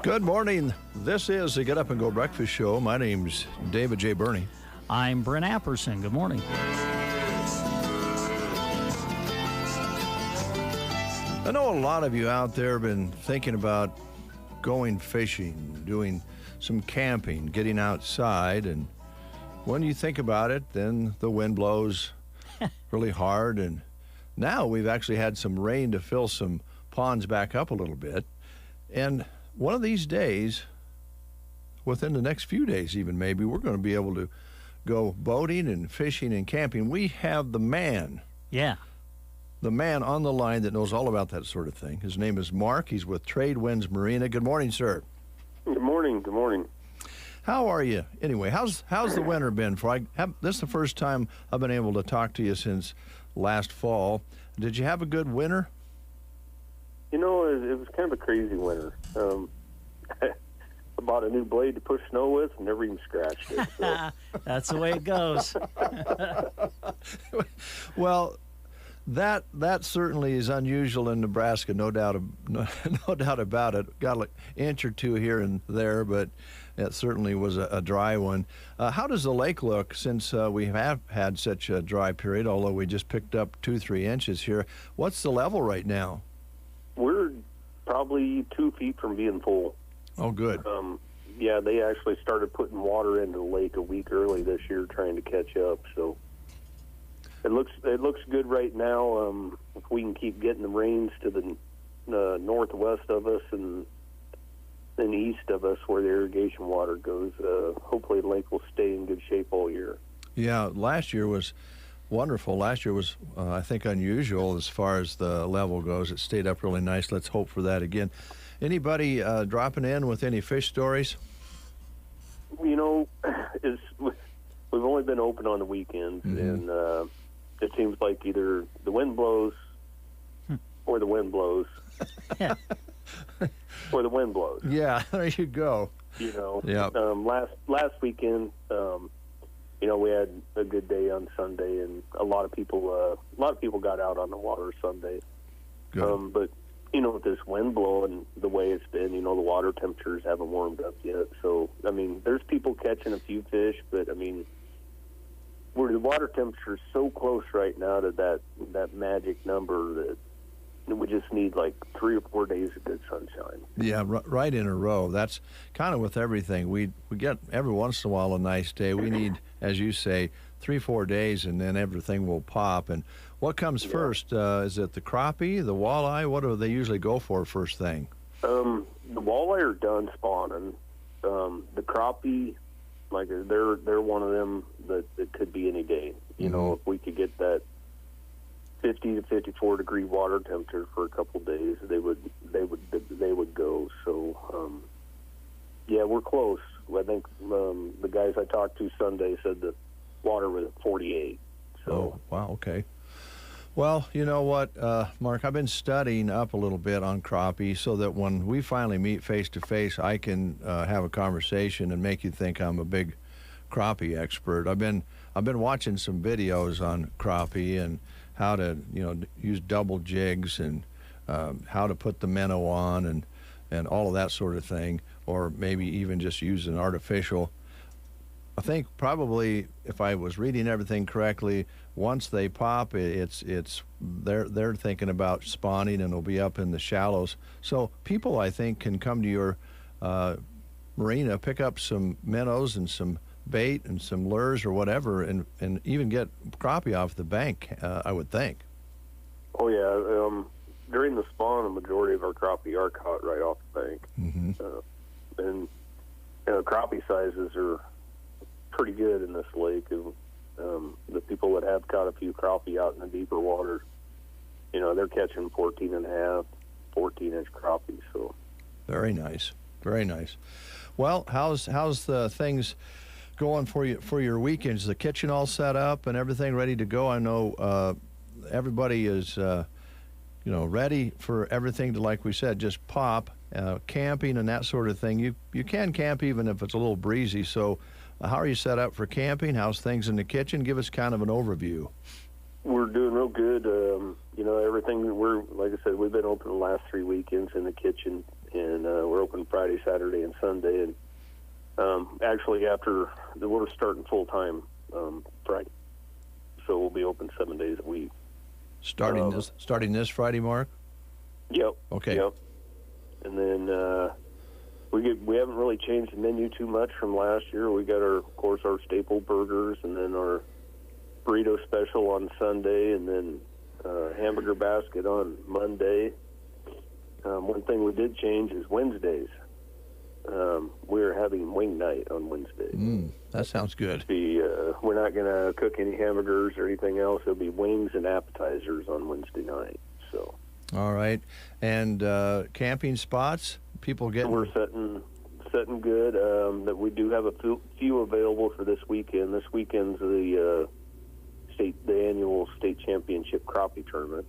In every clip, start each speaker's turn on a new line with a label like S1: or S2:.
S1: Good morning. This is the Get Up and Go Breakfast Show. My name's David J. Burney.
S2: I'm Brent Apperson. Good morning.
S1: I know a lot of you out there have been thinking about going fishing, doing some camping, getting outside, and when you think about it, then the wind blows really hard, and now we've actually had some rain to fill some ponds back up a little bit, and one of these days, within the next few days even maybe, we're going to be able to go boating and fishing and camping. We have the man.
S2: Yeah.
S1: The man on the line that knows all about that sort of thing. His name is Mark. He's with Trade Winds Marina. Good morning, sir.
S3: Good morning. Good morning.
S1: How are you? Anyway, how's the winter been? This is the first time I've been able to talk to you since last fall. Did you have a good winter?
S3: You know, it was kind of a crazy winter. I bought a new blade to push snow with and never even scratched it. So.
S2: That's the way it goes.
S1: Well, that certainly is unusual in Nebraska, no doubt about it. Got an inch or two here and there, but it certainly was a dry one. How does the lake look since we have had such a dry period, although we just picked up 2-3 inches here? What's the level right now?
S3: We're probably 2 feet from being full.
S1: Oh, good.
S3: Yeah, they actually started putting water into the lake a week early this year, trying to catch up. So it looks good right now. If we can keep getting the rains to the northwest of us and east of us, where the irrigation water goes, hopefully the lake will stay in good shape all year. Yeah,
S1: last year was wonderful. Last year was, I think, unusual as far as the level goes. It stayed up really nice. Let's hope for that again. Anybody dropping in with any fish stories?
S3: You know, we've only been open on the weekends, and it seems like either the wind blows or the wind blows. Or the wind blows. Yeah,
S1: there you go.
S3: You know,
S1: yep.
S3: Last weekend, you know, we had a good day on Sunday, and a lot of people got out on the water Sunday.
S1: Good.
S3: But you know, with this wind blowing the way it's been, you know, the water temperatures haven't warmed up yet. So I mean, there's people catching a few fish, but I mean, where the water temperature is so close right now to that magic number that we just need like 3 or 4 days of good sunshine.
S1: Yeah, right in a row. That's kind of with everything. We get every once in a while a nice day. We need, as you say, 3-4 days, and then everything will pop. And what comes first? Is it the crappie, the walleye? What do they usually go for first thing?
S3: The walleye are done spawning. The crappie, like they're one of them that it could be any day. You know, if we could get that 50 to 54 degree water temperature for a couple of days, they would go. So yeah, we're close. I think the guys I talked to Sunday said the water was at 48. So
S1: oh, wow, okay. Well, you know what, Mark, I've been studying up a little bit on crappie so that when we finally meet face to face, I can have a conversation and make you think I'm a big crappie expert. I've been watching some videos on crappie and how to, you know, use double jigs and how to put the minnow on and all of that sort of thing, or maybe even just use an artificial. I think probably, if I was reading everything correctly, once they pop, they're thinking about spawning and it'll be up in the shallows. So people, I think, can come to your marina, pick up some minnows and some bait and some lures or whatever, and even get crappie off the bank, I would think.
S3: Oh yeah, during the spawn, the majority of our crappie are caught right off the bank, and you know, crappie sizes are pretty good in this lake. And the people that have caught a few crappie out in the deeper water, you know, they're catching 14.5, 14-inch crappie. So
S1: very nice, very nice. Well, how's the things going for your weekends? The kitchen all set up and everything ready to go? I know everybody is you know, ready for everything to, like we said, just pop. Camping and that sort of thing. You can camp even if it's a little breezy. So how are you set up for camping? How's things in the kitchen? Give us kind of an overview.
S3: We're doing real good. You know, everything, like I said, we've been open the last 3 weekends in the kitchen, and we're open Friday, Saturday, and Sunday. And actually, we're starting full time Friday, so we'll be open 7 days a week.
S1: Starting this Friday, Mark?
S3: Yep.
S1: Okay.
S3: Yep. And then we haven't really changed the menu too much from last year. We got of course our staple burgers, and then our burrito special on Sunday, and then hamburger basket on Monday. One thing we did change is Wednesdays. We're having wing night on Wednesday.
S1: That sounds good.
S3: We're not going to cook any hamburgers or anything else. It'll be wings and appetizers on Wednesday night. So.
S1: All right. And camping spots, people getting...
S3: We're setting good. That we do have a few available for this weekend. This weekend's the annual state championship crappie tournament,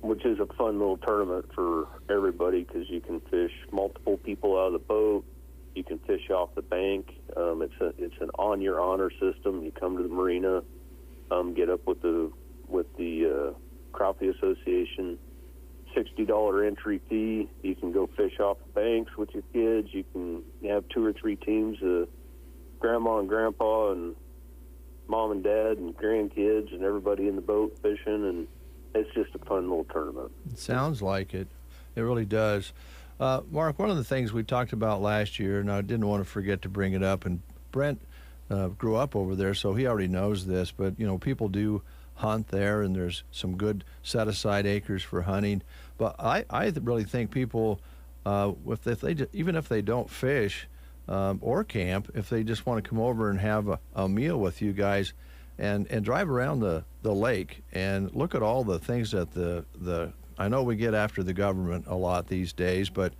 S3: which is a fun little tournament for everybody because you can fish multiple people out of the boat. You can fish off the bank. It's an on your honor system. You come to the marina, get up with the Crappie Association, $60 entry fee. You can go fish off the banks with your kids. You can have 2 or 3 teams of grandma and grandpa and mom and dad and grandkids and everybody in the boat fishing, and it's just a fun little tournament.
S1: It sounds like it. It really does. Mark, one of the things we talked about last year, and I didn't want to forget to bring it up, and Brent grew up over there, so he already knows this, but, people do hunt there, and there's some good set-aside acres for hunting. But I really think people, even if they don't fish or camp, if they just want to come over and have a meal with you guys and drive around the lake and look at all the things that I know we get after the government a lot these days, but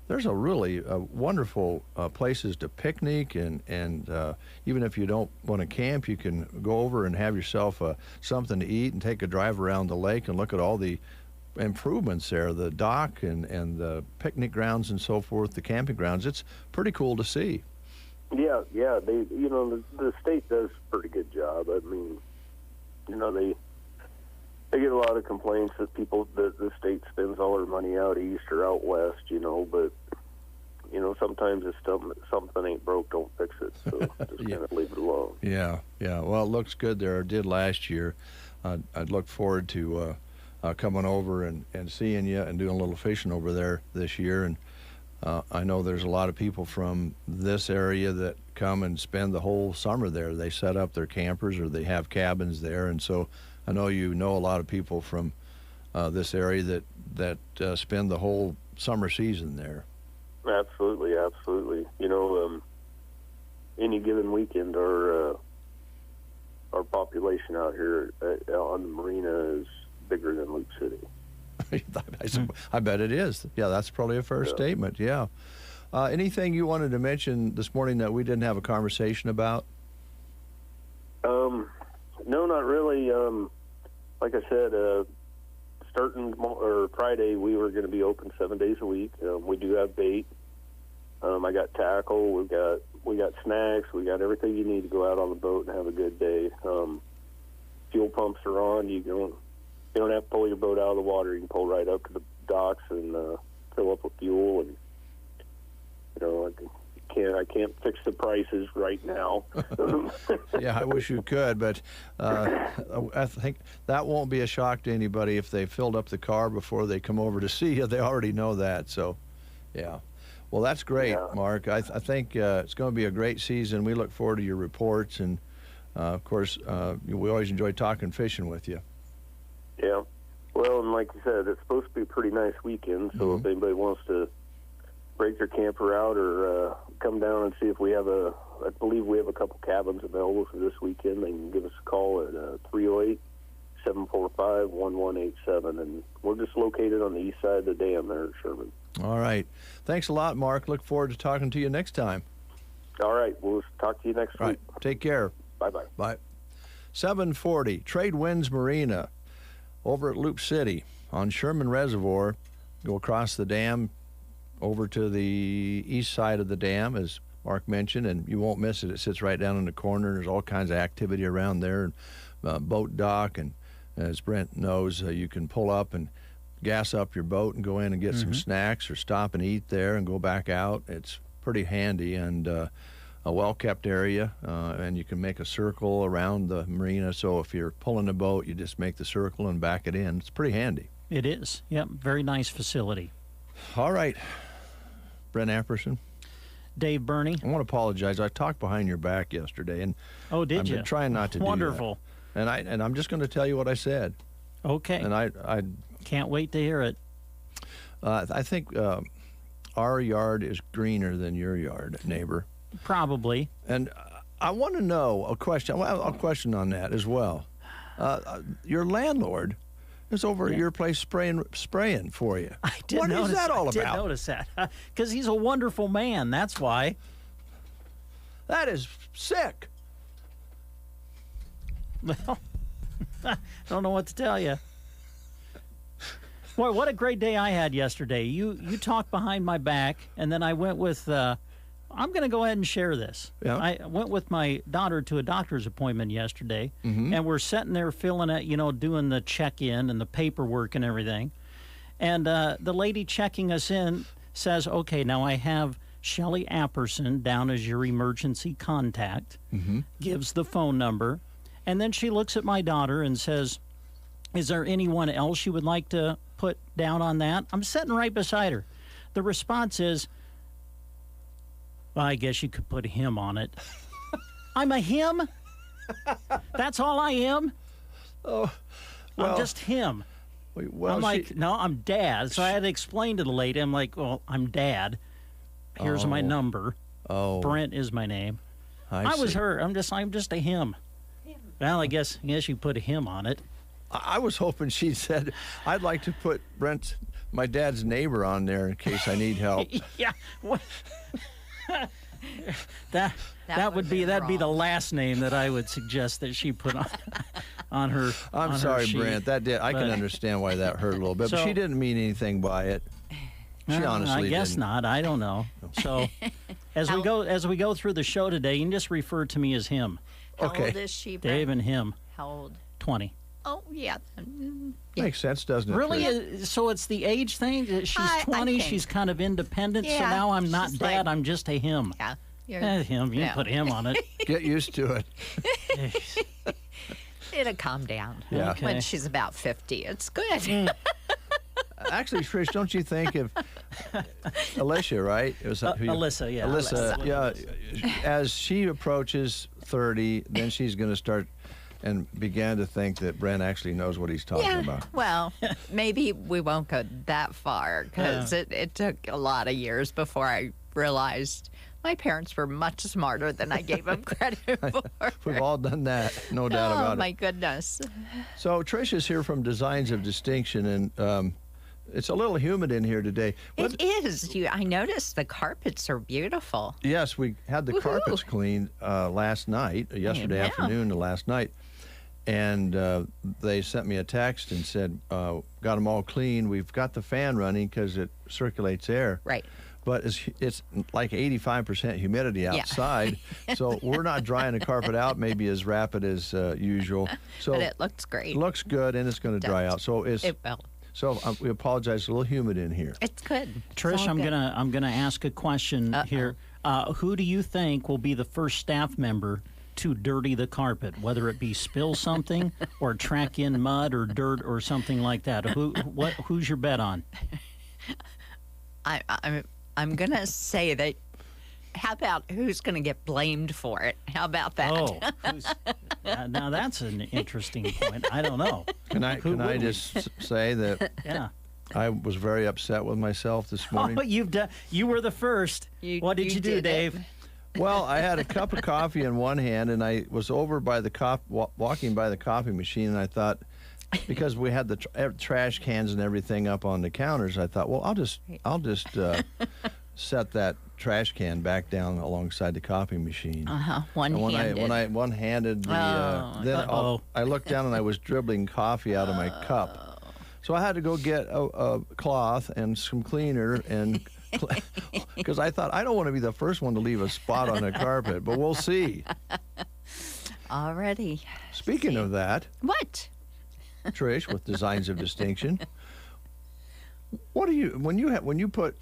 S1: there's a really wonderful places to picnic, and even if you don't want to camp, you can go over and have yourself something to eat and take a drive around the lake and look at all the improvements there, the dock and the picnic grounds and so forth, the camping grounds. It's pretty cool to see.
S3: Yeah, they, the state does a pretty good job. I mean, they get a lot of complaints that the state spends all their money out east or out west, but sometimes if something ain't broke, don't fix it. So just kind of leave it alone.
S1: Yeah. Well, it looks good there. It did last year. I'd look forward to coming over and seeing you and doing a little fishing over there this year. And I know there's a lot of people from this area that come and spend the whole summer there. They set up their campers or they have cabins there. And so I know a lot of people from this area that spend the whole summer season there.
S3: Absolutely. Any given weekend, our population out here on the marina is bigger than Loop City.
S1: I bet it is. Yeah, that's probably a fair statement. Yeah. Anything you wanted to mention this morning that we didn't have a conversation about?
S3: No, not really. Like I said, starting Friday, we were going to be open 7 days a week. We do have bait. I got tackle. We got snacks. We got everything you need to go out on the boat and have a good day. Fuel pumps are on. You don't have to pull your boat out of the water. You can pull right up to the docks and fill up with fuel. And I can't fix the prices right now.
S1: Yeah, I wish you could, but I think that won't be a shock to anybody if they filled up the car before they come over to see you. They already know that. So, yeah. Well, that's great,
S3: Yeah.
S1: Mark. I think it's going to be a great season. We look forward to your reports, and of course, we always enjoy talking fishing with you.
S3: Yeah. Well, and like you said, it's supposed to be a pretty nice weekend, so if anybody wants to break their camper out or come down and see if I believe we have a couple cabins available for this weekend, they can give us a call at 308-745-1187, and we're just located on the east side of the dam there at Sherman.
S1: All right. Thanks a lot, Mark. Look forward to talking to you next time.
S3: All right. We'll talk to you next
S1: All
S3: week.
S1: right. Take care.
S3: Bye-bye.
S1: Bye. 740 Trade Winds Marina over at Loop City on Sherman Reservoir. Go across the dam over to the east side of the dam, as Mark mentioned, and you won't miss it. It sits right down in the corner. There's all kinds of activity around there, and boat dock, and as Brent knows, you can pull up and gas up your boat and go in and get some snacks or stop and eat there and go back out. It's pretty handy and a well-kept area, and you can make a circle around the marina. So if you're pulling a boat, you just make the circle and back it in. It's pretty handy.
S2: It is. Yep. Very nice facility.
S1: All right, Brent Apperson.
S2: Dave Burney.
S1: I want to apologize. I talked behind your back yesterday, and
S2: Oh, did
S1: I've
S2: you?
S1: been trying not to
S2: Wonderful.
S1: do that. And I'm just going to tell you what I said.
S2: Okay.
S1: And I
S2: Can't wait to hear it.
S1: I think our yard is greener than your yard, neighbor.
S2: Probably.
S1: And I want to know a question. Well, a question on that as well. Your landlord is over at your place spraying for you.
S2: I did
S1: What
S2: notice,
S1: is that all
S2: I did
S1: about?
S2: notice that. Because he's a wonderful man. That's why.
S1: That is sick.
S2: Well, I don't know what to tell you. Boy, what a great day I had yesterday. You talked behind my back, and then I went with, I'm going to go ahead and share this.
S1: Yeah.
S2: I went with my daughter to a doctor's appointment yesterday, and we're sitting there filling it, doing the check-in and the paperwork and everything. And the lady checking us in says, okay, now I have Shelley Apperson down as your emergency contact, gives the phone number, and then she looks at my daughter and says, is there anyone else you would like to put down on that? I'm sitting right beside her. The response is, well, I guess you could put him on it. I'm a him? That's all I am?
S1: Oh, well,
S2: I'm just him.
S1: well,
S2: I'm like, no, I'm Dad. So I had to explain to the lady, I'm like, well, I'm Dad. Here's my number.
S1: Oh,
S2: Brent is my name.
S1: I
S2: was
S1: see.
S2: her. I'm just a him. Well, I guess you put a him on it.
S1: I was hoping she said, I'd like to put my dad's neighbor on there in case I need help.
S2: Yeah. What? That would be the last name that I would suggest that she put on her.
S1: I'm
S2: on
S1: sorry,
S2: her sheet.
S1: Brent. I can
S2: But-
S1: understand why that hurt a little bit, but
S2: So-
S1: she didn't mean anything by it. She honestly
S2: I guess
S1: didn't.
S2: not. I don't know. So as we go through the show today, you can just refer to me as him,
S4: How
S1: Okay.
S4: old is she, Brent?
S2: Dave, and him.
S4: How old?
S2: 20.
S4: Oh, yeah.
S1: Makes sense, doesn't it?
S2: Really?
S1: Trish?
S2: So it's the age thing? She's
S4: I
S2: 20.
S4: think.
S2: She's kind of independent. So
S4: Yeah,
S2: now I'm not
S4: she's
S2: Dad.
S4: like-
S2: I'm just a him.
S4: Yeah.
S2: Him. You
S4: Yeah.
S2: can put him on it.
S1: Get used to it.
S4: It'll calm down.
S1: Yeah.
S2: Okay.
S4: When she's about 50. It's good.
S1: Actually, Trish, don't you think if Alicia, right? It was
S2: Alyssa, yeah.
S1: Alyssa, yeah. As she approaches 30, then she's going to start and began to think that Brent actually knows what he's talking about.
S4: Well, maybe we won't go that far because it took a lot of years before I realized my parents were much smarter than I gave them credit for.
S1: We've all done that, no doubt about
S4: Oh, my
S1: it.
S4: goodness.
S1: So Trish is here from Designs of Distinction, and it's a little humid in here today.
S4: It is. I noticed the carpets are beautiful.
S1: Yes, we had the
S4: Woohoo.
S1: carpets cleaned last night, yesterday
S4: Yeah.
S1: afternoon to last night. And they sent me a text and said, got them all clean. We've got the fan running because it circulates air.
S4: Right.
S1: But it's like 85% humidity outside, so we're not drying the carpet out maybe as rapid as usual. So
S4: But it looks great.
S1: it looks good, and it's going to dry
S4: does.
S1: out. So
S4: It will.
S1: we apologize. It's a little humid in here.
S4: It's good.
S2: Trish,
S4: It's all good.
S2: I'm gonna ask a question here. Who do you think will be the first staff member to dirty the carpet, whether it be spill something or track in mud or dirt or something like that? Who's your bet on?
S4: I'm gonna say that. How about who's gonna get blamed for it? How about that?
S2: Oh, now that's an interesting point. I don't know.
S1: Can I
S2: would we?
S1: just say that
S2: Yeah.
S1: I was very upset with myself this morning.
S2: Oh, you were the first. What did you do,
S4: did it.
S2: Dave?
S1: Well, I had a cup of coffee in one hand, and I was over by the walking by the coffee machine, and I thought, because we had the trash cans and everything up on the counters, I thought, well, I'll just set that trash can back down alongside the coffee machine.
S4: One-handed.
S1: When I one-handed the, I looked down and I was dribbling coffee out of my cup. So I had to go get a cloth and some cleaner and because I thought I don't want to be the first one to leave a spot on the carpet, but we'll see.
S4: Already.
S1: Speaking of that,
S4: What?
S1: Trish with Designs of Distinction, What do you when you put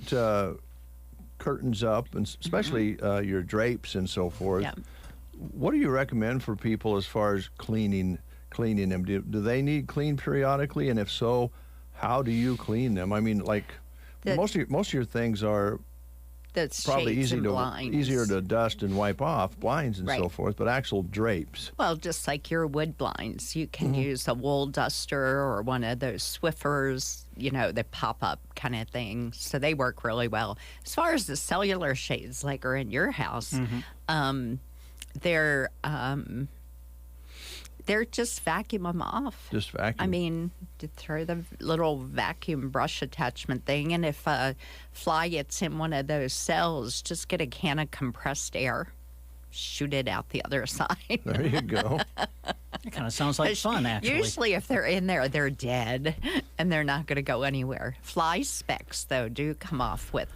S1: curtains up, and especially your drapes and so forth?
S4: Yeah.
S1: What do you recommend for people as far as cleaning them? Do they need cleaned periodically, and if so, how do you clean them? I mean, like most of your things are probably easier to dust and wipe off, blinds and so forth, but actual drapes.
S4: Well, just like your wood blinds, you can use a wool duster or one of those Swiffers, that pop up kind of thing. So they work really well. As far as the cellular shades, like are in your house, they're just vacuum them off.
S1: Just vacuum.
S4: I mean, to throw the little vacuum brush attachment thing, and if a fly gets in one of those cells, just get a can of compressed air, shoot it out the other side.
S1: There you go.
S2: It kind of sounds like fun, actually.
S4: Usually if they're in there, they're dead, and they're not going to go anywhere. Fly specks, though, do come off with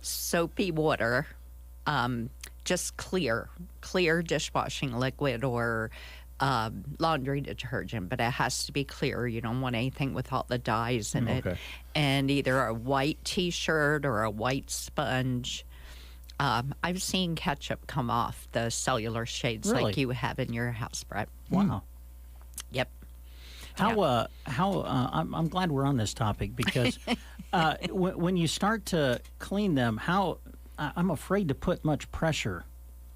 S4: soapy water, just clear dishwashing liquid or laundry detergent, but it has to be clear. You don't want anything with all the dyes in it. And either a white T-shirt or a white sponge. I've seen ketchup come off the cellular shades like you have in your house, Brett.
S2: Wow.
S4: Yep.
S2: I'm glad we're on this topic because when you start to clean them, I'm afraid to put much pressure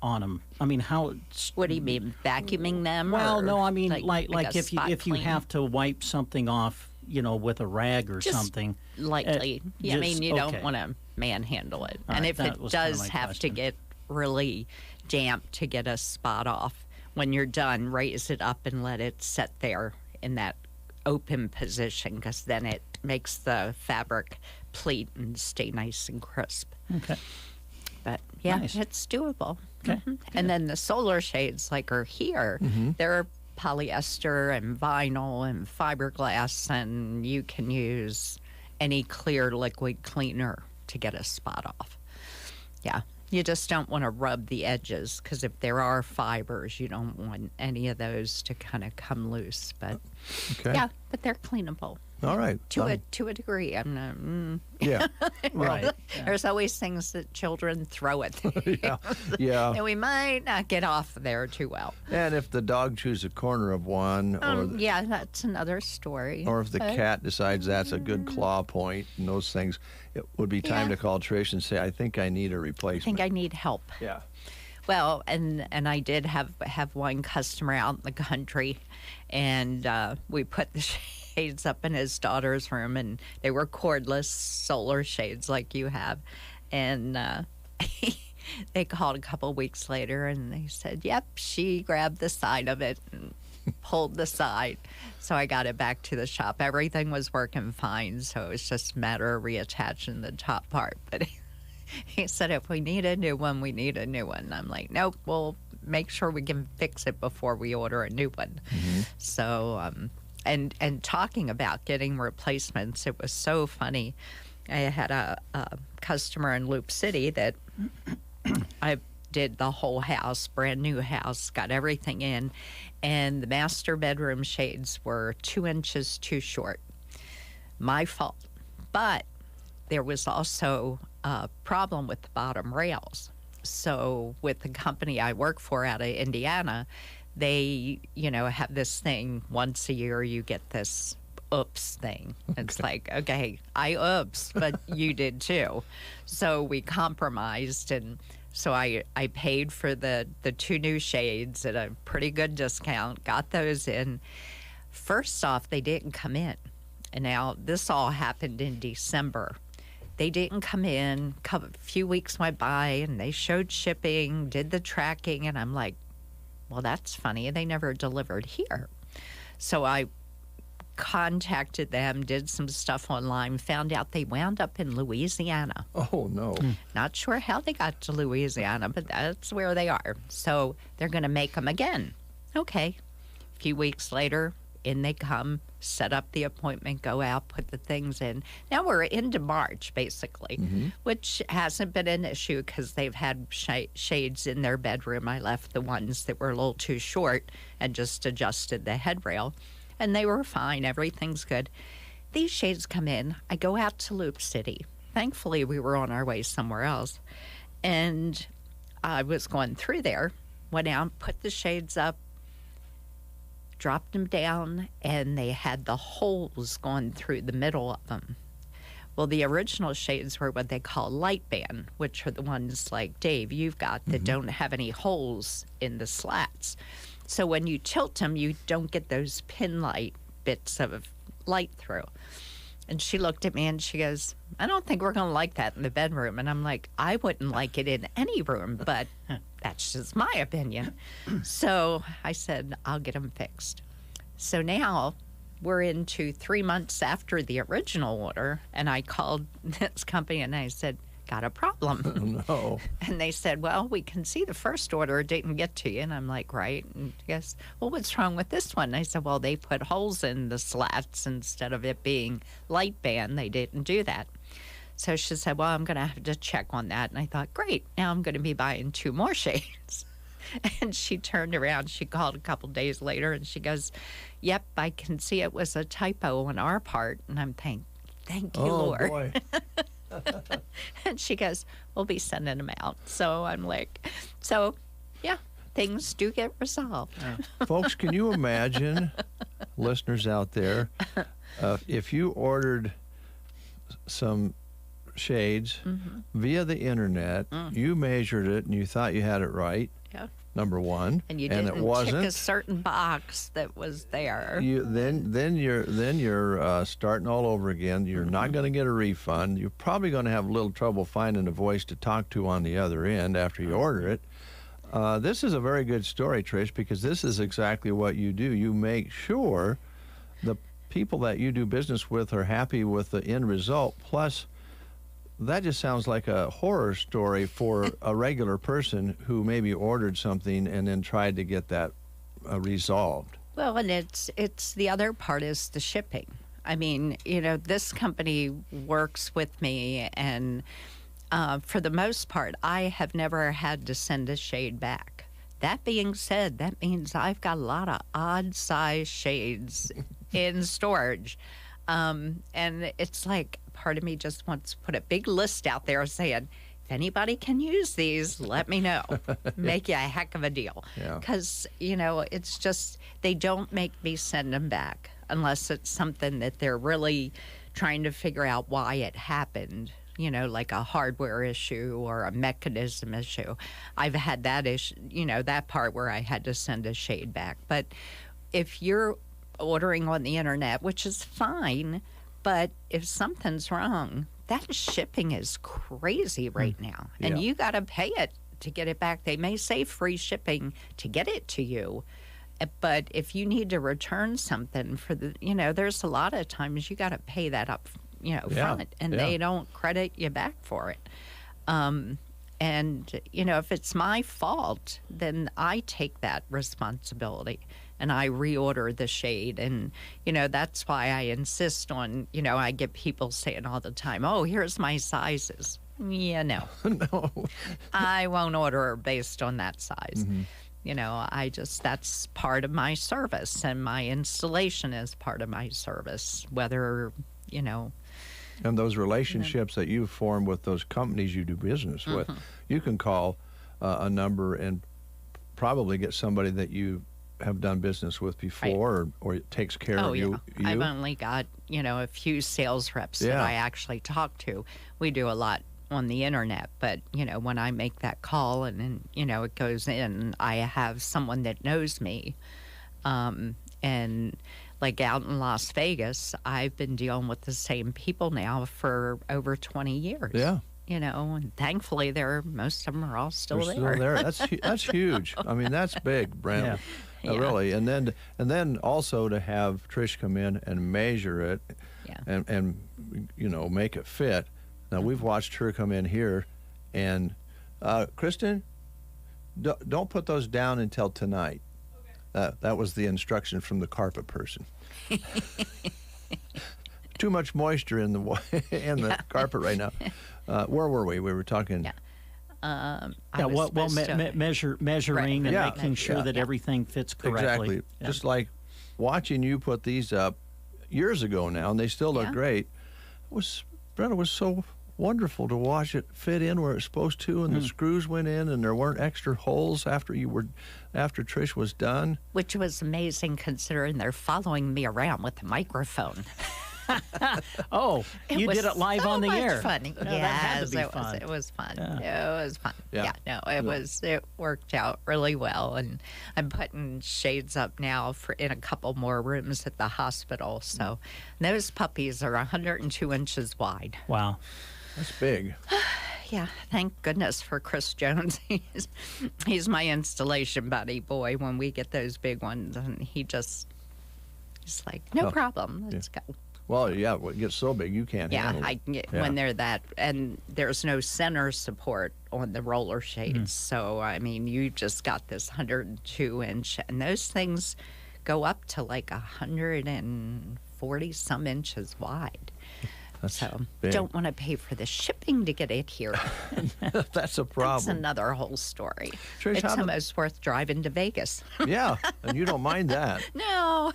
S2: on them. I mean,
S4: what do you mean, vacuuming them?
S2: Well, no, I mean like if you
S4: clean?
S2: have to wipe something off, with a rag or
S4: just
S2: something.
S4: Lightly. I mean, you don't want to manhandle it.
S2: All
S4: and
S2: right,
S4: if it does have to get really damp to get a spot off, when you're done, raise it up and let it set there in that open position, because then it makes the fabric pleat and stay nice and crisp.
S2: Okay.
S4: But yeah,
S2: Nice.
S4: it's doable.
S2: Okay.
S4: And then the solar shades, like are here, they're polyester and vinyl and fiberglass, and you can use any clear liquid cleaner to get a spot off. Yeah. You just don't want to rub the edges, because if there are fibers, you don't want any of those to kind of come loose. But yeah, but they're cleanable.
S1: All right.
S4: To a degree. I'm not.
S1: Yeah.
S2: Right.
S4: There's always things that children throw at things.
S1: Yeah.
S4: And we might not get off there too well.
S1: And if the dog chews a corner of one,
S4: yeah, that's another story.
S1: or if the cat decides that's a good claw point and those things, it would be time to call Trish and say, I think I need a
S4: I
S1: replacement.
S4: think I need help.
S1: Yeah.
S4: Well, and I did have one customer out in the country, and we put the shades up in his daughter's room, and they were cordless solar shades like you have. And they called a couple weeks later, and they said, yep, she grabbed the side of it and pulled the side. So I got it back to the shop. Everything was working fine, so it was just a matter of reattaching the top part. But he said, if we need a new one, we need a new one. I'm like, nope, we'll make sure we can fix it before we order a new one. So, and talking about getting replacements, it was so funny. I had a customer in Loop City that I did the whole house, brand new house, got everything in, and the master bedroom shades were 2 inches too short. My fault. But there was also a problem with the bottom rails. So with the company I work for out of Indiana, they, have this thing once a year, you get this oops thing. It's like, okay, I oops, but you did too. So we compromised, and so I paid for the 2 new shades at a pretty good discount, got those in. First off, they didn't come in. And now this all happened in December. They didn't come in. A few weeks went by, and they showed shipping, did the tracking, and I'm like, well, that's funny. They never delivered here. So I contacted them, did some stuff online, found out they wound up in Louisiana.
S1: Oh, no.
S4: Not sure how they got to Louisiana, but that's where they are. So they're going to make them again. Okay. A few weeks later, in they come, set up the appointment, go out, put the things in. Now we're into March, basically, which hasn't been an issue because they've had shades in their bedroom. I left the ones that were a little too short and just adjusted the headrail, and they were fine. Everything's good. these shades come in. I go out to Loop City. Thankfully, we were on our way somewhere else. And I was going through there, went out, put the shades up, dropped them down, and they had the holes going through the middle of them. Well, the original shades were what they call light band, which are the ones like Dave, you've got, that don't have any holes in the slats. So when you tilt them, you don't get those pin light bits of light through. And she looked at me and she goes, I don't think we're going to like that in the bedroom. And I'm like, I wouldn't like it in any room, but that's just my opinion. So I said, I'll get them fixed. So now we're into 3 months after the original order, and I called this company and I said, got a problem.
S1: No.
S4: And they said, well, we can see the first order didn't get to you. And I'm like, right. And she goes, well, what's wrong with this one? And I said, well, they put holes in the slats instead of it being light band. They didn't do that. So she said, well, I'm going to have to check on that. And I thought, great, now I'm going to be buying 2 more shades. And she turned around, she called a couple days later, and she goes, yep, I can see it was a typo on our part. And I'm thinking, thank you, Lord.
S1: Boy.
S4: And she goes, we'll be sending them out. So I'm like, so, yeah, things do get resolved.
S1: Folks, can you imagine, listeners out there, if you ordered some shades via the internet, you measured it and you thought you had it right,
S4: Yeah.
S1: number one,
S4: And you
S1: and
S4: didn't
S1: it wasn't.
S4: tick a certain box that was there.
S1: Then you're starting all over again. You're not going to get a refund. You're probably going to have a little trouble finding a voice to talk to on the other end after you order it. This is a very good story, Trish, because this is exactly what you do. You make sure the people that you do business with are happy with the end result. Plus, that just sounds like a horror story for a regular person who maybe ordered something and then tried to get that resolved.
S4: Well, and it's the other part is the shipping. I mean, you know, this company works with me, and for the most part, I have never had to send a shade back. That being said, that means I've got a lot of odd size shades in storage. And it's like part of me just wants to put a big list out there saying, if anybody can use these, let me know. Make you a heck of a deal.
S1: Yeah.
S4: Because, you know, it's just, they don't make me send them back unless it's something that they're really trying to figure out why it happened. You know, like a hardware issue or a mechanism issue. I've had that issue, you know, that part where I had to send a shade back. But if you're ordering on the internet, which is fine, but if something's wrong, that shipping is crazy right now. And
S1: Yeah.
S4: you got to pay it to get it back. They may say free shipping to get it to you, but if you need to return something for the, you know, there's a lot of times you got to pay that up, you know,
S1: Yeah.
S4: front, and
S1: Yeah.
S4: they don't credit you back for it. And, you know, if it's my fault, then I take that responsibility and I reorder the shade. And, you know, that's why I insist on, you know, I get people saying all the time, oh, here's my sizes. Yeah, no.
S1: No.
S4: I won't order based on that size. You know, that's part of my service, and my installation is part of my service, whether, you know.
S1: And those relationships that you form with those companies you do business with, you can call a number and probably get somebody that you have done business with before, or it takes care of you.
S4: I've only got, you know, a few sales reps that I actually talk to. We do a lot on the internet, but, you know, when I make that call and you know, it goes in, I have someone that knows me. And like out in Las Vegas, I've been dealing with the same people now for over 20 years.
S1: Yeah.
S4: You know, and thankfully most of them are all still
S1: They're
S4: there.
S1: still there. That's huge. I mean, that's big, Brent.
S4: Yeah.
S1: Really. And then also to have Trish come in and measure it, and you know, make it fit. Now we've watched her come in here, and Kristen, don't put those down until tonight. Okay. That was the instruction from the carpet person. Too much moisture in the carpet right now. Where were we? We were talking.
S2: Measuring and making sure that
S1: Yeah.
S2: everything fits correctly.
S1: Exactly. Just like watching you put these up, years ago now, and they still look
S4: Yeah.
S1: great. Brenda, was so wonderful to watch it fit in where it's supposed to, and the screws went in, and there weren't extra holes after Trish was done.
S4: Which was amazing considering they're following me around with a microphone.
S2: Oh, you
S4: was
S2: did it live
S4: so
S2: on the
S4: much
S2: air.
S4: Fun.
S2: Yeah, that had to be
S4: it
S2: fun.
S4: it was fun.
S2: Yeah.
S4: It was fun.
S1: Yeah.
S4: It worked out really well, and I'm putting shades up now in a couple more rooms at the hospital. So those puppies are 102 inches wide.
S2: Wow.
S1: That's big.
S4: Yeah, thank goodness for Chris Jones. He's my installation buddy. Boy, when we get those big ones, and he's like, no problem, let's go.
S1: Well, yeah, it gets so big you can't
S4: Yeah,
S1: handle it.
S4: when they're that, and there's no center support on the roller shades. So, I mean, you just got this 102 inch, and those things go up to like 140 some inches wide.
S1: That's
S4: So,
S1: big.
S4: don't want to pay for the shipping to get it here.
S1: That's a
S4: That's
S1: problem.
S4: another whole story.
S1: Trish,
S4: It's almost worth driving to Vegas.
S1: Yeah, and you don't mind that.
S4: No.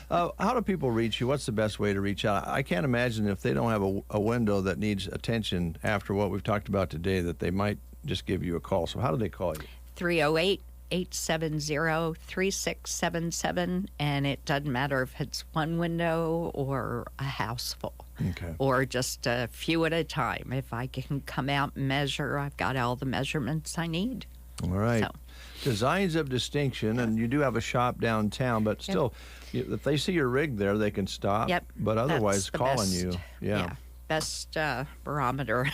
S1: How do people reach you? What's the best way to reach out? I can't imagine if they don't have a window that needs attention after what we've talked about today that they might just give you a call. So how do they call you?
S4: 308-870-3677, and it doesn't matter if it's one window or a house full.
S1: Okay.
S4: Or just a few at a time. If I can come out and measure, I've got all the measurements I need.
S1: All right.
S4: So.
S1: Designs of distinction, and you do have a shop downtown, but still, if they see your rig there, they can stop.
S4: Yep.
S1: But otherwise,
S4: That's the
S1: calling
S4: best.
S1: you. Yeah.
S4: Best barometer,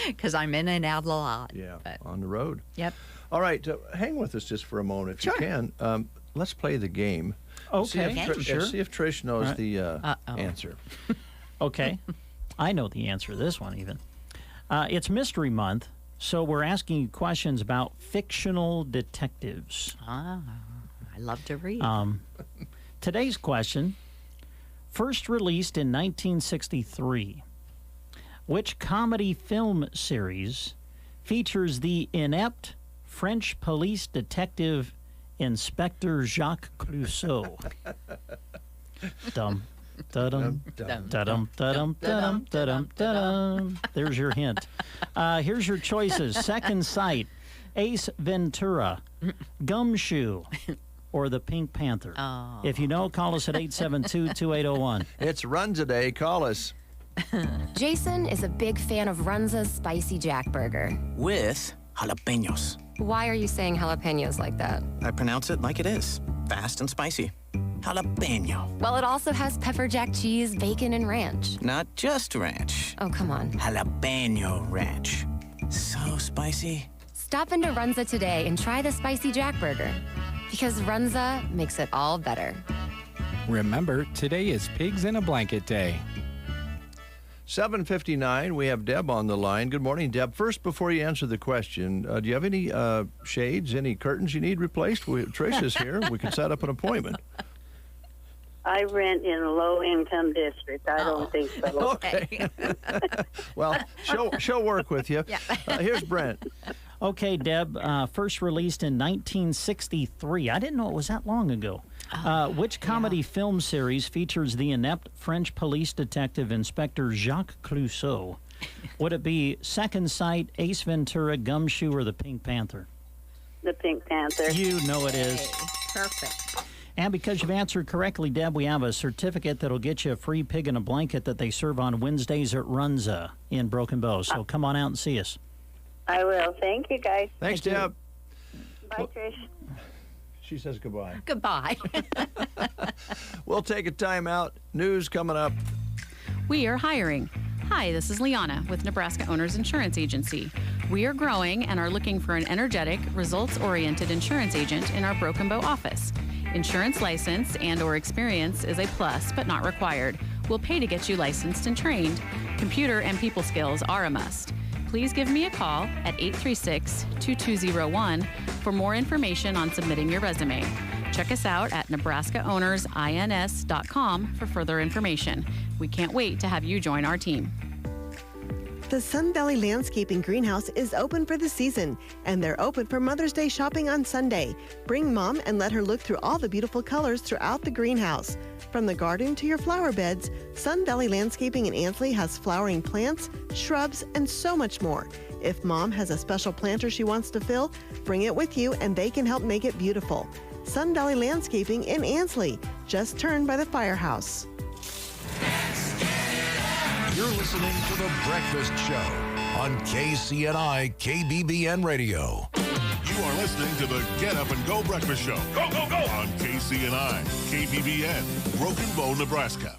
S4: because I'm in and out a lot.
S1: Yeah.
S4: But,
S1: On the road.
S4: yep.
S1: All right. Hang with us just for a moment if
S4: Sure.
S1: you can. Let's play the game. See
S2: Okay,
S1: if,
S2: sure.
S1: see if Trish knows
S2: All right.
S1: the
S4: Uh-oh.
S1: answer.
S2: Okay. I know the answer to this one even. It's Mystery Month, so we're asking you questions about fictional detectives.
S4: I love to read.
S2: Today's question, first released in 1963, which comedy film series features the inept French police detective Inspector Jacques Clouseau? Dum. Da-dum, da-dum, da-dum, da-dum, da-dum, da-dum. There's your hint. Here's your choices. Second Sight, Ace Ventura, Gumshoe, or the Pink Panther.
S4: Oh.
S2: If you know, call us at 872-2801.
S1: It's Run Today. Call us.
S5: Jason is a big fan of Runza's Spicy Jack Burger.
S6: With jalapenos.
S5: Why are you saying jalapenos like that?
S6: I pronounce it like it is. Fast and spicy. Jalapeno.
S5: Well, it also has pepper jack cheese, bacon, and ranch.
S6: Not just ranch.
S5: Oh, come on.
S6: Jalapeno ranch. So spicy.
S5: Stop into Runza today and try the Spicy Jack Burger. Because Runza makes it all better.
S7: Remember, today is Pigs in a Blanket Day.
S1: 7:59. We have Deb on the line. Good morning, Deb. First, before you answer the question, do you have any shades, any curtains you need replaced? Trish is here. We can set up an appointment.
S8: I rent in a low-income district. I don't think so.
S1: Okay. Well, she'll work with you.
S4: Yeah.
S1: Here's Brent.
S2: Okay, Deb, first released in 1963. I didn't know it was that long ago. Which comedy film series features the inept French police detective Inspector Jacques Clouseau? Would it be Second Sight, Ace Ventura, Gumshoe, or the Pink Panther?
S8: The Pink Panther.
S2: You know it is.
S4: Perfect.
S2: And because you've answered correctly, Deb, we have a certificate that'll get you a free pig in a blanket that they serve on Wednesdays at Runza in Broken Bow. So come on out and see us.
S8: I will. Thank you, guys.
S1: Thanks, Deb.
S8: Bye, Trish.
S1: She says goodbye.
S4: Goodbye.
S1: We'll take a time out. News coming up.
S9: We are hiring. Hi, this is Liana with Nebraska Owners Insurance Agency. We are growing and are looking for an energetic, results-oriented insurance agent in our Broken Bow office. Insurance license and/or experience is a plus, but not required. We'll pay to get you licensed and trained. Computer and people skills are a must. Please give me a call at 836-2201 for more information on submitting your resume. Check us out at nebraskaownersins.com for further information. We can't wait to have you join our team.
S10: The Sun Valley Landscaping Greenhouse is open for the season, and they're open for Mother's Day shopping on Sunday. Bring Mom and let her look through all the beautiful colors throughout the greenhouse. From the garden to your flower beds, Sun Valley Landscaping in Ansley has flowering plants, shrubs, and so much more. If Mom has a special planter she wants to fill, bring it with you and they can help make it beautiful. Sun Valley Landscaping in Ansley, just turn by the firehouse.
S11: You're listening to The Breakfast Show on KCNI KBBN Radio.
S12: You are listening to the Get Up and Go Breakfast Show. Go, go, go! On KCNI KBBN, Broken Bow, Nebraska.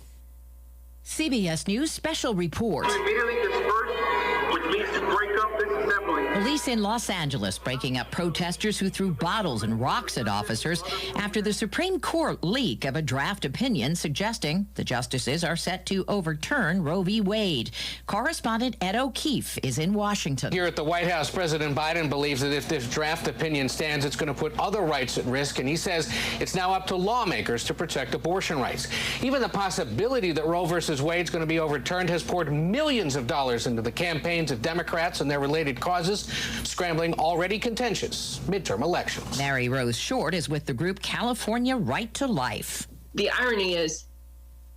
S13: CBS News special report.
S14: Immediately disperse, which means to break up this assembly.
S13: Police in Los Angeles breaking up protesters who threw bottles and rocks at officers after the Supreme Court leak of a draft opinion suggesting the justices are set to overturn Roe v. Wade. Correspondent Ed O'Keefe is in Washington.
S15: Here at the White House, President Biden believes that if this draft opinion stands, it's going to put other rights at risk, and he says it's now up to lawmakers to protect abortion rights. Even the possibility that Roe versus Wade's going to be overturned has poured millions of dollars into the campaigns of Democrats and their related causes, scrambling already contentious midterm elections.
S13: Mary Rose Short is with the group California Right to Life.
S16: The irony is,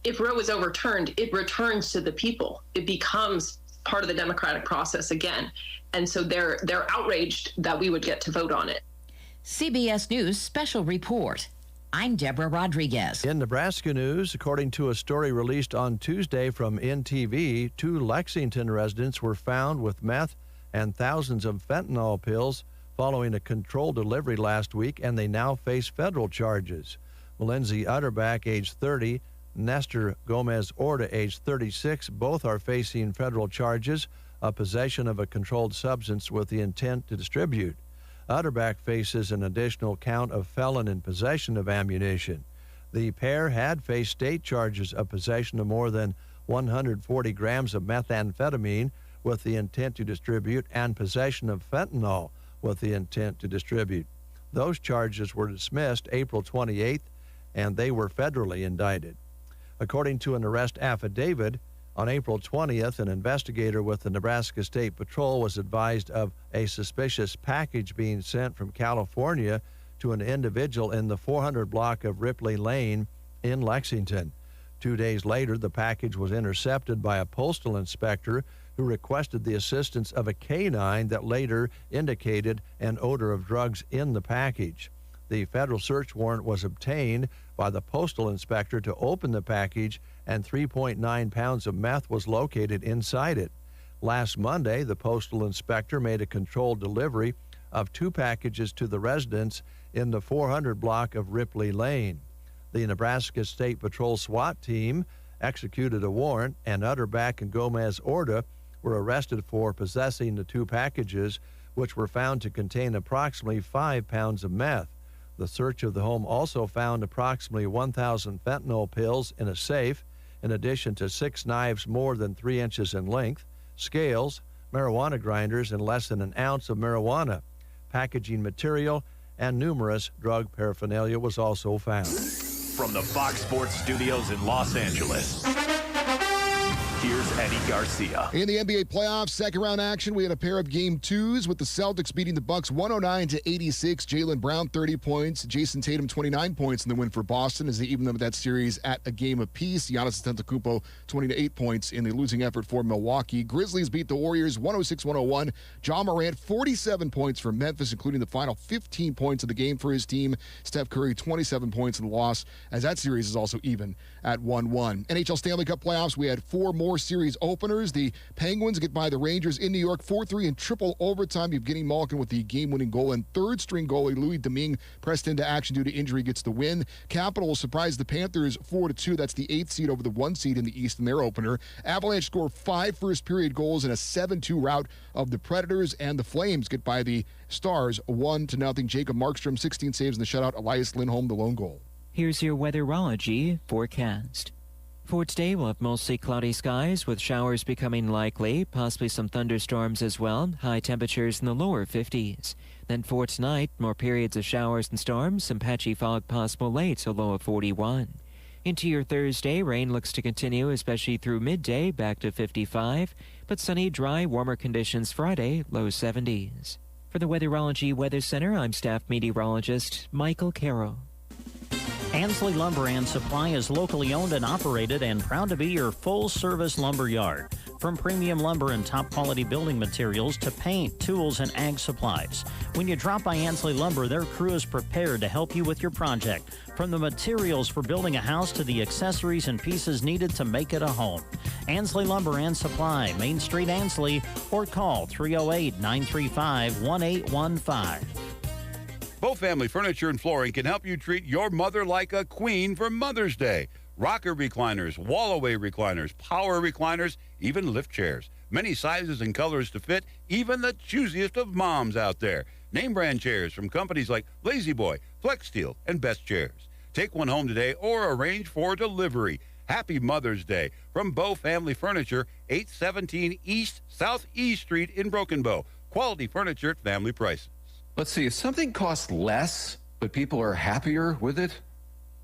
S16: if Roe is overturned, it returns to the people. It becomes part of the democratic process again. And so they're outraged that we would get to vote on it.
S13: CBS News special report. I'm Deborah Rodriguez.
S1: In Nebraska news, according to a story released on Tuesday from NTV, 2 Lexington residents were found with meth and thousands of fentanyl pills following a controlled delivery last week, and they now face federal charges. Lindsay Utterback, age 30, Nestor Gomez Orta, age 36, both are facing federal charges of possession of a controlled substance with the intent to distribute. Utterback faces an additional count of felon in possession of ammunition. The pair had faced state charges of possession of more than 140 grams of methamphetamine with the intent to distribute and possession of fentanyl with the intent to distribute. Those charges were dismissed April 28th, and they were federally indicted. According to an arrest affidavit, on April 20th, an investigator with the Nebraska State Patrol was advised of a suspicious package being sent from California to an individual in the 400 block of Ripley Lane in Lexington. 2 days later, the package was intercepted by a postal inspector who requested the assistance of a canine that later indicated an odor of drugs in the package. The federal search warrant was obtained by the postal inspector to open the package, and 3.9 pounds of meth was located inside it. Last Monday, the postal inspector made a controlled delivery of 2 packages to the residents in the 400 block of Ripley Lane. The Nebraska State Patrol SWAT team executed a warrant, and Utterback and Gomez Orta were arrested for possessing the 2 packages, which were found to contain approximately 5 pounds of meth. The search of the home also found approximately 1,000 fentanyl pills in a safe, in addition to 6 knives more than 3 inches in length, scales, marijuana grinders, and less than an ounce of marijuana. Packaging material and numerous drug paraphernalia was also found.
S17: From the Fox Sports Studios in Los Angeles, here's Eddie Garcia.
S18: In the NBA playoffs, second round action, we had a pair of game 2s with the Celtics beating the Bucks 109-86. Jaylen Brown 30 points, Jason Tatum 29 points in the win for Boston as they even them that series at a game apiece. Giannis Antetokounmpo 28 points in the losing effort for Milwaukee. Grizzlies beat the Warriors 106-101. Ja Morant 47 points for Memphis, including the final 15 points of the game for his team. Steph Curry 27 points in the loss, as that series is also even at 1-1. NHL Stanley Cup playoffs, we had 4 more series openers. The Penguins get by the Rangers in New York 4-3 in triple overtime. Evgeny Malkin with the game-winning goal, and third-string goalie Louis Domingue pressed into action due to injury gets the win. Capitals surprised the Panthers 4-2. That's the 8th seed over the 1 seed in the East in their opener. Avalanche score 5 first-period goals in a 7-2 rout of the Predators, and the Flames get by the Stars 1-0. Jacob Markstrom 16 saves in the shutout. Elias Lindholm the lone goal.
S19: Here's your weatherology forecast. For today, we'll have mostly cloudy skies with showers becoming likely, possibly some thunderstorms as well, high temperatures in the lower 50s. Then for tonight, more periods of showers and storms, some patchy fog possible late, so low of 41. Into your Thursday, rain looks to continue, especially through midday, back to 55. But sunny, dry, warmer conditions Friday, low 70s. For the Weatherology Weather Center, I'm staff meteorologist Michael Carroll.
S2: Ansley Lumber and Supply is locally owned and operated and proud to be your full-service lumber yard. From premium lumber and top-quality building materials to paint, tools, and ag supplies. When you drop by Ansley Lumber, their crew is prepared to help you with your project. From the materials for building a house to the accessories and pieces needed to make it a home. Ansley Lumber and Supply, Main Street, Ansley, or call 308-935-1815.
S20: Bow Family Furniture and Flooring can help you treat your mother like a queen for Mother's Day. Rocker recliners, wall-away recliners, power recliners, even lift chairs. Many sizes and colors to fit even the choosiest of moms out there. Name brand chairs from companies like Lazy Boy, Flex Steel, and Best Chairs. Take one home today or arrange for delivery. Happy Mother's Day from Bow Family Furniture, 817 East Southeast Street in Broken Bow. Quality furniture at family prices.
S21: Let's see, if something costs less, but people are happier with it,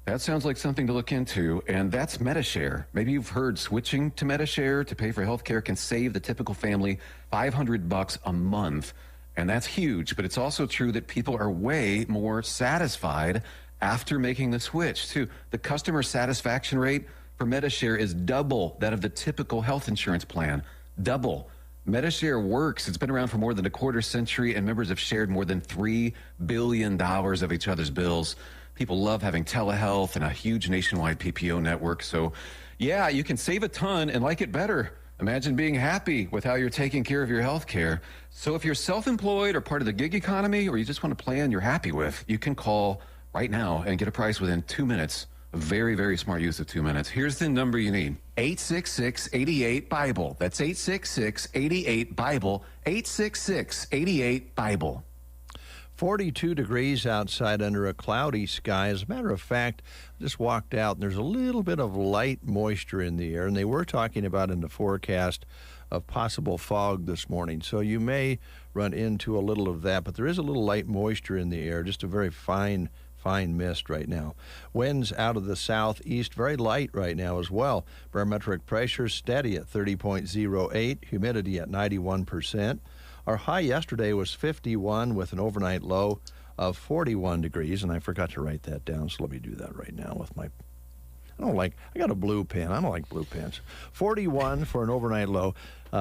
S21: that sounds like something to look into, and that's Medishare. Maybe you've heard switching to Medishare to pay for healthcare can save the typical family $500 a month, and that's huge, but it's also true that people are way more satisfied after making the switch, too. The customer satisfaction rate for Medishare is double that of the typical health insurance plan. Double. Medishare works. It's been around for more than a quarter century, and members have shared more than $3 billion of each other's bills. People love having telehealth and a huge nationwide PPO network. So, yeah, you can save a ton and like it better. Imagine being happy with how you're taking care of your health care. So if you're self-employed or part of the gig economy, or you just want a plan you're happy with, you can call right now and get a price within 2 minutes. A very, very smart use of 2 minutes. Here's the number you need. 866-88-BIBLE. That's 866-88-BIBLE. 866-88-BIBLE.
S1: 42 degrees outside under a cloudy sky. As a matter of fact, I just walked out and there's a little bit of light moisture in the air. And they were talking about in the forecast of possible fog this morning. So you may run into a little of that, but there is a little light moisture in the air, just a very fine mist right now. Winds out of the southeast, very light right now as well. Barometric pressure steady at 30.08, humidity at 91%. Our high yesterday was 51 with an overnight low of 41 degrees, and I forgot to write that down, so let me do that right now with my... I got a blue pen. I don't like blue pens. 41 for an overnight low.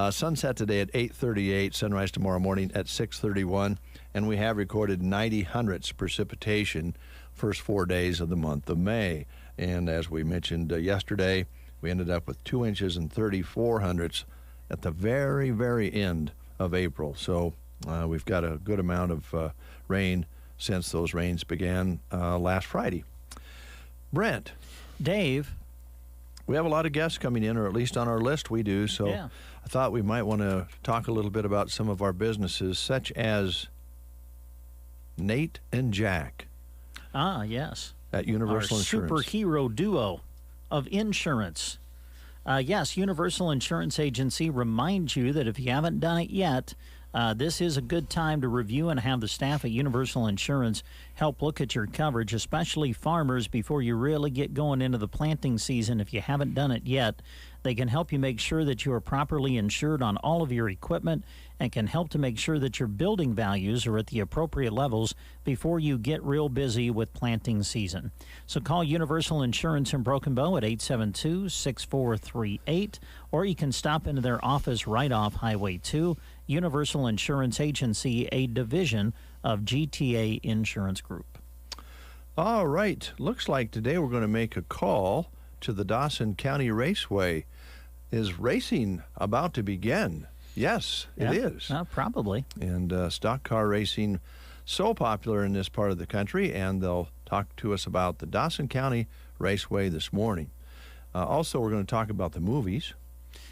S1: Sunset today at 8:38, sunrise tomorrow morning at 6:31, and we have recorded 90 hundredths precipitation first 4 days of the month of May. And as we mentioned yesterday, we ended up with 2 inches and 34 hundredths at the very, very end of April. So we've got a good amount of rain since those rains began last Friday. Brent.
S2: Dave.
S1: We have a lot of guests coming in, or at least on our list we do, so yeah. I thought we might want to talk a little bit about some of our businesses, such as Nate and Jack.
S2: Ah, yes.
S1: At Universal Insurance.
S2: Our superhero duo of insurance. Yes, Universal Insurance Agency reminds you that if you haven't done it yet, this is a good time to review and have the staff at Universal Insurance help look at your coverage, especially farmers, before you really get going into the planting season. If you haven't done it yet, they can help you make sure that you are properly insured on all of your equipment and can help to make sure that your building values are at the appropriate levels before you get real busy with planting season. So call Universal Insurance in Broken Bow at 872-6438, or you can stop into their office right off Highway 2. Universal Insurance Agency, a division of GTA Insurance Group.
S1: All right. Looks like today we're going to make a call to the Dawson County Raceway. Is racing about to begin? Yes, it is.
S2: Probably.
S1: And stock car racing, so popular in this part of the country, and they'll talk to us about the Dawson County Raceway this morning. Also, we're going to talk about the movies.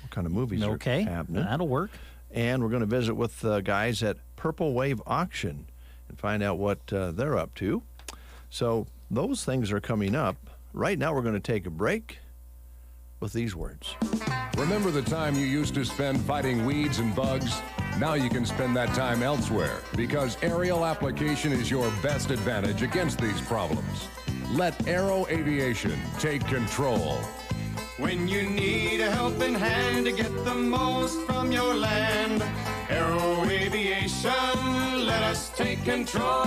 S1: What kind of movies are happening?
S2: That'll work.
S1: And we're going to visit with the guys at Purple Wave Auction and find out what they're up to. So those things are coming up. Right now, we're going to take a break with these words.
S11: Remember the time you used to spend fighting weeds and bugs? Now you can spend that time elsewhere, because aerial application is your best advantage against these problems. Let Aero Aviation take control.
S3: When you need a helping hand to get the most from your land, Aero Aviation, let us take control.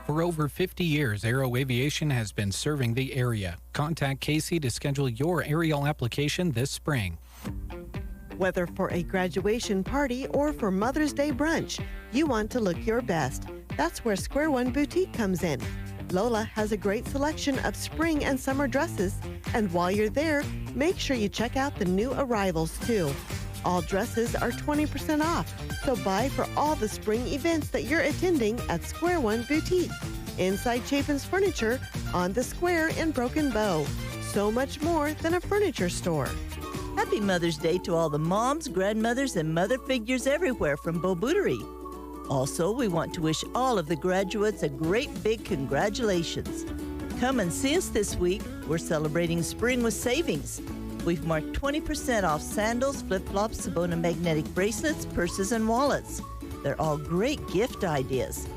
S7: For over 50 years, Aero Aviation has been serving the area. Contact Casey to schedule your aerial application this spring.
S10: Whether for a graduation party or for Mother's Day brunch, you want to look your best. That's where Square One Boutique comes in. Lola has a great selection of spring and summer dresses, and while you're there, make sure you check out the new arrivals too. All dresses are 20% off, so buy for all the spring events that you're attending at Square One Boutique, inside Chapin's Furniture, on the square in Broken Bow. So much more than a furniture store.
S22: Happy Mother's Day to all the moms, grandmothers, and mother figures everywhere from Bo Bootery. Also, we want to wish all of the graduates a great big congratulations. Come and see us this week. We're celebrating spring with savings. We've marked 20% off sandals, flip-flops, Sabona magnetic bracelets, purses, and wallets. They're all great gift ideas.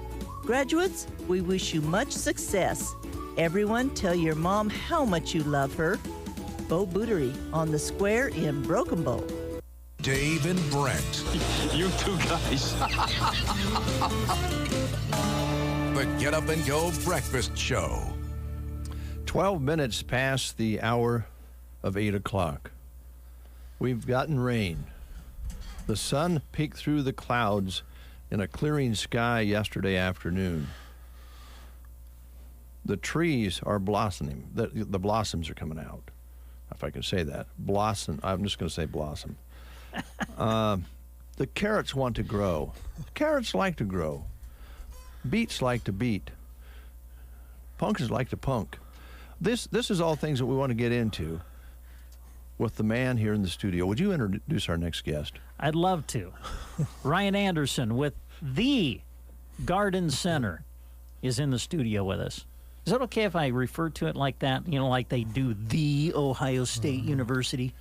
S22: Graduates, we wish you much success. Everyone, tell your mom how much you love her. Bo Bootery on the square in Broken Bow.
S11: Dave and Brent.
S3: You two guys.
S11: The Get Up and Go Breakfast Show.
S1: 12 minutes past the hour of 8 o'clock. We've gotten rain. The sun peeked through the clouds in a clearing sky yesterday afternoon. The trees are blossoming. The blossoms are coming out, if I can say that. Blossom. I'm just going to say blossom. The carrots want to grow. Carrots like to grow. Beets like to beet. Pumpkins like to punk. This is all things that we want to get into with the man here in the studio. Would you introduce our next guest?
S2: I'd love to. Ryan Anderson with the Garden Center is in the studio with us. Is it okay if I refer to it like that? You know, like they do the Ohio State University?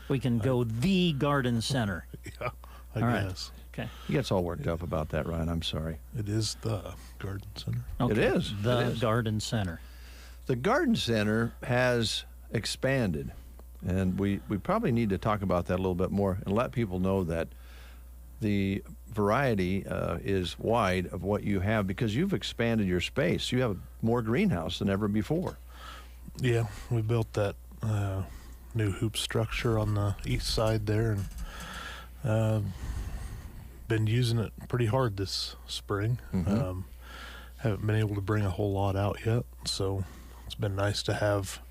S2: We can go the Garden Center.
S23: Yeah, I guess.
S2: Okay.
S1: He gets all worked up about that, Ryan. I'm sorry.
S23: It is the Garden Center.
S2: Okay.
S1: It is.
S2: The Garden Center.
S1: The Garden Center has expanded, and we probably need to talk about that a little bit more and let people know that the variety is wide of what you have because you've expanded your space. You have more greenhouse than ever before.
S23: Yeah, we built that new hoop structure on the east side there, and been using it pretty hard this spring.
S1: Mm-hmm.
S23: Haven't been able to bring a whole lot out yet, so it's been nice to have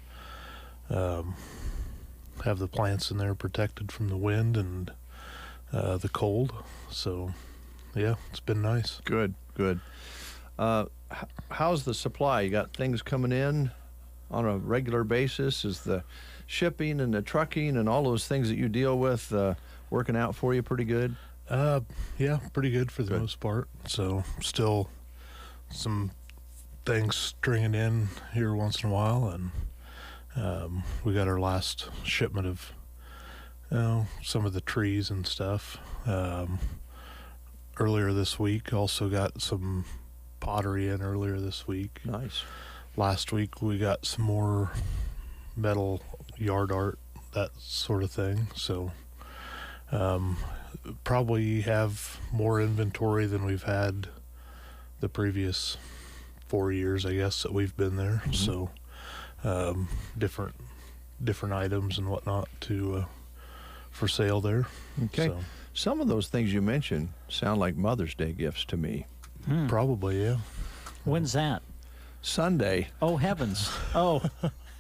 S23: the plants in there protected from the wind and the cold. So yeah, it's been nice.
S1: Good. How's the supply? You got things coming in on a regular basis? Is the shipping and the trucking and all those things that you deal with working out for you pretty good?
S23: Yeah, pretty good for the most part. So still some things stringing in here once in a while, and we got our last shipment of some of the trees and stuff earlier this week. Also got some pottery in earlier this week.
S1: Nice.
S23: Last week we got some more metal yard art, that sort of thing. So probably have more inventory than we've had the previous 4 years, I guess, that we've been there. Mm-hmm. So different items and whatnot to for sale there.
S1: Okay.
S23: So,
S1: some of those things you mentioned sound like Mother's Day gifts to me.
S23: Probably, yeah.
S2: When's that?
S1: Sunday.
S2: Oh, heavens. Oh.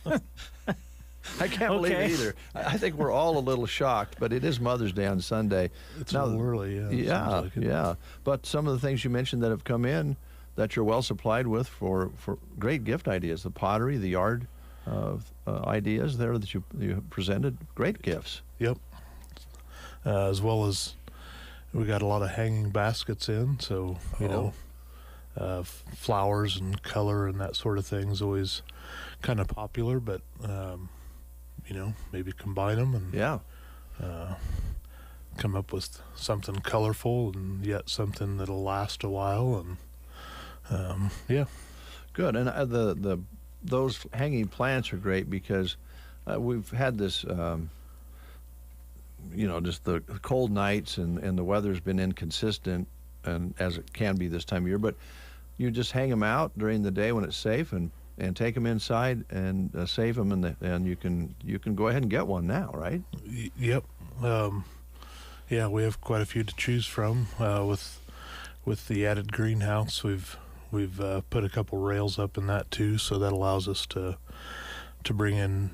S1: I can't believe it either. I think we're all a little shocked, but it is Mother's Day on Sunday.
S23: It's a little early, yeah.
S1: Yeah. But some of the things you mentioned that have come in that you're well supplied with for great gift ideas, the pottery, the yard ideas there that you presented, great gifts.
S23: Yep. As well as we got a lot of hanging baskets in, so, you know, flowers and color and that sort of thing is always kind of popular, but you know, maybe combine them and come up with something colorful and yet something that'll last a while, and yeah.
S1: Good. And the those hanging plants are great because we've had this, just the cold nights and the weather's been inconsistent, and as it can be this time of year. But you just hang them out during the day when it's safe, and take them inside and save them, and you can go ahead and get one now, right?
S23: Yep. Yeah, we have quite a few to choose from. With the added greenhouse, we've put a couple rails up in that too, so that allows us to bring in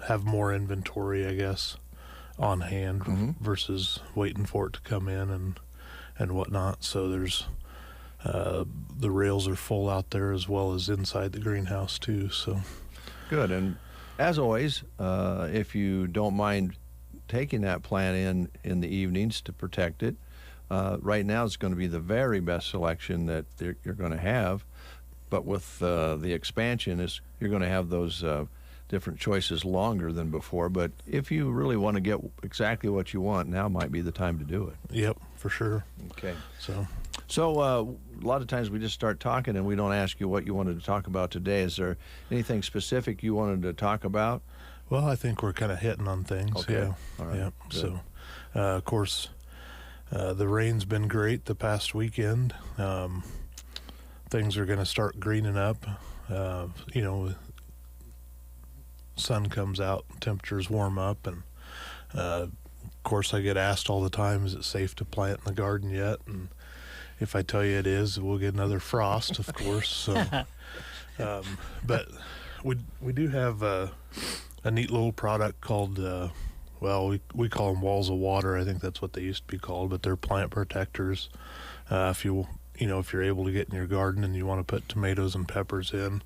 S23: have more inventory, I guess, on hand versus waiting for it to come in and whatnot. So there's the rails are full out there as well as inside the greenhouse too. So
S1: good. And as always, if you don't mind taking that plant in the evenings to protect it, right now it's going to be the very best selection that you're going to have. But with the expansion, you're going to have those different choices longer than before. But if you really want to get exactly what you want, now might be the time to do it.
S23: Yep, for sure.
S1: Okay.
S23: So
S1: a lot of times we just start talking and we don't ask you what you wanted to talk about today. Is there anything specific you wanted to talk about?
S23: Well, I think we're kind of hitting on things.
S1: Okay.
S23: Yeah.
S1: All right.
S23: Yep.
S1: Good.
S23: So, of course, the rain's been great the past weekend. Things are going to start greening up. Sun comes out, temperatures warm up, and of course I get asked all the time, is it safe to plant in the garden yet? And if I tell you it is, we'll get another frost, of course. So, but we do have a neat little product called, we call them walls of water. I think that's what they used to be called, but they're plant protectors. If you're able to get in your garden and you want to put tomatoes and peppers in,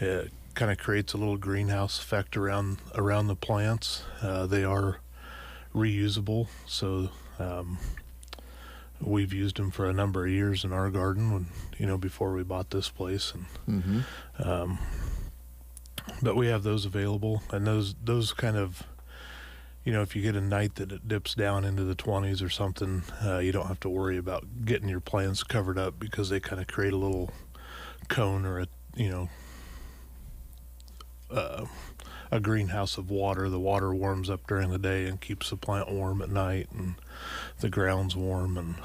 S23: it kind of creates a little greenhouse effect around the plants. They are reusable, so we've used them for a number of years in our garden before we bought this place, and but we have those available, and those kind of, if you get a night that it dips down into the 20s or something, you don't have to worry about getting your plants covered up, because they kind of create a little cone or a greenhouse of water. The water warms up during the day and keeps the plant warm at night, and the ground's warm, and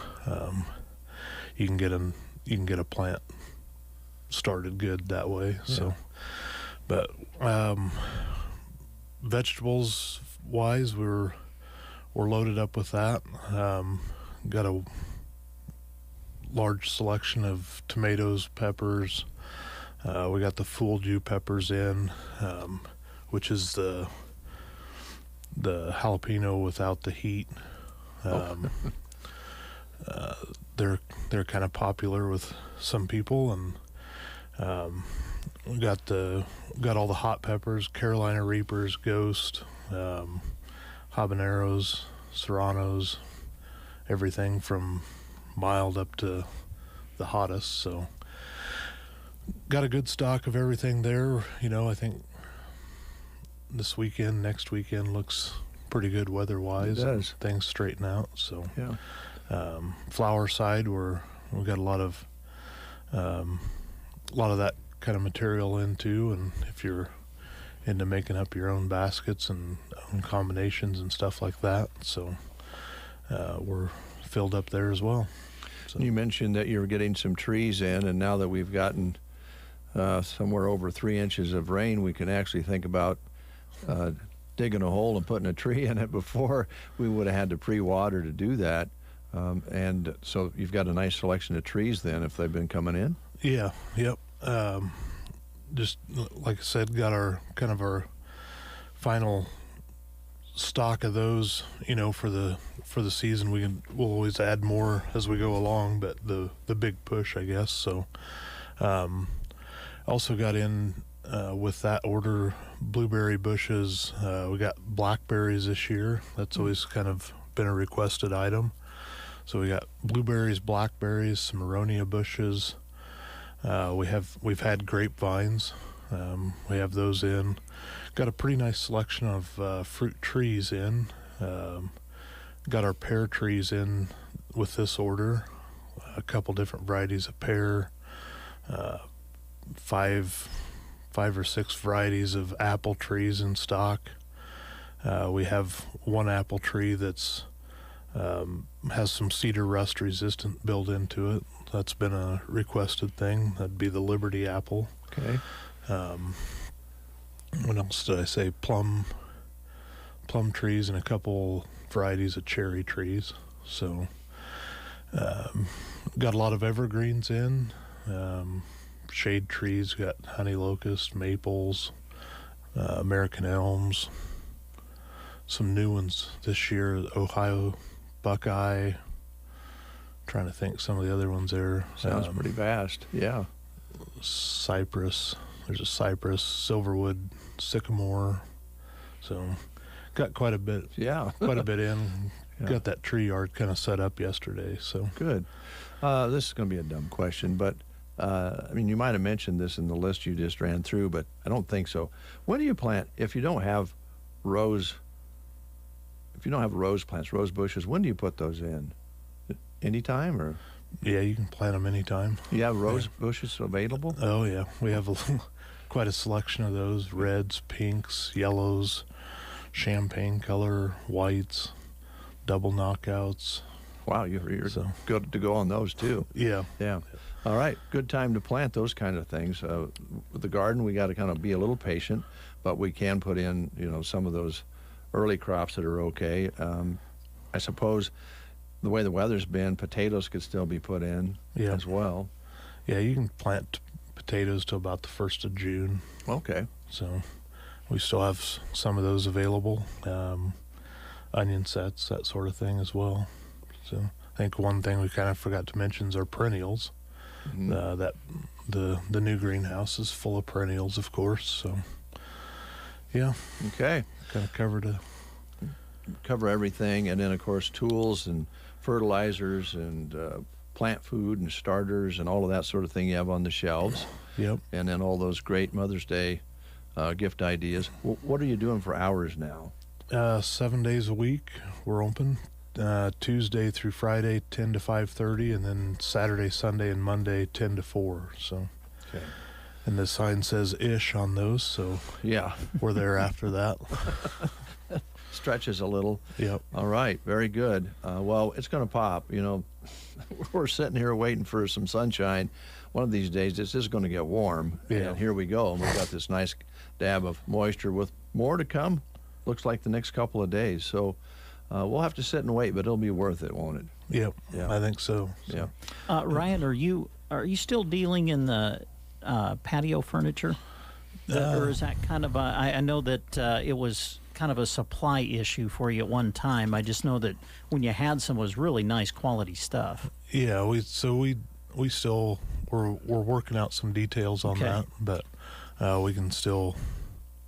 S23: you can get a plant started good that way. Yeah. So, but vegetables wise, we're loaded up with that. Got a large selection of tomatoes, peppers. We got the Full-Dew peppers in, which is the jalapeno without the heat. They're kind of popular with some people, and we got all the hot peppers, Carolina Reapers, Ghost, habaneros, serranos, everything from mild up to the hottest. So got a good stock of everything there. I think this weekend, next weekend looks pretty good weather-wise.
S1: It does.
S23: Things straighten out. So
S1: yeah.
S23: Flower side, we've got a lot of that kind of material in too, and if you're into making up your own baskets and own combinations and stuff like that, so we're filled up there as well. So.
S1: You mentioned that you were getting some trees in, and now that we've gotten somewhere over 3 inches of rain, we can actually think about digging a hole and putting a tree in it. Before, we would have had to pre-water to do that. And so you've got a nice selection of trees then, if they've been coming in?
S23: Yeah, yep. Just like I said, got our final stock of those, for the season. We'll always add more as we go along, but the big push, I guess. So also got in with that order blueberry bushes. We got blackberries this year. That's always kind of been a requested item. So we got blueberries, blackberries, some aronia bushes. We've had grapevines. We have those in. Got a pretty nice selection of fruit trees in. Got our pear trees in with this order. A couple different varieties of pear. five or six varieties of apple trees in stock. We have one apple tree that's has some cedar rust resistant built into it. That's been a requested thing. That'd be the Liberty apple.
S1: Okay.
S23: What else did I say? Plum trees and a couple varieties of cherry trees. So got a lot of evergreens in. Shade trees, got honey locust, maples, American elms. Some new ones this year, Ohio Buckeye. Trying to think some of the other ones there.
S1: Sounds pretty vast. Yeah.
S23: Cypress. There's a cypress, silverwood, sycamore. So got quite a bit.
S1: Yeah.
S23: Quite a bit in.
S1: Yeah.
S23: Got that tree yard kind of set up yesterday. So
S1: good. This is going to be a dumb question, but I mean, you might have mentioned this in the list you just ran through, but I don't think so. When do you plant? If you don't have rose plants, rose bushes, when do you put those in? Anytime, or?
S23: Yeah, you can plant them anytime.
S1: You have rose bushes available?
S23: Oh yeah, we have quite a selection of those: reds, pinks, yellows, champagne color, whites, double knockouts.
S1: Wow, you're so good to go on those too.
S23: Yeah.
S1: All right, good time to plant those kind of things. With the garden, we got to kind of be a little patient, but we can put in, some of those early crops that are okay. I suppose the way the weather's been, potatoes could still be put in as well.
S23: Yeah, you can plant potatoes till about the 1st of June.
S1: Okay.
S23: So we still have some of those available. Onion sets, that sort of thing as well. So I think one thing we kind of forgot to mention is our perennials. Mm-hmm. That the new greenhouse is full of perennials, of course. So yeah.
S1: Okay.
S23: Kind of
S1: cover everything, and then of course tools and fertilizers and plant food and starters and all of that sort of thing you have on the shelves.
S23: Yep.
S1: And then all those great Mother's Day gift ideas. What are you doing for hours now?
S23: 7 days a week we're open. Tuesday through Friday 10 to 5:30, and then Saturday, Sunday, and Monday 10 to 4. So
S1: okay.
S23: And the sign says ish on those, so
S1: yeah,
S23: we're there after that.
S1: Stretches a little.
S23: Yep.
S1: All right, very good. Well, it's going to pop. We're sitting here waiting for some sunshine. One of these days, this is going to get warm.
S23: Yeah.
S1: And here we go. And we've got this nice dab of moisture with more to come. Looks like the next couple of days. So we'll have to sit and wait, but it'll be worth it, won't it?
S23: Yep.
S1: Yeah.
S23: I think so.
S1: Yeah.
S2: Ryan, are you still dealing in the patio furniture? Or is that kind of I know that it was kind of a supply issue for you at one time. I just know that when you had some, it was really nice quality stuff.
S23: Yeah, we still we're working out some details on that, but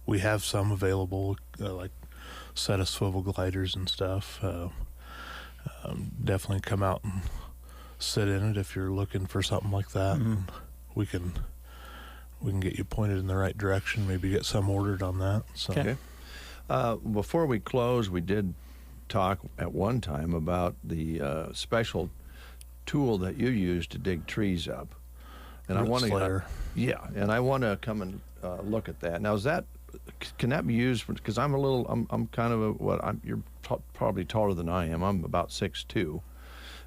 S23: we have some available, like set of swivel gliders and stuff. Definitely come out and sit in it if you're looking for something like that.
S2: Mm-hmm.
S23: We can get you pointed in the right direction. Maybe get some ordered on that. So.
S1: Okay. Before we close, we did talk at one time about the special tool that you use to dig trees up, and I want to come and look at that. Now, can that be used? Because I'm kind of you're probably taller than I am. I'm about 6'2". Do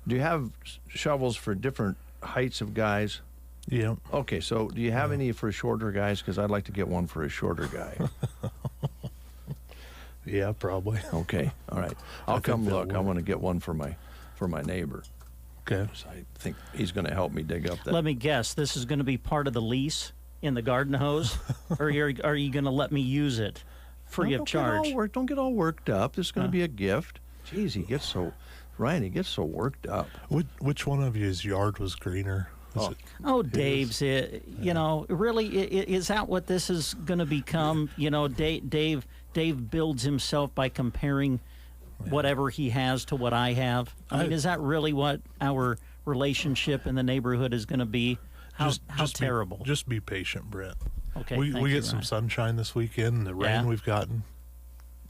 S1: you have shovels for different heights of guys?
S23: Yeah.
S1: Okay, so do you have any for shorter guys? Because I'd like to get one for a shorter guy.
S23: Yeah, probably.
S1: Okay, all right. I'll come look. I want to get one for my neighbor.
S23: Okay.
S1: So I think he's going to help me dig up that.
S2: Let me guess. This is going to be part of the lease in the garden hose, or are you going to let me use it free of charge?
S1: Don't get all worked up. This is going to be a gift. Jeez, Ryan, he gets so worked up.
S23: Which one of you's yard was greener?
S2: Dave's. Really, is that what this is going to become? Dave builds himself by comparing whatever he has to what I have. I mean, is that really what our relationship in the neighborhood is going to be? How terrible.
S23: Just be patient, Brent.
S2: Okay.
S23: We get some sunshine this weekend. The rain we've gotten,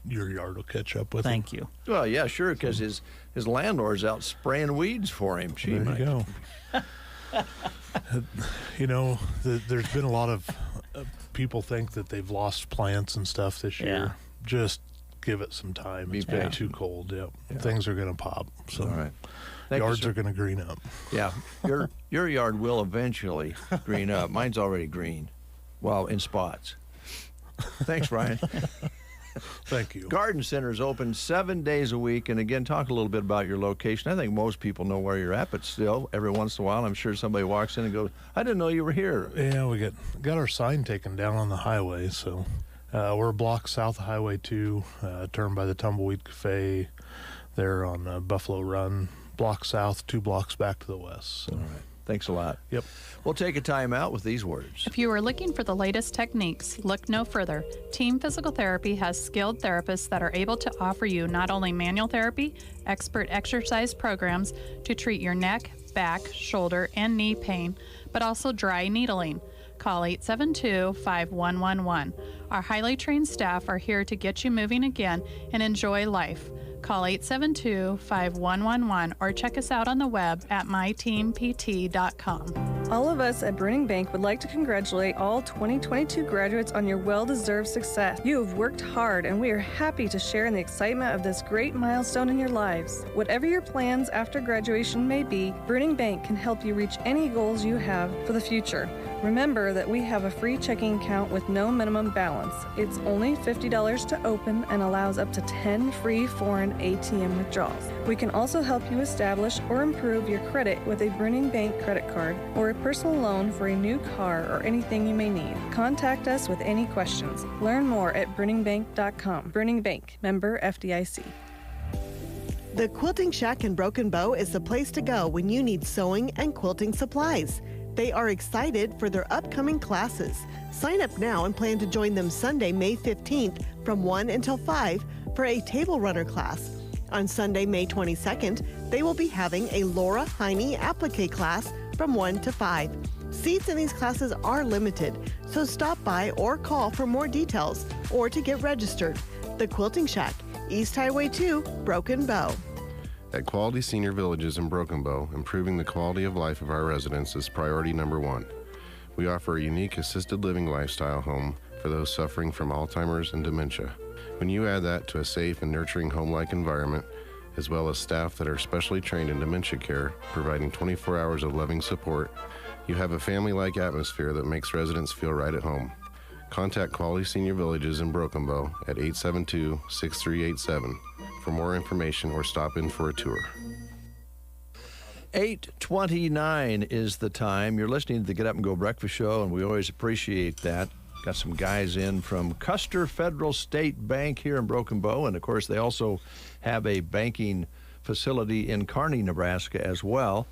S23: your yard will catch up with
S2: Thank you.
S1: Well, yeah, sure, because his landlord's out spraying weeds for him.
S23: There you go. You know, there's been a lot of people think that they've lost plants and stuff this year.
S2: Yeah.
S23: Just give it some time. It's been too cold. Yep.
S1: Yeah.
S23: Things are going to pop. So
S1: All right.
S23: yards are going to green up.
S1: Yeah, your yard will eventually green up. Mine's already green, well, in spots. Thanks, Brian.
S23: Thank you.
S1: Garden Center is open 7 days a week. And again, talk a little bit about your location. I think most people know where you're at, but still, every once in a while, I'm sure somebody walks in and goes, I didn't know you were here.
S23: Yeah, we got our sign taken down on the highway. So we're a block south of Highway 2, turned by the Tumbleweed Cafe there on Buffalo Run. Block south, 2 blocks back to the west. So.
S1: All right. Thanks a lot.
S23: Yep.
S1: We'll take a time out with these words.
S5: If you are looking for the latest techniques, look no further. Team Physical Therapy has skilled therapists that are able to offer you not only manual therapy, expert exercise programs to treat your neck, back, shoulder, and knee pain, but also dry needling. Call 872-5111. Our highly trained staff are here to get you moving again and enjoy life. Call 872-5111 or check us out on the web at myteampt.com.
S6: All of us at Bruning Bank would like to congratulate all 2022 graduates on your well-deserved success. You have worked hard, and we are happy to share in the excitement of this great milestone in your lives. Whatever your plans after graduation may be, Bruning Bank can help you reach any goals you have for the future. Remember that we have a free checking account with no minimum balance. It's only $50 to open and allows up to 10 free foreign ATM withdrawals. We can also help you establish or improve your credit with a Bruning Bank credit card or a personal loan for a new car or anything you may need. Contact us with any questions. Learn more at bruningbank.com. Bruning Bank, member FDIC.
S10: The Quilting Shack in Broken Bow is the place to go when you need sewing and quilting supplies. They are excited for their upcoming classes. Sign up now and plan to join them Sunday, May 15th from 1 until 5 for a table runner class. On Sunday, May 22nd, they will be having a Laura Heine applique class from 1 to 5. Seats in these classes are limited, so stop by or call for more details or to get registered. The Quilting Shack, East Highway 2, Broken Bow.
S8: At Quality Senior Villages in Broken Bow, improving the quality of life of our residents is priority number 1. We offer a unique assisted living lifestyle home for those suffering from Alzheimer's and dementia. When you add that to a safe and nurturing home-like environment, as well as staff that are specially trained in dementia care, providing 24 hours of loving support, you have a family-like atmosphere that makes residents feel right at home. Contact Quality Senior Villages in Broken Bow at 872-6387 for more information or stop in for a tour.
S1: 8:29 is the time. You're listening to the Get Up and Go Breakfast Show, and we always appreciate that. Got some guys in from Custer Federal State Bank here in Broken Bow, and of course they also have a banking facility in Kearney, Nebraska as well.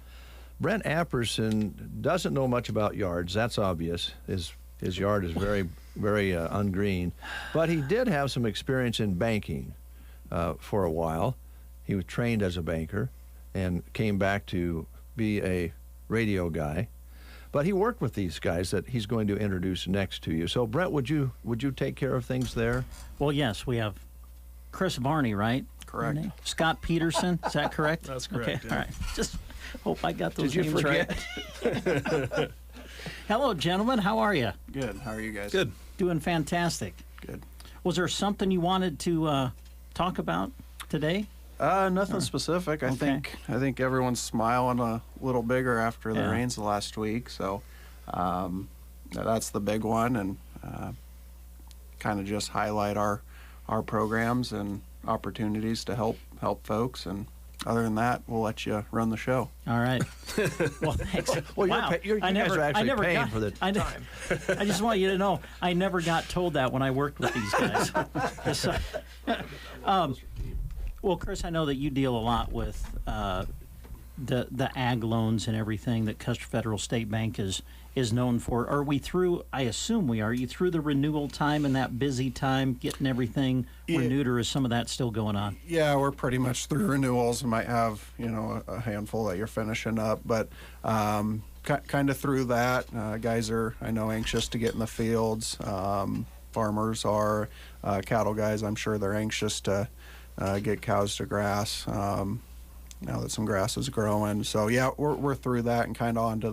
S1: Brent Apperson doesn't know much about yards. That's obvious. His yard is very, very ungreen. But he did have some experience in banking for a while. He was trained as a banker and came back to be a radio guy. But he worked with these guys that he's going to introduce next to you. So, Brent, would you take care of things there?
S2: Well, yes, we have Chris Varney, right?
S24: Correct.
S2: Scott Peterson, is that correct?
S24: That's correct.
S2: Okay,
S24: Yeah.
S2: all right. Just hope I got those
S1: Did you
S2: names
S1: forget?
S2: right. Hello, gentlemen. How are you?
S24: Good. How are you guys?
S23: Good.
S2: Doing fantastic.
S24: Good.
S2: Was there something you wanted to talk about today?
S24: Nothing specific. I
S2: Okay.
S24: think everyone's smiling a little bigger after the
S2: Yeah.
S24: rains the last week. So that's the big one, and kind of just highlight our programs and opportunities to help folks. And other than that, we'll let you run the show.
S2: All right. Well, thanks.
S1: Well,
S2: wow.
S1: you guys are actually paying
S2: got,
S1: for the time.
S2: I just want you to know, I never got told that when I worked with these guys. Well, Chris, I know that you deal a lot with the ag loans and everything that Custer Federal State Bank is known for. Are we through? I assume we are. Are you through the renewal time and that busy time, getting everything renewed, or is some of that still going on?
S24: Yeah, we're pretty much through renewals. We might have, a handful that you're finishing up, but kind of through that. Guys are, I know, anxious to get in the fields. Farmers are, cattle guys, I'm sure they're anxious to get cows to grass. now that some grass is growing. So yeah, we're through that and kind of onto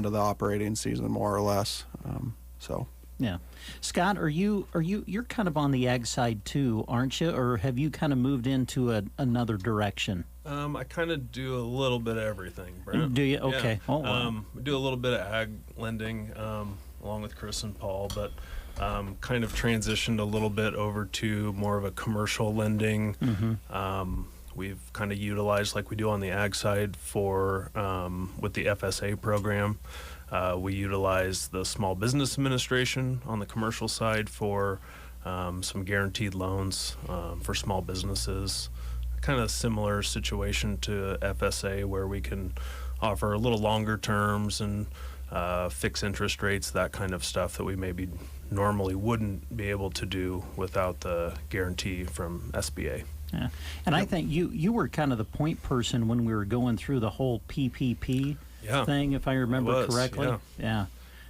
S24: the operating season more or less. So
S2: yeah, Scott, you're kind of on the ag side too, aren't you? Or have you kind of moved into another direction?
S4: I kind of do a little bit of everything, Brent.
S2: Do you? Okay.
S4: Yeah.
S2: Oh, wow.
S4: We do a little bit of ag lending along with Chris and Paul, but kind of transitioned a little bit over to more of a commercial lending.
S2: Mm-hmm.
S4: We've kind of utilized, like we do on the ag side for with the FSA program. We utilize the Small Business Administration on the commercial side for some guaranteed loans for small businesses. Kind of similar situation to FSA, where we can offer a little longer terms and fix interest rates, that kind of stuff that we maybe normally wouldn't be able to do without the guarantee from SBA.
S2: Yeah, and I think you were kind of the point person when we were going through the whole PPP thing, if I remember correctly. Yeah.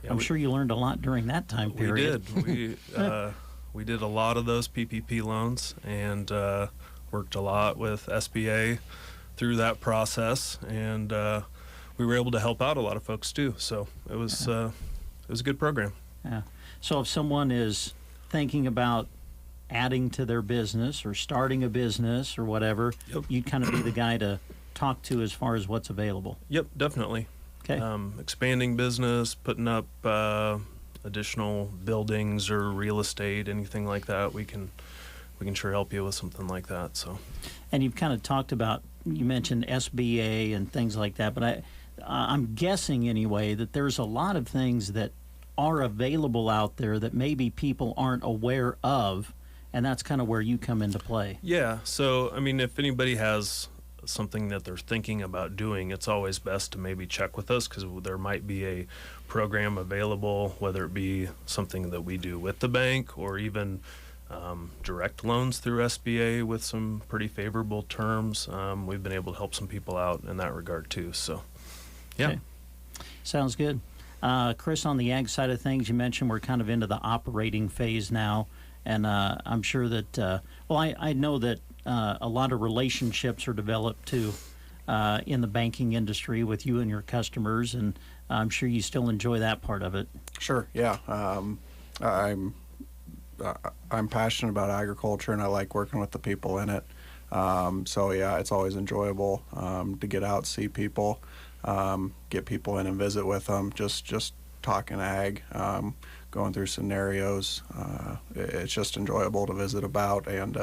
S2: I'm sure you learned a lot during that time period.
S4: We did. We did a lot of those PPP loans and worked a lot with SBA through that process, and we were able to help out a lot of folks too. So it was a good program.
S2: Yeah. So if someone is thinking about adding to their business or starting a business or whatever, you'd kind of be the guy to talk to as far as what's available.
S4: Yep, definitely.
S2: Okay.
S4: Expanding business, putting up additional buildings or real estate, anything like that, we can sure help you with something like that. So,
S2: and you've kind of talked about, you mentioned SBA and things like that, but I'm guessing anyway that there's a lot of things that are available out there that maybe people aren't aware of, and that's kind of where you come into play.
S4: Yeah. So, I mean, if anybody has something that they're thinking about doing, it's always best to maybe check with us, because there might be a program available, whether it be something that we do with the bank or even direct loans through SBA with some pretty favorable terms. We've been able to help some people out in that regard too. So, yeah.
S2: Okay. Sounds good. Chris, on the ag side of things, you mentioned we're kind of into the operating phase now, and I'm sure that, I know that a lot of relationships are developed too in the banking industry with you and your customers, and I'm sure you still enjoy that part of it.
S24: Sure, yeah. I'm passionate about agriculture, and I like working with the people in it. So yeah, it's always enjoyable to get out, see people, get people in and visit with them. Just talking ag, going through scenarios. It's just enjoyable to visit about, and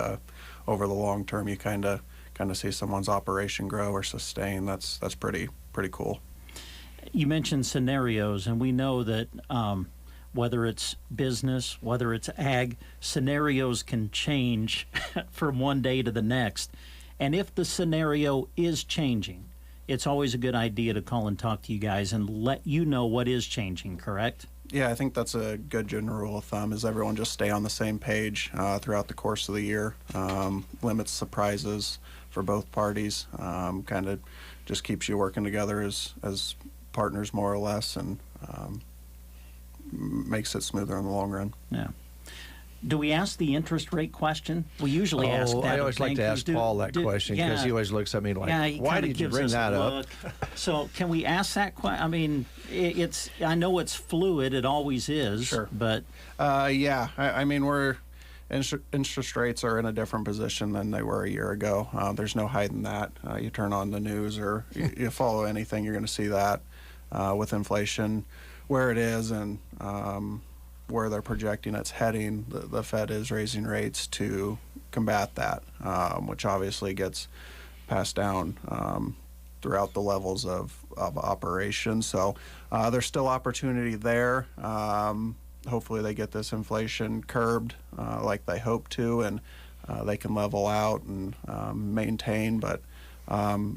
S24: over the long term, you kind of see someone's operation grow or sustain. That's pretty cool.
S2: You mentioned scenarios, and we know that whether it's business, whether it's ag, scenarios can change from one day to the next. And if the scenario is changing, it's always a good idea to call and talk to you guys and let you know what is changing, correct?
S24: Yeah, I think that's a good general rule of thumb, is everyone just stay on the same page throughout the course of the year. Limits surprises for both parties. Kind of just keeps you working together as partners, more or less, and makes it smoother in the long run.
S2: Yeah. Do we ask the interest rate question? We usually ask that.
S1: I always like to ask Paul that question, because he always looks at me like, why did you bring that up?
S2: So can we ask that question? I mean, I know it's fluid. It always is.
S24: Sure.
S2: But
S24: yeah, I mean, interest rates are in a different position than they were a year ago. There's no hiding that. You turn on the news or you follow anything, you're going to see that with inflation where it is and where they're projecting it's heading. The Fed is raising rates to combat that, which obviously gets passed down throughout the levels of operation. So there's still opportunity there. Hopefully they get this inflation curbed like they hope to, and they can level out and maintain. But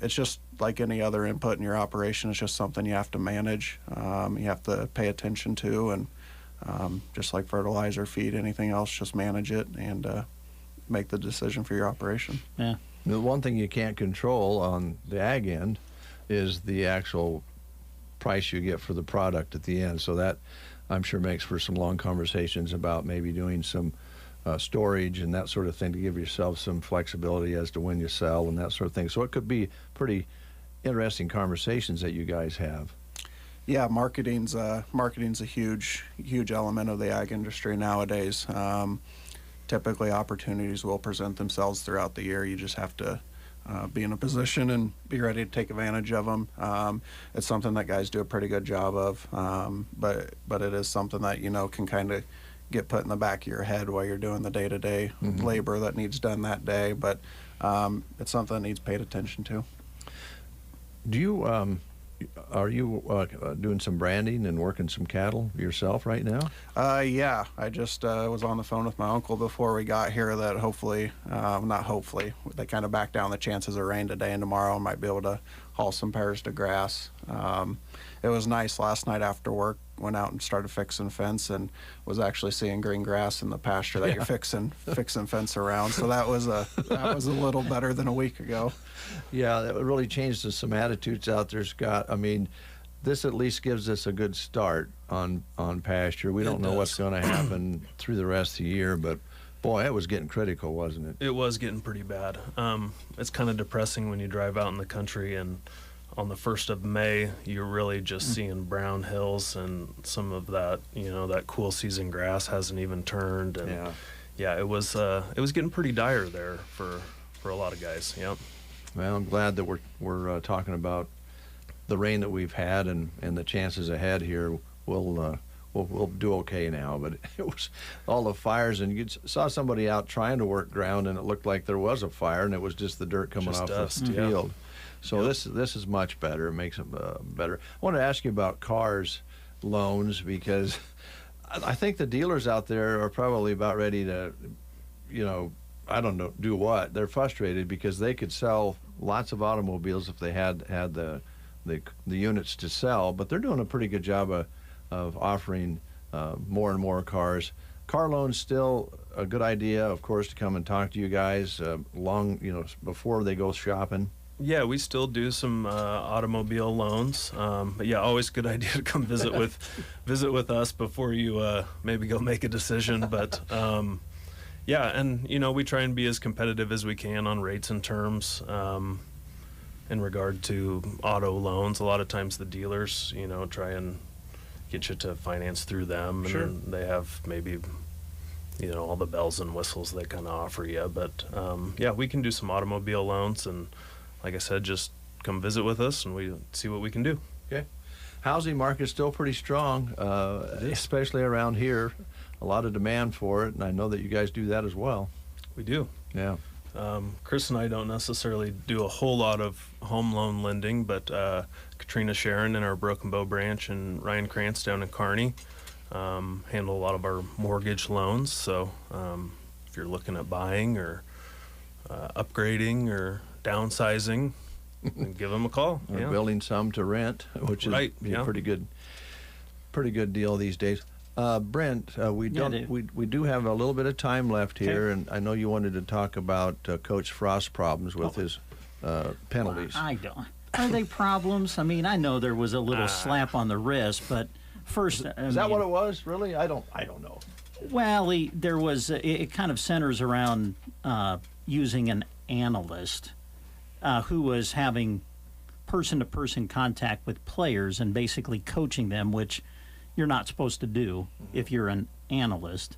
S24: it's just like any other input in your operation. It's just something you have to manage. You have to pay attention to, and just like fertilizer, feed, anything else, just manage it and make the decision for your operation.
S2: Yeah.
S1: The one thing you can't control on the ag end is the actual price you get for the product at the end. So that, I'm sure, makes for some long conversations about maybe doing some storage and that sort of thing to give yourself some flexibility as to when you sell and that sort of thing. So it could be pretty interesting conversations that you guys have.
S24: Yeah, marketing's a huge element of the ag industry nowadays. Typically, opportunities will present themselves throughout the year. You just have to be in a position and be ready to take advantage of them. It's something that guys do a pretty good job of, but it is something that can kind of get put in the back of your head while you're doing the day-to-day labor that needs done that day. But it's something that needs paid attention to.
S1: Do you are you doing some branding and working some cattle yourself right now?
S24: Yeah, I just was on the phone with my uncle before we got here that hopefully, not hopefully, they kind of back down the chances of rain today and tomorrow and might be able to haul some pairs to grass. It was nice last night after work, went out and started fixing fence and was actually seeing green grass in the pasture that you're fixing fence around. So that was a little better than a week ago.
S1: Yeah, that really changed some attitudes out there, Scott. I mean, this at least gives us a good start on pasture. We don't know what's going to happen through the rest of the year, but boy, it was getting critical, wasn't it?
S4: It was getting pretty bad. It's kind of depressing when you drive out in the country and on the 1st of May, you're really just seeing brown hills and some of that, that cool season grass hasn't even turned. And yeah, it was getting pretty dire there for a lot of guys. Yep.
S1: Well, I'm glad that we're talking about the rain that we've had and the chances ahead here. We'll do okay now, but it was all the fires, and you saw somebody out trying to work ground, and it looked like there was a fire, and it was just the dirt coming off
S4: dust,
S1: the field. So this is much better. It makes it better. I want to ask you about cars loans, because I think the dealers out there are probably about ready to, I don't know, do what. They're frustrated because they could sell lots of automobiles if they had the units to sell, but they're doing a pretty good job of offering more and more cars. Car loans still a good idea, of course, to come and talk to you guys before they go shopping.
S4: Yeah, we still do some automobile loans, but yeah, always a good idea to come visit with us before you maybe go make a decision. But yeah, and we try and be as competitive as we can on rates and terms in regard to auto loans. A lot of times the dealers, try and get you to finance through them, and then they have maybe all the bells and whistles they kind of offer you. But yeah, we can do some automobile loans, and like I said, just come visit with us and we see what we can do.
S1: Okay. Housing market's still pretty strong, especially around here. A lot of demand for it, and I know that you guys do that as well.
S4: We do.
S1: Yeah.
S4: Chris and I don't necessarily do a whole lot of home loan lending, but Katrina Sharon in our Broken Bow branch and Ryan Krantz down in Kearney handle a lot of our mortgage loans. So if you're looking at buying or upgrading or downsizing, give them a call.
S1: Or building some to rent, which is a pretty good deal these days. Brent, we do have a little bit of time left here, and I know you wanted to talk about Coach Frost's problems with his penalties.
S2: Well, I don't. Are they problems? I mean, I know there was a little slap on the wrist, but first,
S1: is that what it was? Really, I don't know.
S2: Well, there was. It kind of centers around using an analyst who was having person-to-person contact with players and basically coaching them, which you're not supposed to do if you're an analyst.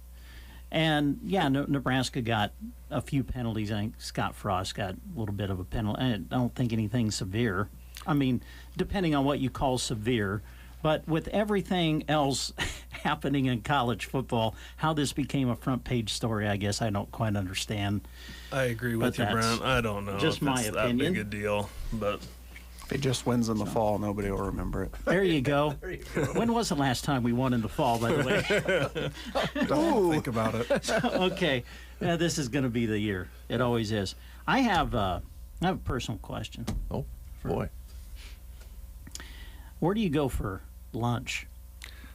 S2: And yeah, Nebraska got a few penalties. I think Scott Frost got a little bit of a penalty. I don't think anything severe. I mean, depending on what you call severe. But with everything else happening in college football, how this became a front page story, I guess I don't quite understand.
S4: I agree with you, Brent. I don't know
S2: just
S4: if
S2: my
S4: it's
S2: opinion.
S4: that big a deal, but
S24: if it just wins in the fall, nobody will remember it.
S2: There you go. When was the last time we won in the fall, by the way?
S24: Don't think about it.
S2: Okay, this is going to be the year. It always is. I have a personal question.
S1: Oh, boy.
S2: Where do you go for lunch?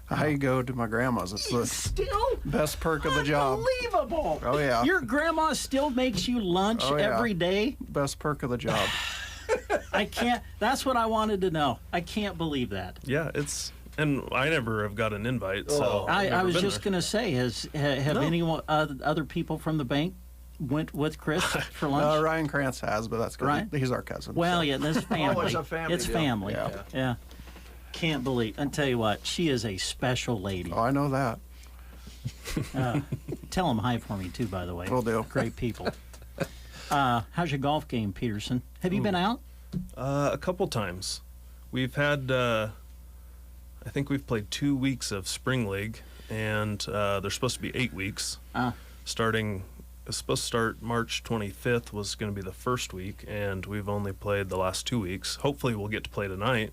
S24: I go to my grandma's. It's the best perk of the job.
S2: Unbelievable.
S24: Oh, yeah.
S2: Your grandma still makes you lunch every day?
S24: Best perk of the job.
S2: I can't. That's what I wanted to know. I can't believe that.
S4: Yeah, it's And I never have got an invite. So
S2: I was just going to say, have
S24: No.
S2: anyone, other people from the bank went with Chris for lunch?
S24: Ryan Krantz has, but that's good.
S2: Ryan?
S24: He's our cousin.
S2: Well,
S24: so.
S2: yeah, that's family.
S24: it's a family
S2: It's
S24: deal.
S2: family.
S24: Yeah.
S2: Yeah. Can't believe. I tell you what, she is a special lady.
S24: Oh, I know that.
S2: Tell them hi for me too, by the way.
S24: Will do.
S2: Great people. How's your golf game, Peterson? Have you been out?
S4: A couple times. We've had, I think we've played 2 weeks of spring league, and they're supposed to be 8 weeks. Starting, it's supposed to start March 25th was going to be the first week, and we've only played the last 2 weeks. Hopefully we'll get to play tonight.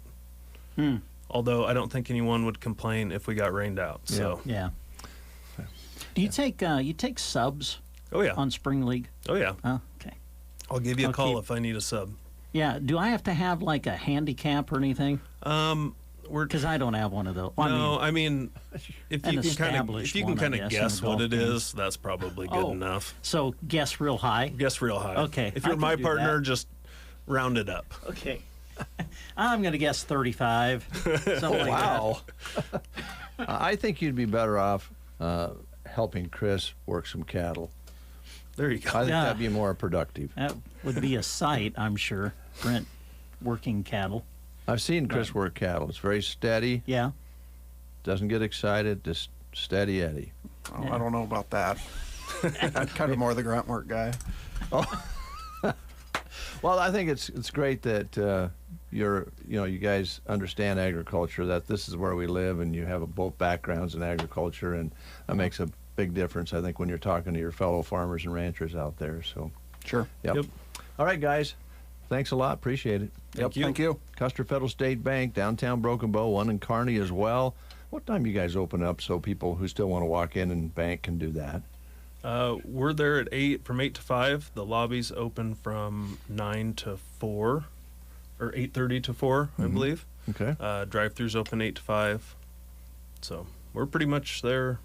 S4: Although I don't think anyone would complain if we got rained out. So
S2: Yeah. Do you take subs?
S4: Oh yeah.
S2: On spring league?
S4: Oh yeah.
S2: Oh, okay.
S4: I'll give you a call
S2: Okay.
S4: if I need a sub.
S2: Yeah. Do I have to have like a handicap or anything? Because I don't have one of those. Well,
S4: No, I mean, if
S2: an
S4: you can
S2: established one, I
S4: kind
S2: guess,
S4: of
S2: in
S4: guess
S2: the
S4: what
S2: golf
S4: it
S2: game.
S4: is, that's probably good
S2: Oh,
S4: enough.
S2: So guess real high.
S4: Guess real high.
S2: Okay.
S4: If
S2: I
S4: you're
S2: can
S4: my
S2: do
S4: partner,
S2: that.
S4: just round it up.
S2: Okay. I'm going to guess 35. Something like
S1: Wow. I think you'd be better off helping Chris work some cattle.
S4: There you go.
S1: I think
S2: Yeah.
S1: that'd be more productive.
S2: That would be a sight, I'm sure. Brent working cattle.
S1: I've seen Chris work cattle. It's very steady.
S2: Yeah.
S1: Doesn't get excited. Just steady Eddie.
S24: Oh, I don't know about that. I'm kind of more the grunt work guy.
S1: Well, I think it's great that you guys understand agriculture, that this is where we live, and you have both backgrounds in agriculture, and that makes a big difference, I think, when you're talking to your fellow farmers and ranchers out there. So,
S24: sure.
S1: Yep. All right, guys. Thanks a lot. Appreciate it.
S24: Thank you.
S1: Custer Federal State Bank, downtown Broken Bow, one in Kearney as well. What time do you guys open up so people who still want to walk in and bank can do that?
S4: We're there at 8 from 8 to 5. The lobby's open from 9 to 4, or 8:30 to 4, I believe.
S1: Okay.
S4: Drive-throughs open 8 to 5. So we're pretty much there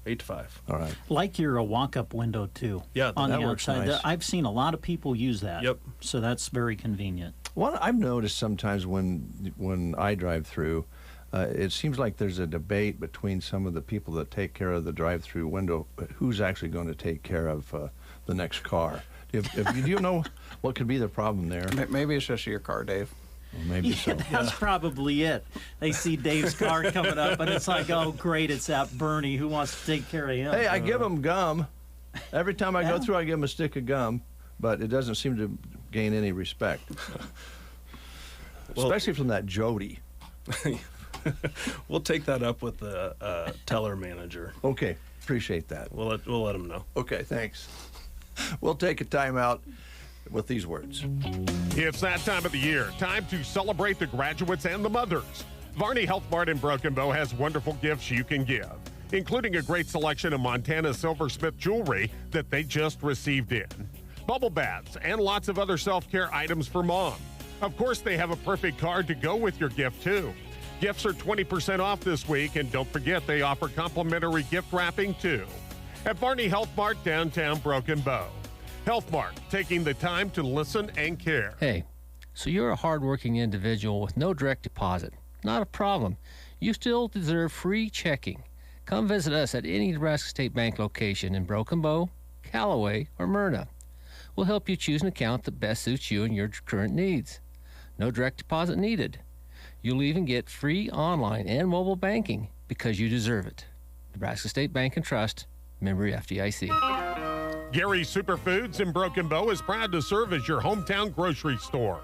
S4: 8 to 5.
S1: All right.
S2: Like your walk-up window, too.
S4: Yeah,
S2: on
S1: that
S2: the
S1: works
S2: outside.
S1: nice.
S2: I've seen a lot of people use that.
S4: Yep.
S2: So that's very convenient.
S1: One I've noticed sometimes when I drive through, it seems like there's a debate between some of the people that take care of the drive-through window, who's actually going to take care of the next car. Do you know what could be the problem there?
S24: Maybe it's just your car, Dave.
S1: Well, maybe so.
S2: That's probably it. They see Dave's car coming up, and it's like, oh, great, it's that Bernie. Who wants to take care of him?
S1: Hey, I give him gum. Every time I go through, I give him a stick of gum, but it doesn't seem to gain any respect. Especially from that Jody.
S4: We'll take that up with the teller manager.
S1: Okay, appreciate that.
S4: We'll let him know.
S1: Okay, thanks. We'll take a time out with these words.
S9: It's that time of the year. Time to celebrate the graduates and the mothers. Varney Health Mart in Broken Bow has wonderful gifts you can give, including a great selection of Montana Silversmith jewelry that they just received in, bubble baths, and lots of other self-care items for mom. Of course, they have a perfect card to go with your gift, too. Gifts are 20% off this week, and don't forget they offer complimentary gift wrapping, too. At Varney Health Mart, downtown Broken Bow. Health Mart, taking the time to listen and care.
S12: Hey, so you're a hardworking individual with no direct deposit. Not a problem. You still deserve free checking. Come visit us at any Nebraska State Bank location in Broken Bow, Callaway, or Myrna. We'll help you choose an account that best suits you and your current needs. No direct deposit needed. You'll even get free online and mobile banking because you deserve it. Nebraska State Bank and Trust, member FDIC.
S9: Gary's Superfoods in Broken Bow is proud to serve as your hometown grocery store.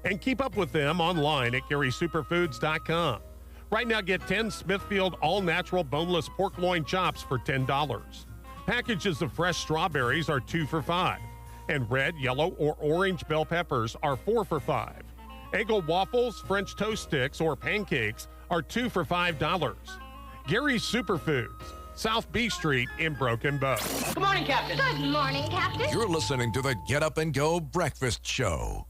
S9: And keep up with them online at GarySuperfoods.com. Right now, get 10 Smithfield all-natural boneless pork loin chops for $10. Packages of fresh strawberries are 2 for $5. And red, yellow, or orange bell peppers are 4 for $5. Eggo waffles, French toast sticks, or pancakes are 2 for $5. Gary's Superfoods, South B Street in Broken Bow.
S14: Good morning, Captain. Good morning, Captain.
S11: You're listening to the Get Up and Go Breakfast Show.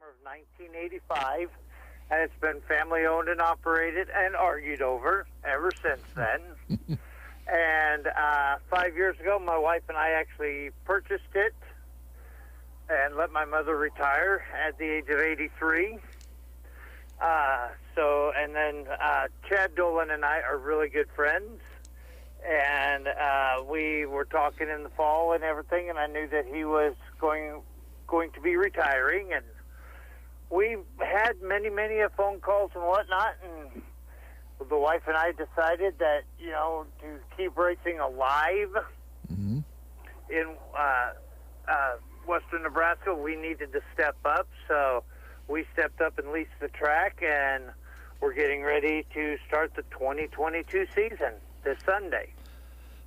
S13: summer of 1985, and it's been family owned and operated and argued over ever since then. And 5 years ago, my wife and I actually purchased it and let my mother retire at the age of 83. And then Chad Dolan and I are really good friends, and we were talking in the fall and everything, and I knew that he was going to be retiring, and we had many phone calls and whatnot, and the wife and I decided that, to keep racing alive in western Nebraska, we needed to step up. So we stepped up and leased the track, and we're getting ready to start the 2022 season this Sunday.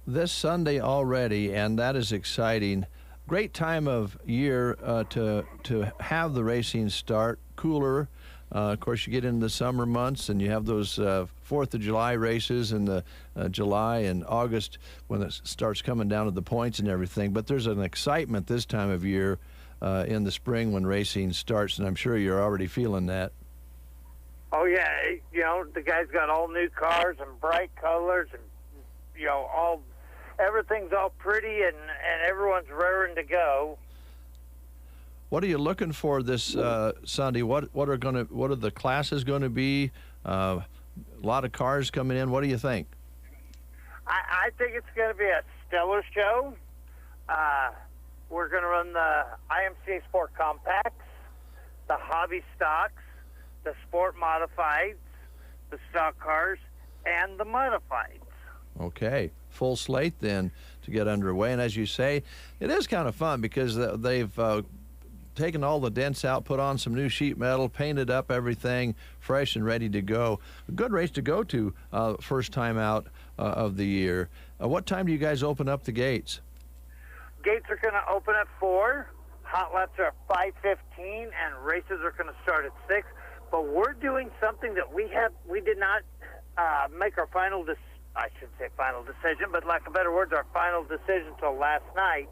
S1: This Sunday already, and that is exciting. Great time of year to have the racing start. Cooler. Of course, you get into the summer months, and you have those 4th of July races in the July and August when it starts coming down to the points and everything. But there's an excitement this time of year in the spring when racing starts, and I'm sure you're already feeling that.
S13: Oh, yeah. The guys got all new cars and bright colors, and, everything's all pretty, and everyone's raring to go.
S1: What are you looking for this Sunday? What are the classes going to be? A lot of cars coming in. What do you think?
S13: I think it's going to be a stellar show. We're going to run the IMCA Sport Compacts, the Hobby Stocks, the Sport Modifieds, the Stock Cars, and the Modifieds.
S1: Okay, full slate then to get underway. And as you say, it is kind of fun because they've taken all the dents out, put on some new sheet metal, painted up everything fresh and ready to go. A good race to go to first time out of the year. What time do you guys open up the gates?
S13: Gates are going to open at 4. Hot laps are at 5:15, and races are going to start at 6. But we're doing something that we did not make our final decision, but lack of better words, our final decision till last night.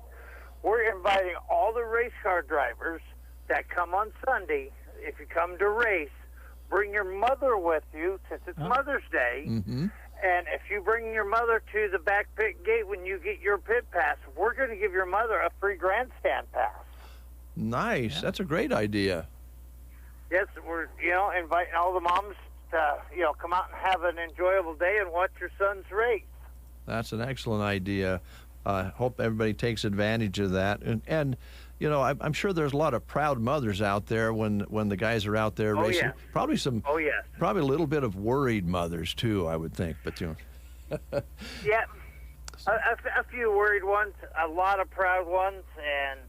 S13: We're inviting all the race car drivers that come on Sunday. If you come to race, bring your mother with you since it's Mother's Day.
S1: Mm-hmm.
S13: And if you bring your mother to the back pit gate when you get your pit pass, we're going to give your mother a free grandstand pass.
S1: Nice. Yeah. That's a great idea.
S13: Yes, we're inviting all the moms to come out and have an enjoyable day and watch your son's race.
S1: That's an excellent idea. Hope everybody takes advantage of that. And I'm sure there's a lot of proud mothers out there when the guys are out there racing.
S13: Yes.
S1: Probably some.
S13: Oh, yes.
S1: Probably a little bit of worried mothers too, I would think. But
S13: yeah, a few worried ones, a lot of proud ones, and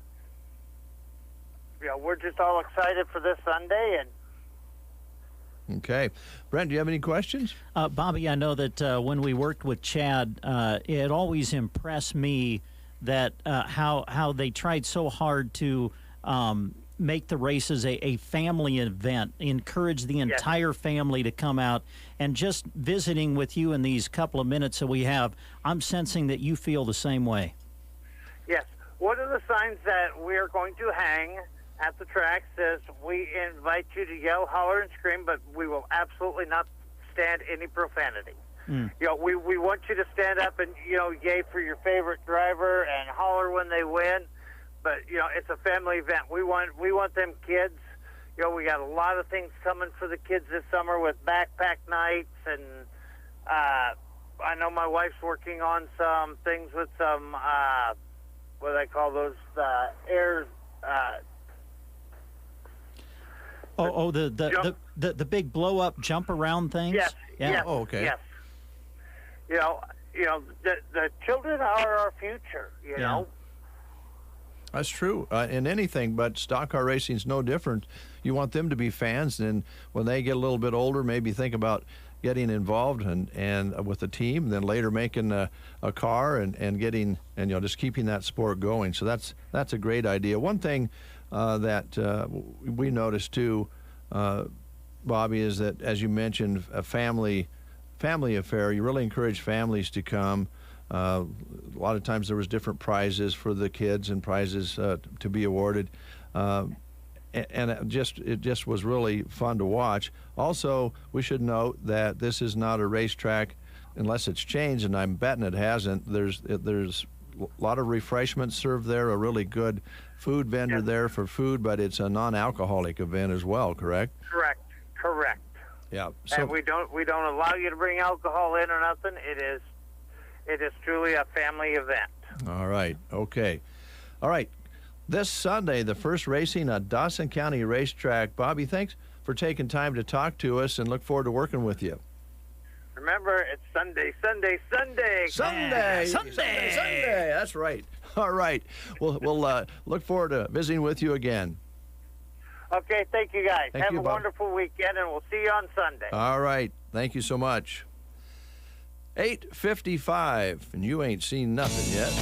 S13: we're just all excited for this Sunday. And
S1: okay. Brent, do you have any questions?
S2: Bobby, I know that when we worked with Chad, it always impressed me that how they tried so hard to make the races a family event, encourage the entire family to come out. And just visiting with you in these couple of minutes that we have, I'm sensing that you feel the same way.
S13: Yes. One of the signs that we're going to hang at the track says, we invite you to yell, holler, and scream, but we will absolutely not stand any profanity. We want you to stand up and, yay for your favorite driver and holler when they win. But, it's a family event. We want them kids. We got a lot of things coming for the kids this summer with backpack nights. And I know my wife's working on some things with some, what do they call those, air...
S2: the big blow up jump around things.
S13: Yes.
S2: Yeah.
S13: Yes,
S1: oh, okay.
S13: Yes. The children are our future. You know.
S1: That's true in anything, but stock car racing is no different. You want them to be fans, and when they get a little bit older, maybe think about getting involved and with the team, then later making a car and getting just keeping that sport going. So that's a great idea. One thing that we noticed too, Bobby, is that as you mentioned, a family affair. You really encourage families to come. A lot of times there was different prizes for the kids and prizes to be awarded. and it just was really fun to watch. Also, we should note that this is not a racetrack unless it's changed, and I'm betting it hasn't. There's a lot of refreshments served there, a really good food vendor there for food, but it's a non-alcoholic event as well, correct?
S13: Correct.
S1: Yeah.
S13: And we don't allow you to bring alcohol in or nothing. It is truly a family event.
S1: All right. Okay. All right. This Sunday, the first racing at Dawson County Racetrack. Bobby, thanks for taking time to talk to us, and look forward to working with you.
S13: Remember, it's Sunday.
S1: Sunday. That's right. All right. We'll look forward to visiting with you again.
S13: Okay, thank you guys.
S1: Thank
S13: Have
S1: you,
S13: a
S1: Bob.
S13: wonderful weekend, and we'll see you on Sunday.
S1: All right. Thank you so much. 8:55, and you ain't seen nothing yet.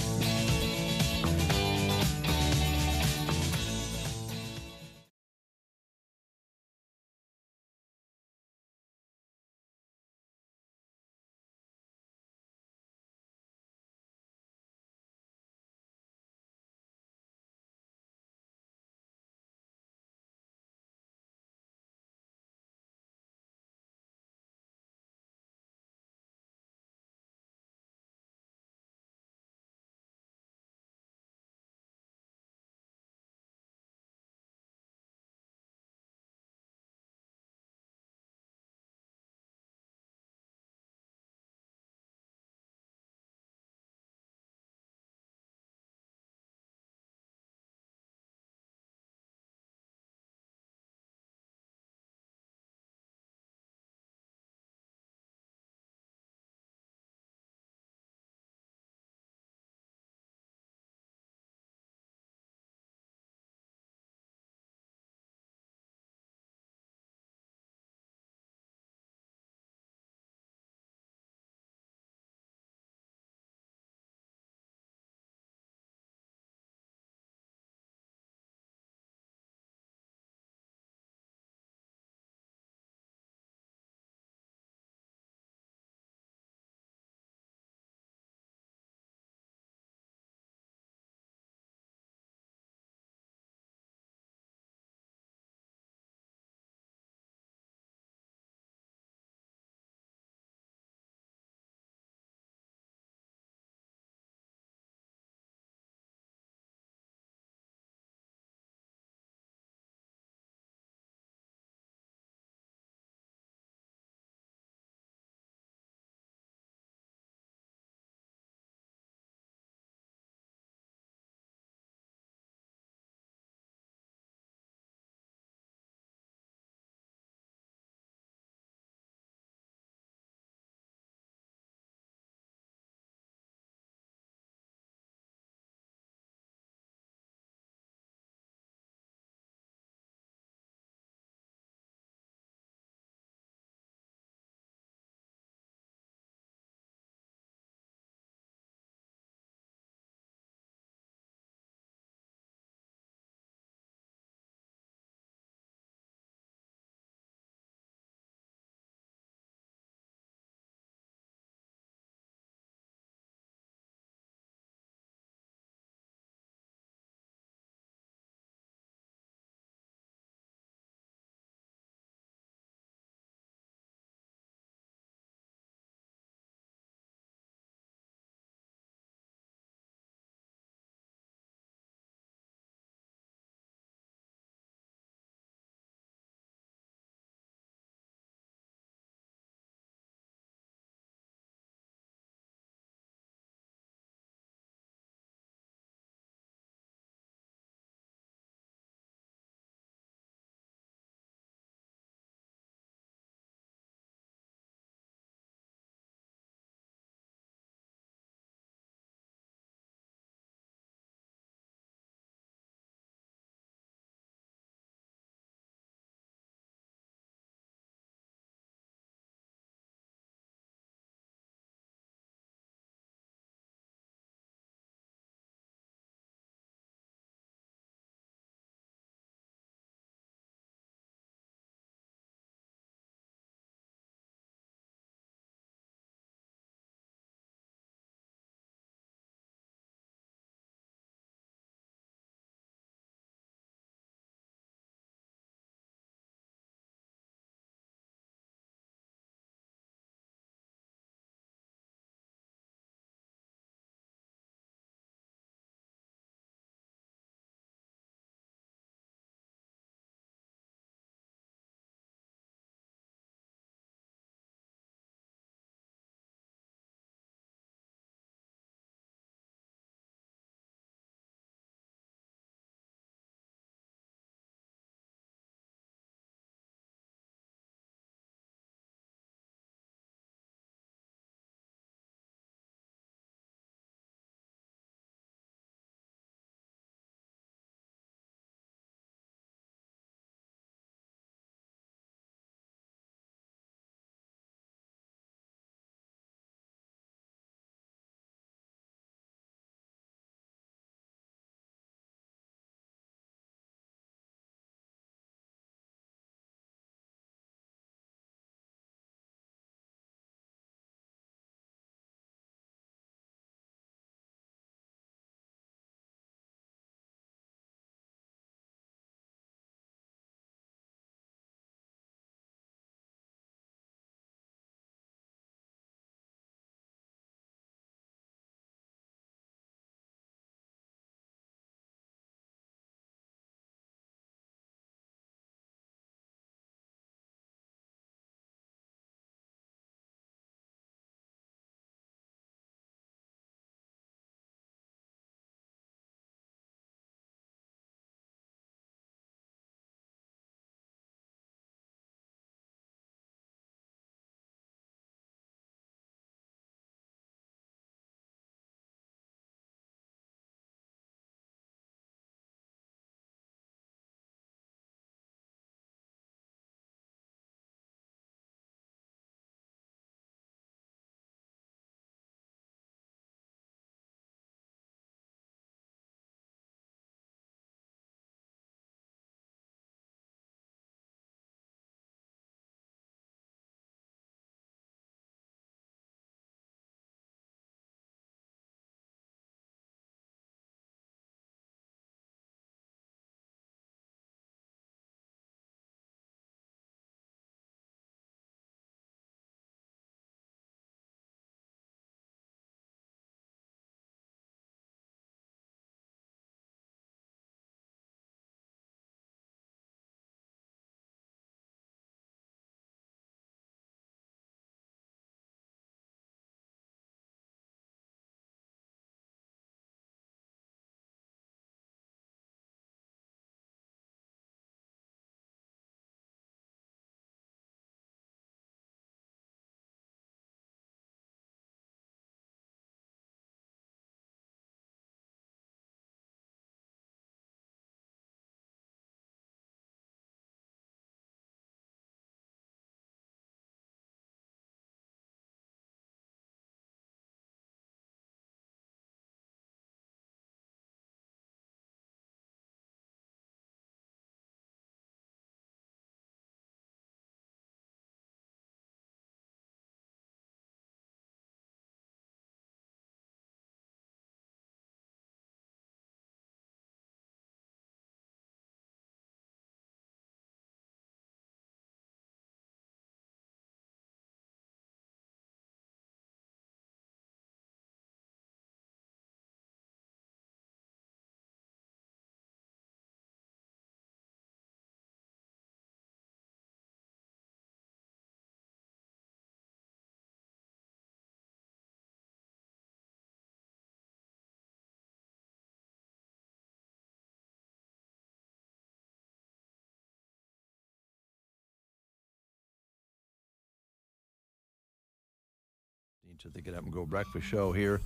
S1: To the Get Up and Go Breakfast Show here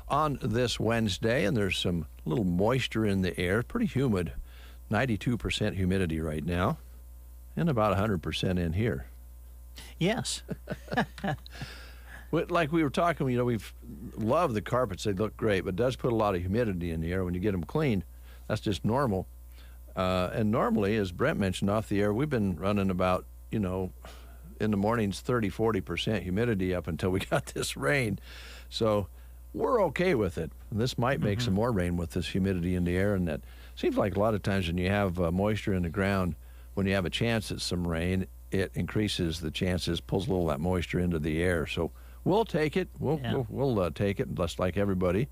S1: on this Wednesday, and there's some little moisture in the air. Pretty humid, 92% humidity right now, and about 100% in here.
S2: Yes.
S1: Like we were talking, we've loved the carpets. They look great, but it does put a lot of humidity in the air when you get them cleaned. That's just normal. And normally, as Brent mentioned off the air, we've been running about, in the mornings 30-40% humidity up until we got this rain. So we're okay with it. And this might make some more rain with this humidity in the air, and that seems like a lot of times when you have moisture in the ground, when you have a chance at some rain, it increases the chances, pulls a little of that moisture into the air. So we'll take it. We'll take it, just like everybody.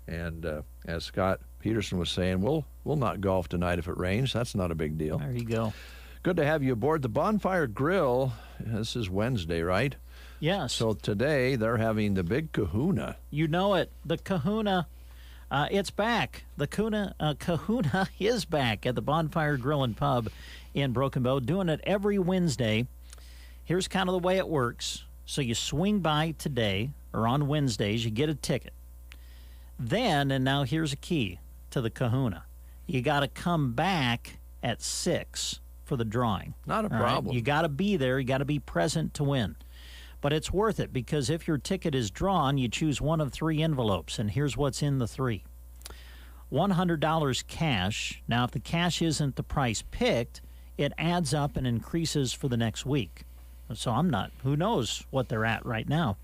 S1: And as Scott Peterson was saying, we'll not golf tonight if it rains. That's not a big deal.
S2: There you go.
S1: Good to have you aboard the Bonfire Grill. This is Wednesday, right?
S2: Yes.
S1: So today they're having the big kahuna.
S2: You know it. The kahuna, it's back. The kahuna is back at the Bonfire Grill and Pub in Broken Bow, doing it every Wednesday. Here's kind of the way it works. So you swing by today, or on Wednesdays, you get a ticket. Then, and now here's a key to the kahuna. You got to come back at 6 for the drawing.
S1: Not a problem.
S2: Right? You got to be there. You got to be present to win. But it's worth it, because if your ticket is drawn, you choose one of 3 envelopes, and here's what's in the 3. $100 cash. Now, if the cash isn't the price picked, it adds up and increases for the next week. So who knows what they're at right now.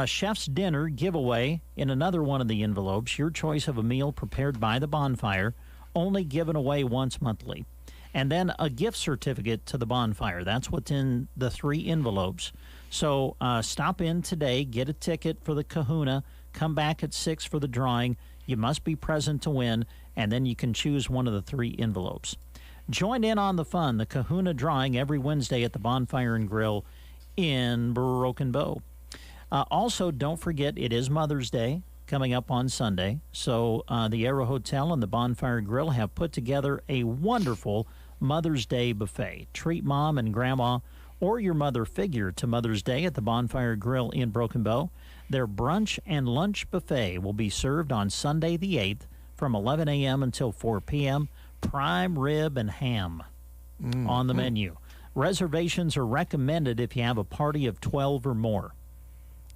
S2: Chef's dinner giveaway in another one of the envelopes. Your choice of a meal prepared by the Bonfire, only given away once monthly. And then a gift certificate to the Bonfire. That's what's in the 3 envelopes. So stop in today, get a ticket for the kahuna, come back at 6 for the drawing. You must be present to win, and then you can choose one of the 3 envelopes. Join in on the fun, the kahuna drawing every Wednesday at the Bonfire and Grill in Broken Bow. Also, don't forget, it is Mother's Day coming up on Sunday. So the Arrow Hotel and the Bonfire Grill have put together a wonderful Mother's Day buffet. Treat Mom and Grandma or your mother figure to Mother's Day at the Bonfire Grill in Broken Bow. Their brunch and lunch buffet will be served on Sunday the 8th from 11 a.m. until 4 p.m. Prime rib and ham on the menu. Reservations are recommended if you have a party of 12 or more.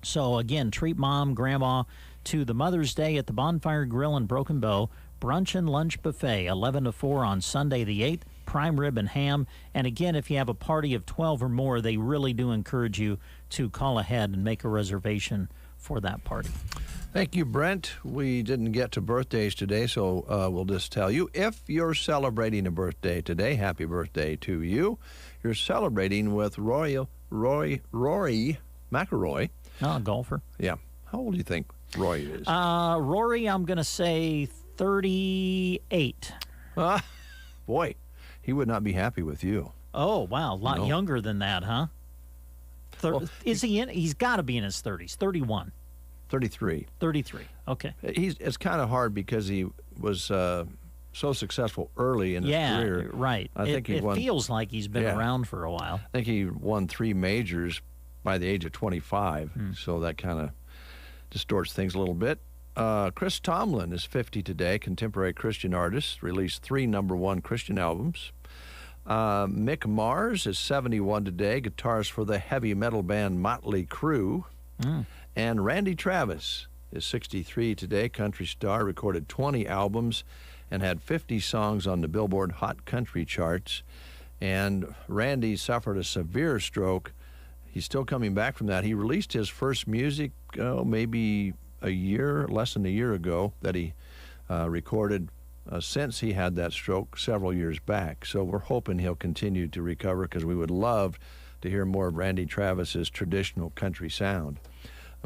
S2: So, again, treat Mom, Grandma to the Mother's Day at the Bonfire Grill in Broken Bow. Brunch and lunch buffet, 11 to 4 on Sunday the 8th. Prime rib and ham. And again, if you have a party of 12 or more, they really do encourage you to call ahead and make a reservation for that party.
S1: Thank you, Brent. We didn't get to birthdays today, so we'll just tell you, if you're celebrating a birthday today, happy birthday to you. You're celebrating with Rory McIlroy.
S2: Oh, golfer.
S1: Yeah. How old do you think Rory is?
S2: Rory, I'm going to say 38.
S1: Boy, he would not be happy with you.
S2: Oh, wow. A lot younger than that, huh? Is he in? He's got to be in his 30s. 31.
S1: 33.
S2: 33. Okay.
S1: It's kind of hard because he was so successful early in his career.
S2: Yeah, right.
S1: I think
S2: it feels like he's been around for a while.
S1: I think he won 3 majors by the age of 25, so that kind of distorts things a little bit. Chris Tomlin is 50 today, contemporary Christian artist, released 3 #1 Christian albums. Mick Mars is 71 today, guitarist for the heavy metal band Motley Crue. And Randy Travis is 63 today, country star, recorded 20 albums and had 50 songs on the Billboard Hot Country charts. And Randy suffered a severe stroke. He's still coming back from that. He released his first music maybe less than a year ago that he recorded since he had that stroke several years back. So we're hoping he'll continue to recover, because we would love to hear more of Randy Travis's traditional country sound.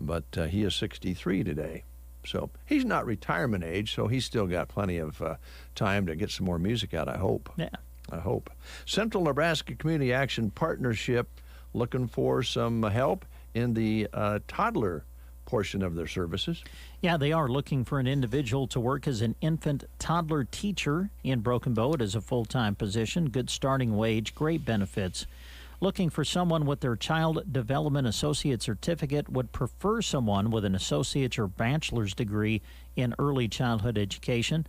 S1: But he is 63 today. So he's not retirement age, so he's still got plenty of time to get some more music out, I hope.
S2: Yeah.
S1: I hope. Central Nebraska Community Action Partnership looking for some help in the toddler portion of their services.
S2: Yeah, they are looking for an individual to work as an infant toddler teacher in Broken Bow. It is a full-time position, good starting wage, great benefits. Looking for someone with their Child Development Associate Certificate, would prefer someone with an associate's or bachelor's degree in early childhood education,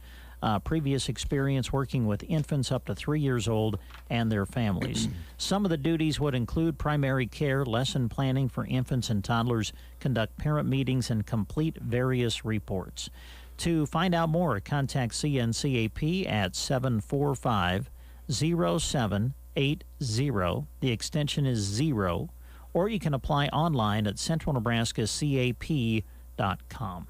S2: previous experience working with infants up to 3 years old and their families. Some of the duties would include primary care, lesson planning for infants and toddlers, conduct parent meetings, and complete various reports. To find out more, contact CNCAP at 745-0780. The extension is 0, or you can apply online at centralnebraskacap.com.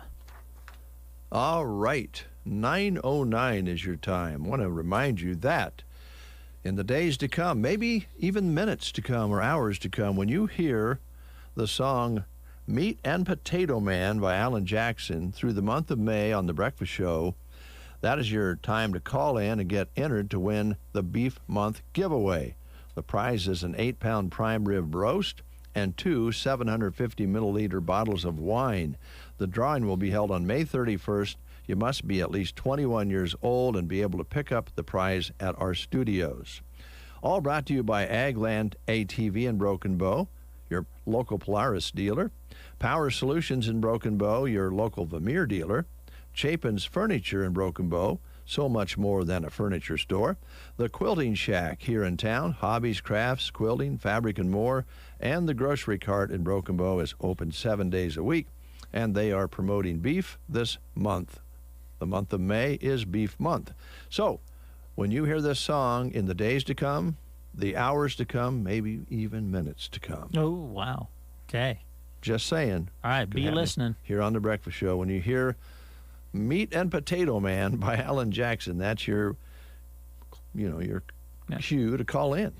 S1: All right, 9:09 is your time. I want to remind you that in the days to come, maybe even minutes to come or hours to come, when you hear the song Meat and Potato Man by Alan Jackson through the month of May on The Breakfast Show, that is your time to call in and get entered to win the Beef Month giveaway. The prize is an 8-pound prime rib roast and 2 750-milliliter bottles of wine. The drawing will be held on May 31st. You must be at least 21 years old and be able to pick up the prize at our studios. All brought to you by Agland ATV in Broken Bow, your local Polaris dealer. Power Solutions in Broken Bow, your local Vermeer dealer. Chapin's Furniture in Broken Bow, so much more than a furniture store. The Quilting Shack here in town, hobbies, crafts, quilting, fabric, and more. And the Grocery Cart in Broken Bow is open 7 days a week, and they are promoting beef this month. The month of May is Beef Month. So, when you hear this song in the days to come, the hours to come, maybe even minutes to come.
S2: Oh, wow. Okay.
S1: Just saying.
S2: All right, be listening.
S1: Here on The Breakfast Show, when you hear Meat and Potato Man by Alan Jackson, that's your cue to call in.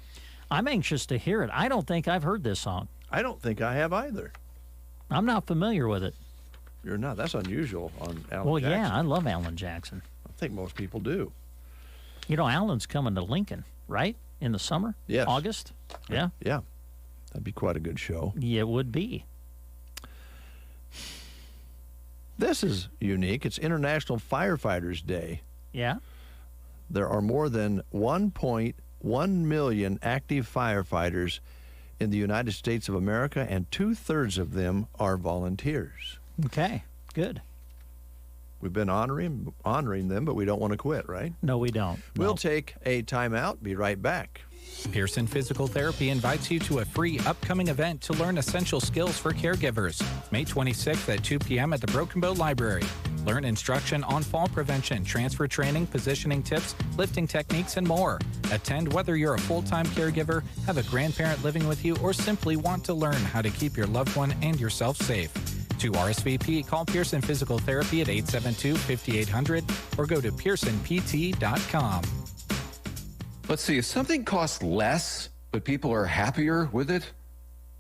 S2: I'm anxious to hear it. I don't think I've heard this song.
S1: I don't think I have either.
S2: I'm not familiar with it.
S1: You're not. That's unusual on Alan
S2: Well,
S1: Jackson.
S2: yeah, I love Alan Jackson.
S1: I think most people do.
S2: You know, Alan's coming to Lincoln, right? In the summer?
S1: Yes.
S2: August? Yeah.
S1: Yeah. That'd be quite a good show.
S2: Yeah, it would be.
S1: This is unique. It's International Firefighters Day.
S2: Yeah.
S1: There are more than 1.1 million active firefighters in the United States of America, and 2/3 of them are volunteers.
S2: Okay, good.
S1: We've been honoring them, but we don't want to quit, right?
S2: No, we don't.
S1: We'll take a timeout. Be right back.
S7: Pearson Physical Therapy invites you to a free upcoming event to learn essential skills for caregivers. May 26th at 2 p.m. at the Broken Bow Library. Learn instruction on fall prevention, transfer training, positioning tips, lifting techniques, and more. Attend whether you're a full-time caregiver, have a grandparent living with you, or simply want to learn how to keep your loved one and yourself safe. To RSVP, call Pearson Physical Therapy at 872-5800 or go to pearsonpt.com.
S21: Let's see, if something costs less, but people are happier with it,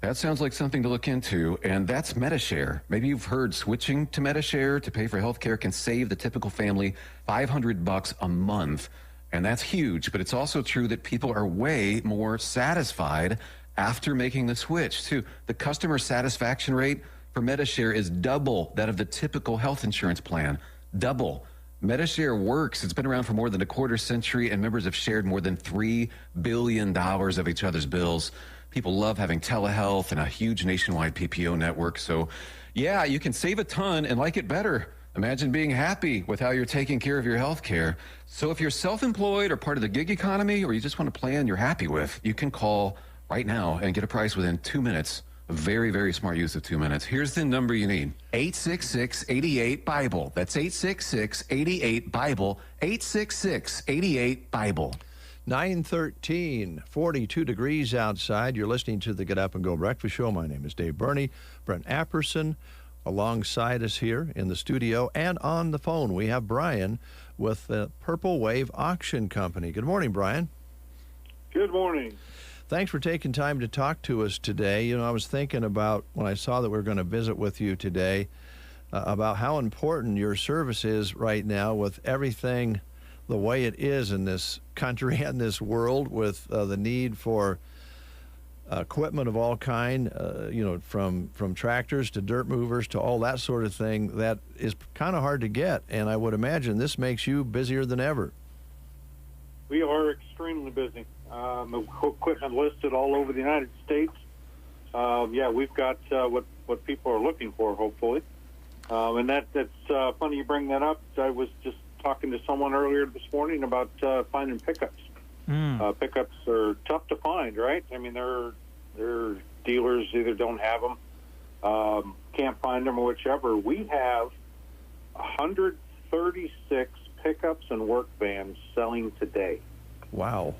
S21: that sounds like something to look into, and that's Medishare. Maybe you've heard switching to Medishare to pay for healthcare can save the typical family $500 a month, and that's huge, but it's also true that people are way more satisfied after making the switch, too. The customer satisfaction rate for Medishare is double that of the typical health insurance plan. Double. Medishare works. It's been around for more than a quarter century, and members have shared more than $3 billion of each other's bills. People love having telehealth and a huge nationwide PPO network. So, yeah, you can save a ton and like it better. Imagine being happy with how you're taking care of your health care. So if you're self-employed or part of the gig economy, or you just want a plan you're happy with, you can call right now and get a price within 2 minutes. A very, very smart use of 2 minutes. Here's the number you need. 866-88-BIBLE. That's 866-88-BIBLE. 866-88-BIBLE.
S1: 9:13, 42 degrees outside. You're listening to the Get Up and Go Breakfast Show. My name is Dave Burney. Brent Apperson alongside us here in the studio, and on the phone we have Brian with the Purple Wave Auction Company. Good morning, Brian.
S15: Good morning.
S1: Thanks for taking time to talk to us today. You know, I was thinking about when I saw that we were going to visit with you today about how important your service is right now with everything the way it is in this country and this world, with the need for equipment of all kind, from tractors to dirt movers to all that sort of thing that is kind of hard to get. And I would imagine this makes you busier than ever.
S15: We are extremely busy. Equipment listed all over the United States. Yeah, we've got what people are looking for, hopefully. And that's funny you bring that up. I was just talking to someone earlier this morning about finding pickups. Pickups are tough to find, right? I mean, they're dealers either don't have them, can't find them, or whichever. We have 136 pickups and work vans selling today.
S1: Wow.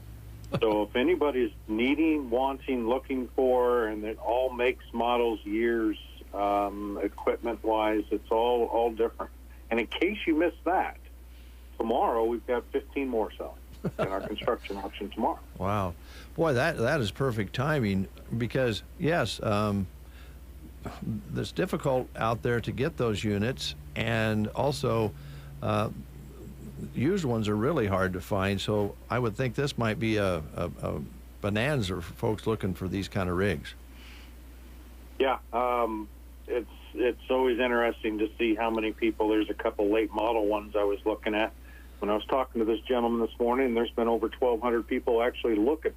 S15: So if anybody's needing, wanting, looking for, and it all makes, models, years, equipment-wise, it's all different. And in case you missed that, tomorrow we've got 15 more selling in our construction auction tomorrow.
S1: Wow. Boy, that is perfect timing because, yes, it's difficult out there to get those units, and also used ones are really hard to find. So I would think this might be a bonanza for folks looking for these kind of rigs.
S15: Yeah, it's always interesting to see how many people. There's a couple late model ones I was looking at when I was talking to this gentleman this morning, and there's been over 1,200 people actually look at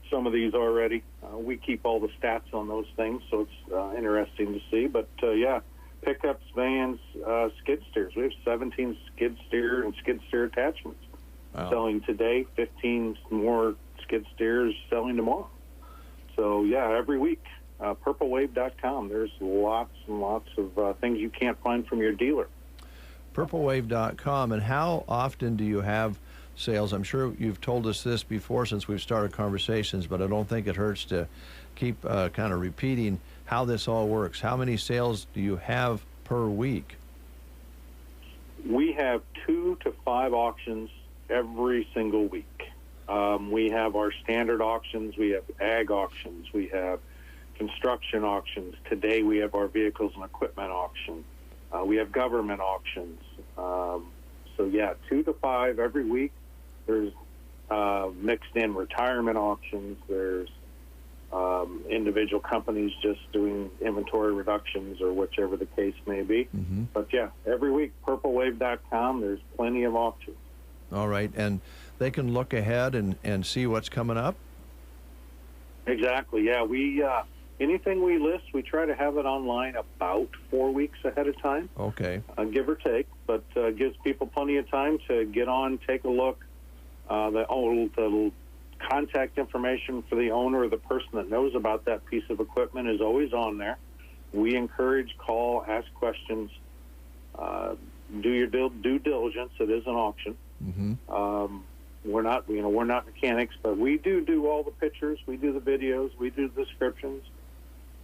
S15: some of these already. We keep all the stats on those things, so it's interesting to see. But yeah, pickups, vans, skid steers. We have 17 skid steer and skid steer attachments selling today, 15 more skid steers selling tomorrow. So yeah, every week. PurpleWave.com. There's lots and lots of things you can't find from your dealer.
S1: PurpleWave.com. And how often do you have sales? I'm sure you've told us this before since we've started conversations, but I don't think it hurts to keep kind of repeating how this all works. How many sales do you have per week?
S15: We have 2 to 5 auctions every single week. We have our standard auctions. We have ag auctions. We have construction auctions. Today we have our vehicles and equipment auction. We have government auctions. So yeah, 2 to 5 every week. There's mixed in retirement auctions. There's individual companies just doing inventory reductions or whichever the case may be.
S1: Mm-hmm.
S15: But yeah, every week, PurpleWave.com, there's plenty of auctions.
S1: All right, and they can look ahead and see what's coming up?
S15: Exactly, yeah. We anything we list, we try to have it online about 4 weeks ahead of time.
S1: Okay.
S15: Give or take, but gives people plenty of time to get on, take a look. The contact information for the owner or the person that knows about that piece of equipment is always on there. We encourage, call, ask questions, do your due diligence. It is an auction.
S1: Mm-hmm.
S15: We're not mechanics, but we do all the pictures, we do the videos, we do the descriptions,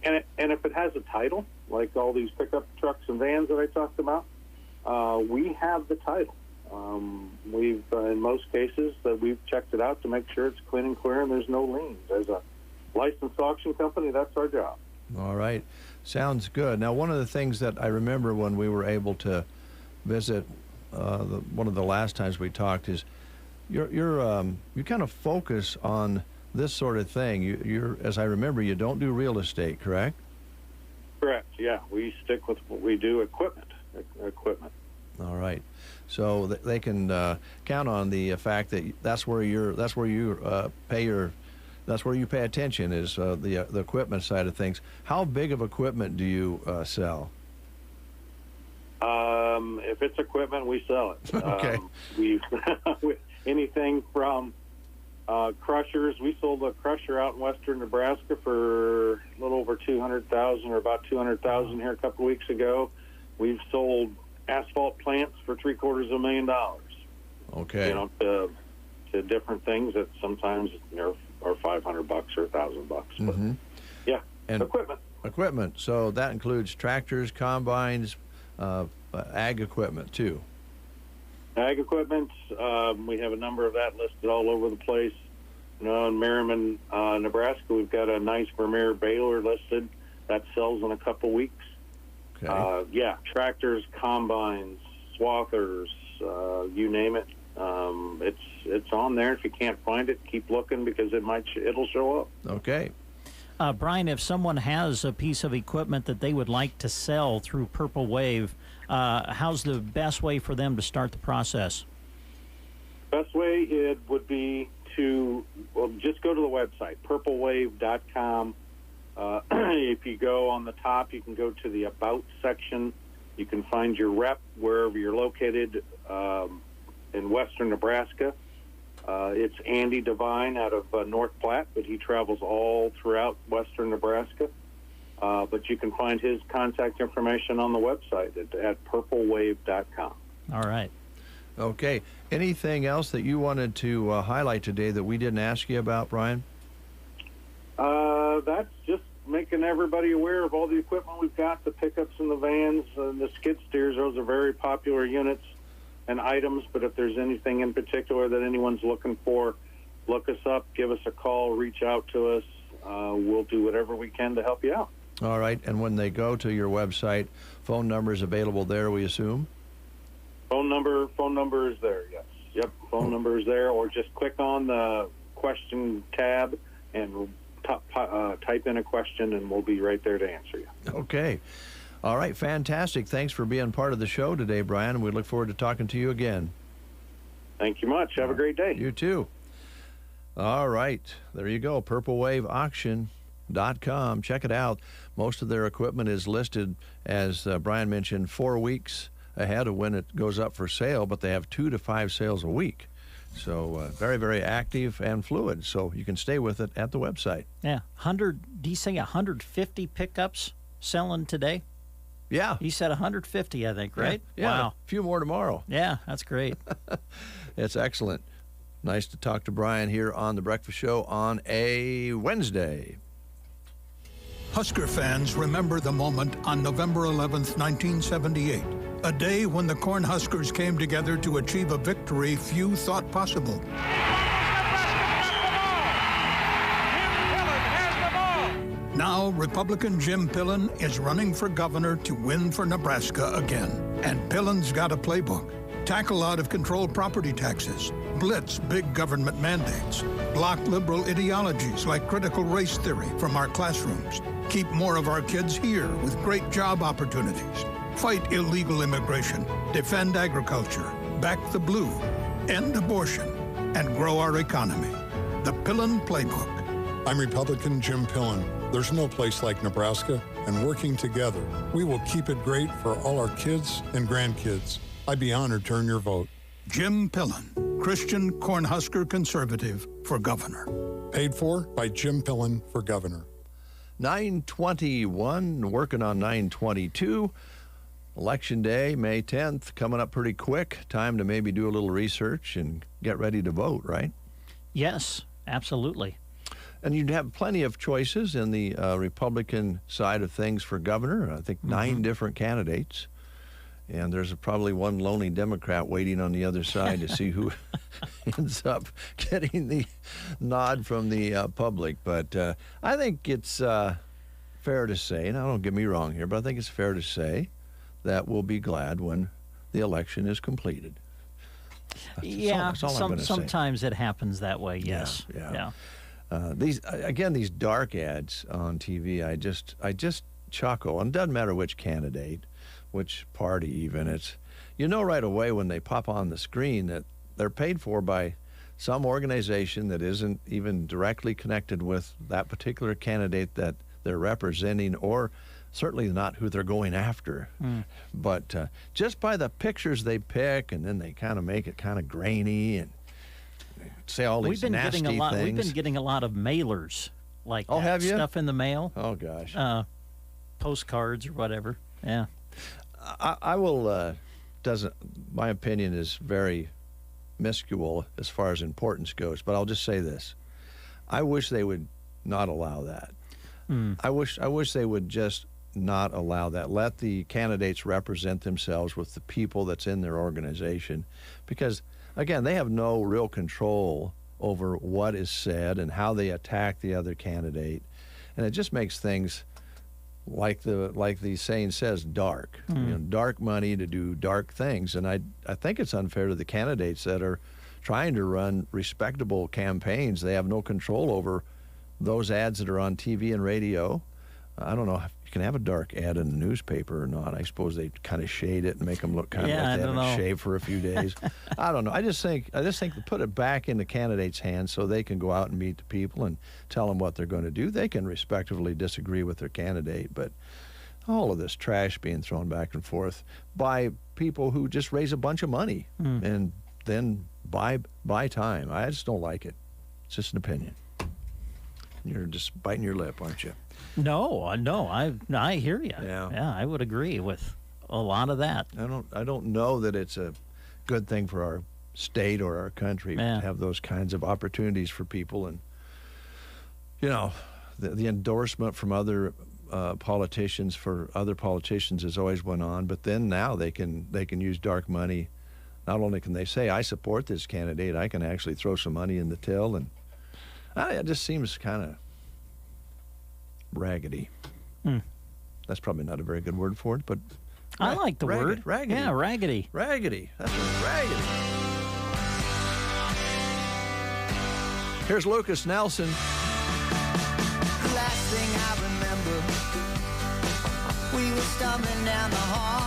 S15: and if it has a title, like all these pickup trucks and vans that I talked about, we have the title. We've in most cases that we've checked it out to make sure it's clean and clear and there's no liens. As a licensed auction company, that's our job.
S1: All right, sounds good. Now, one of the things that I remember when we were able to visit one of the last times we talked is you kind of focus on this sort of thing. You're, as I remember, you don't do real estate, correct?
S15: Correct. Yeah, we stick with what we do: equipment.
S1: All right. So they can count on the fact that that's where you pay attention is the equipment side of things. How big of equipment do you sell?
S15: If it's equipment, we sell it.
S1: Okay.
S15: Anything from crushers. We sold a crusher out in western Nebraska for a little over $200,000, or about $200,000 here a couple of weeks ago. We've sold asphalt plants for $750,000.
S1: Okay.
S15: You know, to different things that sometimes are $500 or $1,000.
S1: Mm-hmm.
S15: But yeah,
S1: and
S15: equipment.
S1: Equipment. So that includes tractors, combines, ag equipment too.
S15: Ag equipment, we have a number of that listed all over the place. You know, in Merriman, Nebraska, we've got a nice Vermeer baler listed that sells in a couple weeks.
S1: Okay.
S15: Yeah, tractors, combines, swathers, you name it. It's on there. If you can't find it, keep looking because it'll show up.
S1: Okay.
S2: Brian, if someone has a piece of equipment that they would like to sell through Purple Wave, how's the best way for them to start the process?
S15: Best way it would be to just go to the website, purplewave.com. If you go on the top, you can go to the About section. You can find your rep wherever you're located in western Nebraska. It's Andy Devine out of North Platte, but he travels all throughout western Nebraska. But you can find his contact information on the website at purplewave.com.
S2: All right.
S1: Okay. Anything else that you wanted to highlight today that we didn't ask you about, Brian?
S15: That's just making everybody aware of all the equipment we've got, the pickups and the vans, and the skid steers. Those are very popular units and items, but if there's anything in particular that anyone's looking for, look us up, give us a call, reach out to us. We'll do whatever we can to help you out.
S1: All right. And when they go to your website, phone number is available there, we assume?
S15: Phone number is there, yes. Yep, phone number is there, or just click on the question tab and type in a question, and we'll be right there to answer you.
S1: Okay. All right, fantastic. Thanks for being part of the show today, Brian, and we look forward to talking to you again.
S15: Thank you much. Have a great day.
S1: You too. All right, there you go, purplewaveauction.com. Check it out. Most of their equipment is listed, as Brian mentioned, 4 weeks ahead of when it goes up for sale, but they have 2 to 5 sales a week. So very, very active and fluid, so you can stay with it at the website.
S2: Yeah, do you say 150 pickups selling today?
S1: Yeah.
S2: You said 150, I think, right?
S1: Yeah.
S2: Wow.
S1: A few more tomorrow.
S2: Yeah, that's great.
S1: It's excellent. Nice to talk to Brian here on The Breakfast Show on a Wednesday.
S16: Husker fans remember the moment on November 11th, 1978, a day when the Cornhuskers came together to achieve a victory few thought possible. Now, Republican Jim Pillen is running for governor to win for Nebraska again. And Pillen's got a playbook. Tackle out-of-control property taxes, blitz big government mandates, block liberal ideologies like critical race theory from our classrooms, keep more of our kids here with great job opportunities, fight illegal immigration, defend agriculture, back the blue, end abortion, and grow our economy. The Pillen Playbook.
S17: I'm Republican Jim Pillen. There's no place like Nebraska, and working together, we will keep it great for all our kids and grandkids. I'd be honored to earn your vote.
S16: Jim Pillen, Christian Cornhusker conservative for governor.
S17: Paid for by Jim Pillen for governor.
S1: 921, working on 922. Election Day, May 10th, coming up pretty quick. Time to maybe do a little research and get ready to vote, right?
S2: Yes, absolutely.
S1: And you'd have plenty of choices in the Republican side of things for governor. I think 9 different candidates. And there's probably one lonely Democrat waiting on the other side to see who ends up getting the nod from the public. But I think it's fair to say, and don't get me wrong here, but I think it's fair to say that we'll be glad when the election is completed. That's all I'm gonna say.
S2: Sometimes it happens that way, yes.
S1: Yeah. These dark ads on TV, I just chuckle. And it doesn't matter which candidate, which party even. It's, right away when they pop on the screen that they're paid for by some organization that isn't even directly connected with that particular candidate that they're representing, or certainly not who they're going after. But just by the pictures they pick, and then they kind of make it kind of grainy and say all these nasty things.
S2: We've been getting a lot of mailers like that.
S1: Have you?
S2: Stuff in the mail.
S1: Oh, gosh.
S2: Postcards or whatever. Yeah.
S1: I will, my opinion is very minuscule as far as importance goes, but I'll just say this. I wish they would not allow that. I wish they would just not allow that. Let the candidates represent themselves with the people that's in their organization, because, again, they have no real control over what is said and how they attack the other candidate, and it just makes things, like the saying says, dark. Dark money to do dark things. And I think it's unfair to the candidates that are trying to run respectable campaigns. They have no control over those ads that are on TV and radio. I don't know You can have a dark ad in the newspaper or not. I suppose they kind of shade it and make them look kind of like they haven't shaved for a few days. I don't know. I just think to put it back in the candidates' hands so they can go out and meet the people and tell them what they're going to do. They can respectively disagree with their candidate, but all of this trash being thrown back and forth by people who just raise a bunch of money and then buy time. I just don't like it. It's just an opinion. You're just biting your lip, aren't you?
S2: No, I hear you. Yeah, I would agree with a lot of that.
S1: I don't know that it's a good thing for our state or our country to have those kinds of opportunities for people, and the endorsement from other politicians for other politicians has always went on, but then now they can use dark money. Not only can they say, I support this candidate, I can actually throw some money in the till, and it just seems kind of raggedy. That's probably not a very good word for it, but
S2: I like the word.
S1: Raggedy.
S2: Yeah, raggedy.
S1: Raggedy. That's right, raggedy. Here's Lucas Nelson.
S18: The last thing I remember, we were stumbling down the hall.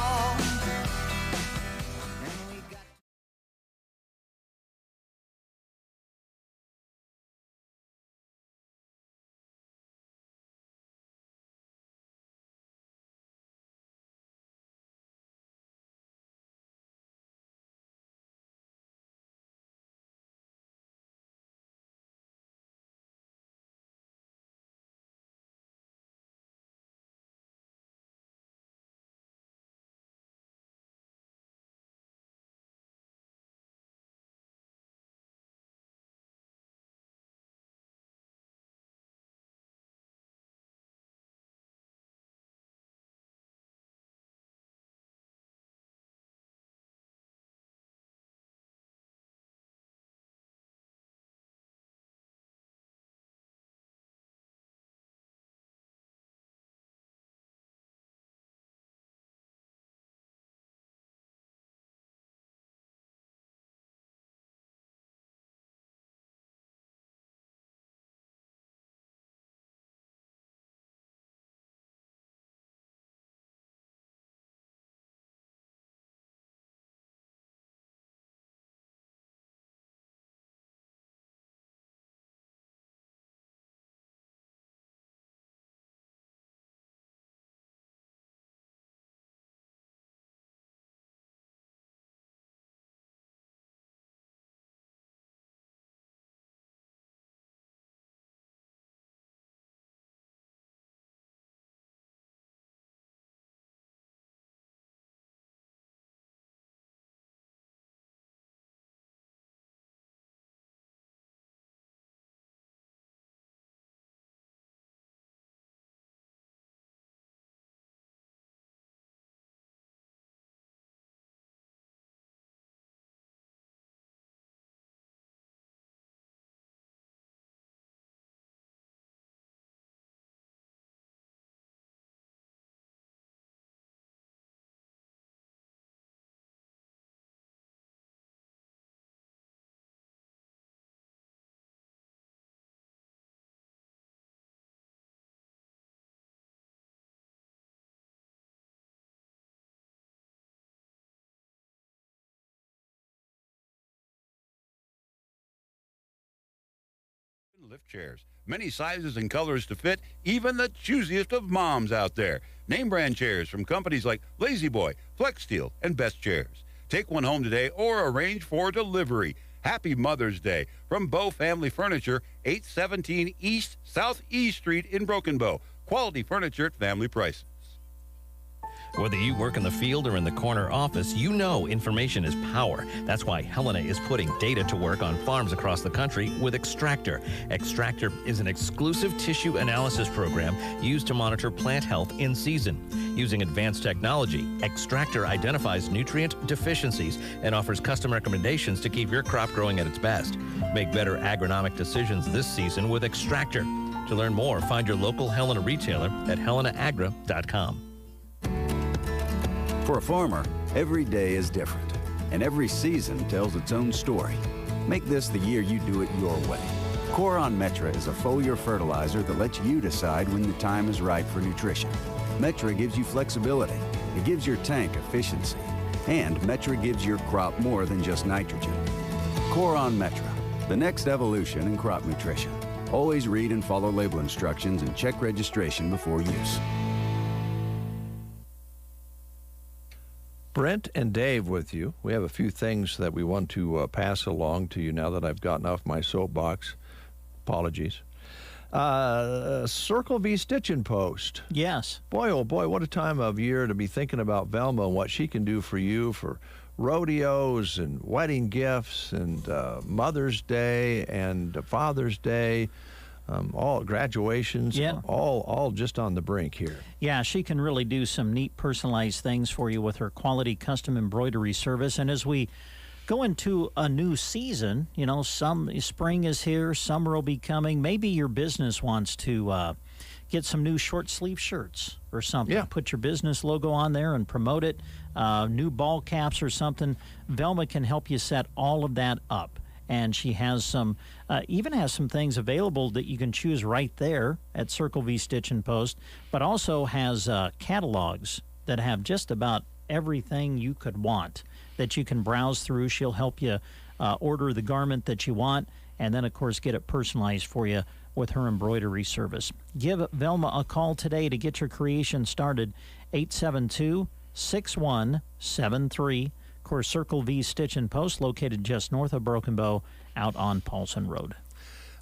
S19: Lift chairs, many sizes and colors to fit even the choosiest of moms out there. Name brand chairs from companies like Lazy Boy, Flex Steel, and Best Chairs. Take one home today or arrange for delivery. Happy Mother's Day from Bow Family Furniture, 817 East Southeast Street in Broken Bow. Quality furniture at family prices.
S20: Whether you work in the field or in the corner office, you know information is power. That's why Helena is putting data to work on farms across the country with Extractor. Extractor is an exclusive tissue analysis program used to monitor plant health in season. Using advanced technology, Extractor identifies nutrient deficiencies and offers custom recommendations to keep your crop growing at its best. Make better agronomic decisions this season with Extractor. To learn more, find your local Helena retailer at helenaagra.com.
S22: For a farmer, every day is different, and every season tells its own story. Make this the year you do it your way. Coron Metra is a foliar fertilizer that lets you decide when the time is right for nutrition. Metra gives you flexibility. It gives your tank efficiency. And Metra gives your crop more than just nitrogen. Coron Metra, the next evolution in crop nutrition. Always read and follow label instructions and check registration before use.
S1: Brent and Dave with you. We have a few things that we want to pass along to you now that I've gotten off my soapbox. Apologies. Circle V Stitching Post.
S2: Yes.
S1: Boy, oh boy, what a time of year to be thinking about Velma and what she can do for you for rodeos and wedding gifts and Mother's Day and Father's Day. All graduations, all just on the brink here.
S2: Yeah, she can really do some neat personalized things for you with her quality custom embroidery service. And as we go into a new season, you know, spring is here, summer will be coming. Maybe your business wants to get some new short sleeve shirts or something.
S1: Yeah.
S2: Put your business logo on there and promote it. New ball caps or something. Velma can help you set all of that up. And she has some, even has some things available that you can choose right there at Circle V Stitch and Post, but also has catalogs that have just about everything you could want that you can browse through. She'll help you order the garment that you want, and then, of course, get it personalized for you with her embroidery service. Give Velma a call today to get your creation started, 872-6173. Of course, Circle V Stitch and Post, located just north of Broken Bow, out on Paulson Road.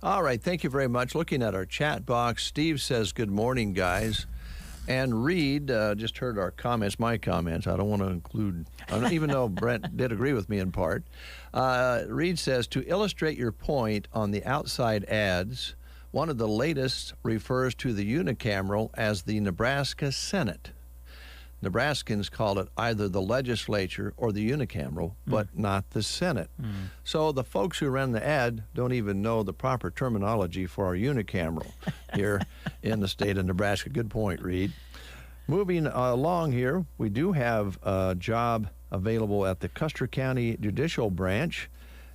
S1: All right, thank you very much. Looking at our chat box, Steve says, good morning, guys. And Reed just heard our comments, my comments. I don't want to include, even though Brent did agree with me in part. Reed says, to illustrate your point on the outside ads, one of the latest refers to the unicameral as the Nebraska Senate. Nebraskans call it either the legislature or the unicameral, but not the Senate. So the folks who ran the ad don't even know the proper terminology for our unicameral here in the state of Nebraska. Good point, Reed. Moving along here, we do have a job available at the Custer County Judicial Branch,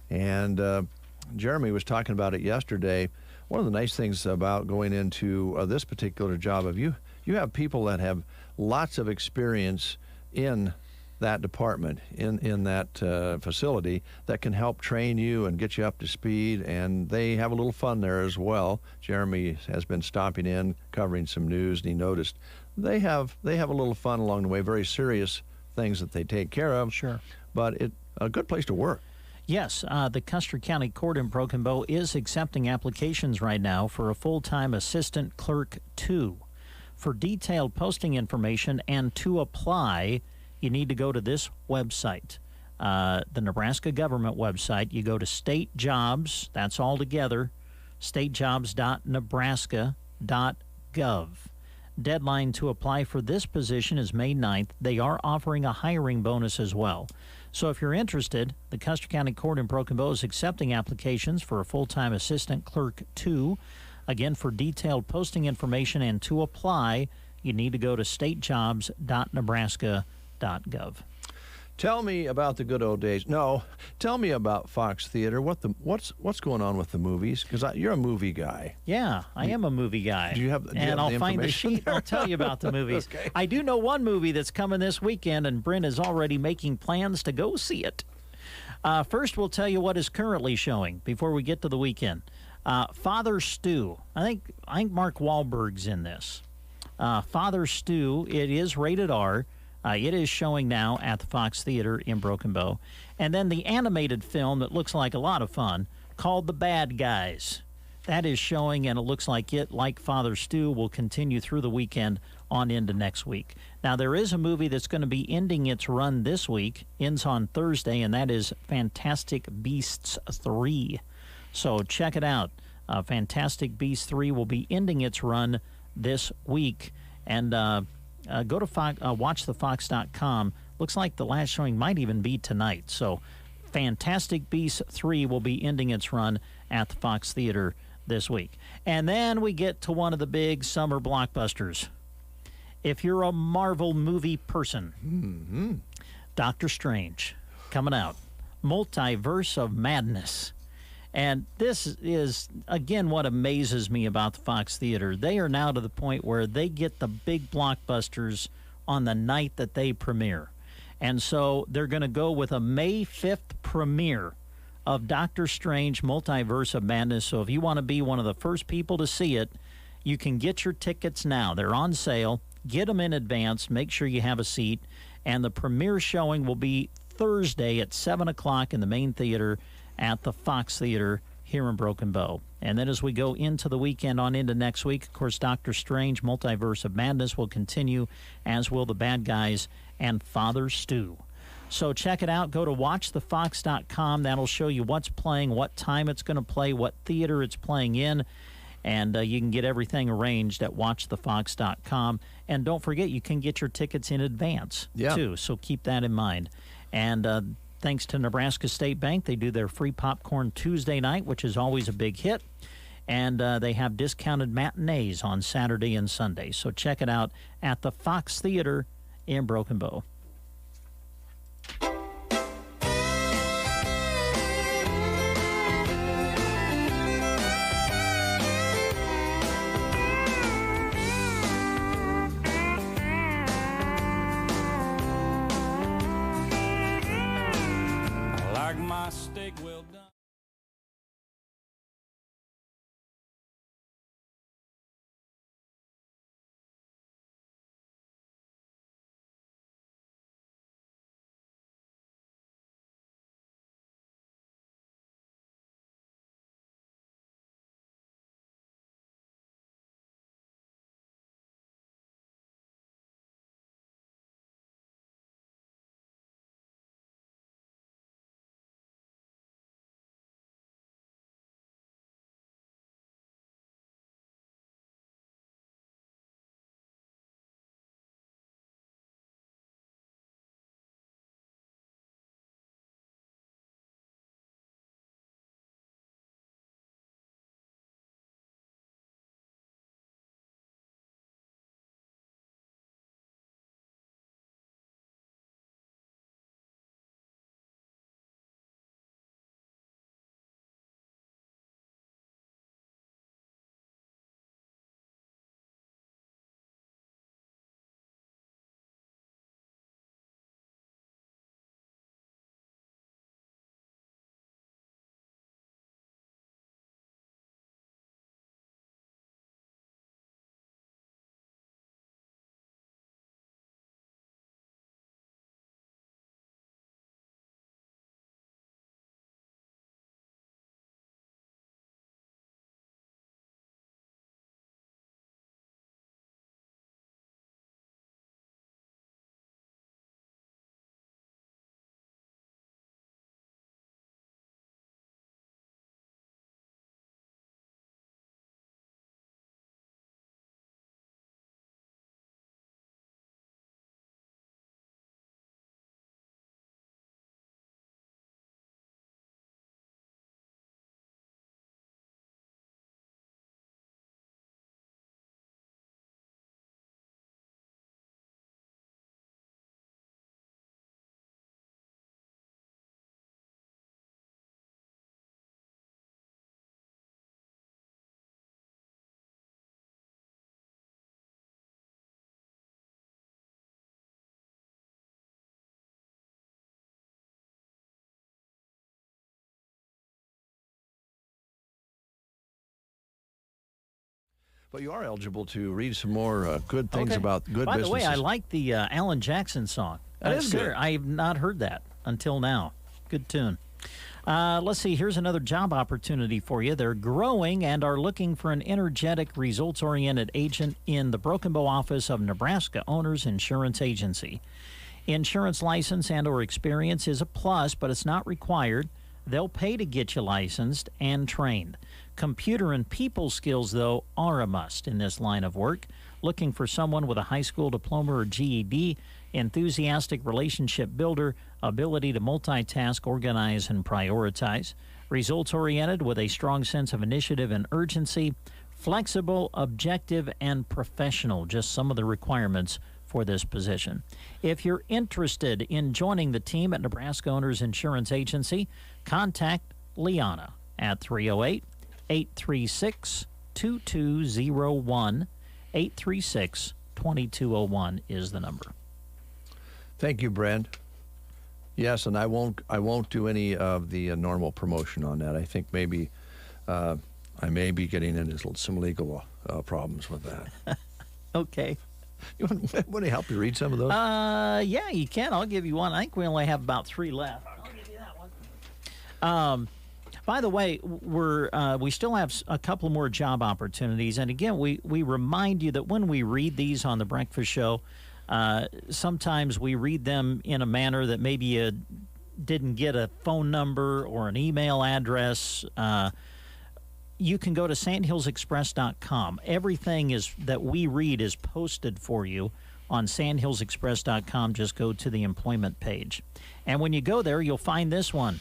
S1: and Jeremy was talking about it yesterday. One of the nice things about going into this particular job of you have people that have lots of experience in that department, in that facility, that can help train you and get you up to speed, and they have a little fun there as well. Jeremy has been stopping in, covering some news, and he noticed they have a little fun along the way, very serious things that they take care of.
S2: Sure.
S1: But it's a good place to work.
S2: Yes, the Custer County Court in Broken Bow is accepting applications right now for a full-time Assistant Clerk 2. For detailed posting information and to apply, you need to go to this website, the Nebraska government website. You go to State Jobs, that's all together, statejobs.nebraska.gov. Deadline to apply for this position is May 9th. They are offering a hiring bonus as well. So if you're interested, the Custer County Court in Broken Bow is accepting applications for a full-time Assistant Clerk 2. Again, for detailed posting information and to apply, you need to go to statejobs.nebraska.gov.
S1: Tell me about the good old days. No, tell me about Fox Theater. What's going on with the movies? Because you're a movie guy.
S2: Yeah, I am a movie guy.
S1: Do you have
S2: and I'll
S1: the
S2: find the
S1: information
S2: sheet. I'll tell you about the movies.
S1: Okay.
S2: I do know one movie that's coming this weekend, and Brent is already making plans to go see it. First, we'll tell you what is currently showing before we get to the weekend. Father Stew. I think Mark Wahlberg's in this. Father Stew. It is rated R. It is showing now at the Fox Theater in Broken Bow. And then the animated film that looks like a lot of fun called The Bad Guys. That is showing, and it looks like it, like Father Stew, will continue through the weekend on into next week. Now, there is a movie that's going to be ending its run this week, ends on Thursday, and that is Fantastic Beasts 3. So check it out. Fantastic Beasts 3 will be ending its run this week. And go to watchthefox.com. Looks like the last showing might even be tonight. So Fantastic Beasts 3 will be ending its run at the Fox Theater this week. And then we get to one of the big summer blockbusters. If you're a Marvel movie person, Doctor Strange coming out. Multiverse of Madness. And this is, again, what amazes me about the Fox Theater. They are now to the point where they get the big blockbusters on the night that they premiere. And so they're going to go with a May 5th premiere of Doctor Strange Multiverse of Madness. So if you want to be one of the first people to see it, you can get your tickets now. They're on sale. Get them in advance. Make sure you have a seat. And the premiere showing will be Thursday at 7 o'clock in the main theater at the Fox Theater here in Broken Bow. And then as we go into the weekend on into next week, of course, Doctor Strange Multiverse of Madness will continue, as will The Bad Guys and Father Stu. So check it out. Go to watchthefox.com. That'll show you what's playing, what time it's going to play, what theater it's playing in. And you can get everything arranged at watchthefox.com. And don't forget, you can get your tickets in advance, too. So keep that in mind. And thanks to Nebraska State Bank, they do their free popcorn Tuesday night, which is always a big hit. And they have discounted matinees on Saturday and Sunday. So check it out at the Fox Theater in Broken Bow.
S3: Steak well done.
S1: But you are eligible to read some more good things about good
S2: By
S1: businesses.
S2: the way, I like the Alan Jackson song.
S1: That is good.
S2: I have not heard that until now. Good tune. Let's see. Here's another job opportunity for you. They're growing and are looking for an energetic, results-oriented agent in the Broken Bow office of Nebraska Owners Insurance Agency. Insurance license and or experience is a plus, but it's not required. They'll pay to get you licensed and trained. Computer and people skills, though, are a must in this line of work. Looking for someone with a high school diploma or GED, enthusiastic relationship builder, ability to multitask, organize, and prioritize. Results-oriented with a strong sense of initiative and urgency. Flexible, objective, and professional. Just some of the requirements for this position. If you're interested in joining the team at Nebraska Owners Insurance Agency, contact Liana at 308-836-2201. 836-2201 is the number.
S1: Thank you, Brent. Yes, and I won't do any of the normal promotion on that. I think maybe I may be getting into some legal problems with that.
S2: Okay.
S1: You want to help you read some of those?
S2: Yeah, you can. I'll give you one. I think we only have about 3 left. I'll give you that one. By the way, we still have a couple more job opportunities. And again, we remind you that when we read these on The Breakfast Show, sometimes we read them in a manner that maybe you didn't get a phone number or an email address. You can go to sandhillsexpress.com. Everything that we read is posted for you on sandhillsexpress.com. Just go to the employment page. And when you go there, you'll find this one.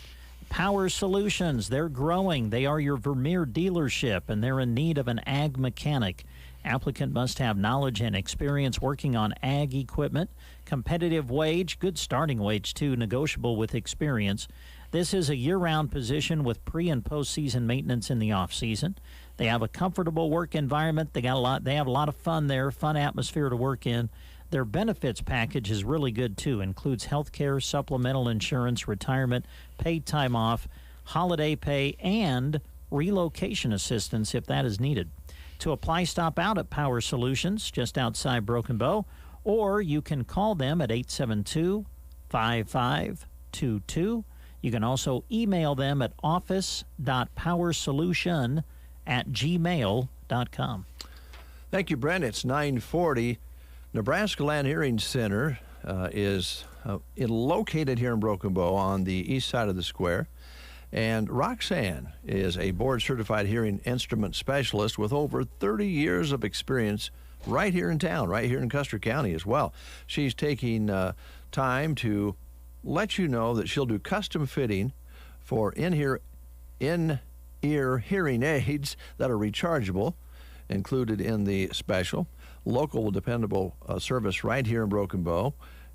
S2: Power Solutions. They're growing. They are your Vermeer dealership, and they're in need of an ag mechanic. Applicant must have knowledge and experience working on ag equipment, competitive wage, good starting wage too, negotiable with experience. This is a year-round position with pre- and post-season maintenance in the off-season. They have a comfortable work environment. They have a lot of fun there, fun atmosphere to work in. Their benefits package is really good too. Includes health care, supplemental insurance, retirement, paid time off, holiday pay, and relocation assistance if that is needed. To apply, stop out at Power Solutions just outside Broken Bow, or you can call them at 872-5522. You can also email them at office.powersolution@gmail.com.
S1: Thank you, Brent. It's 9:40. Nebraska Land Hearing Center is located here in Broken Bow on the east side of the square. And Roxanne is a board-certified hearing instrument specialist with over 30 years of experience right here in town, right here in Custer County as well. She's taking time to let you know that she'll do custom fitting for in-ear hearing aids that are rechargeable, included in the special. Local, dependable service right here in Broken Bow,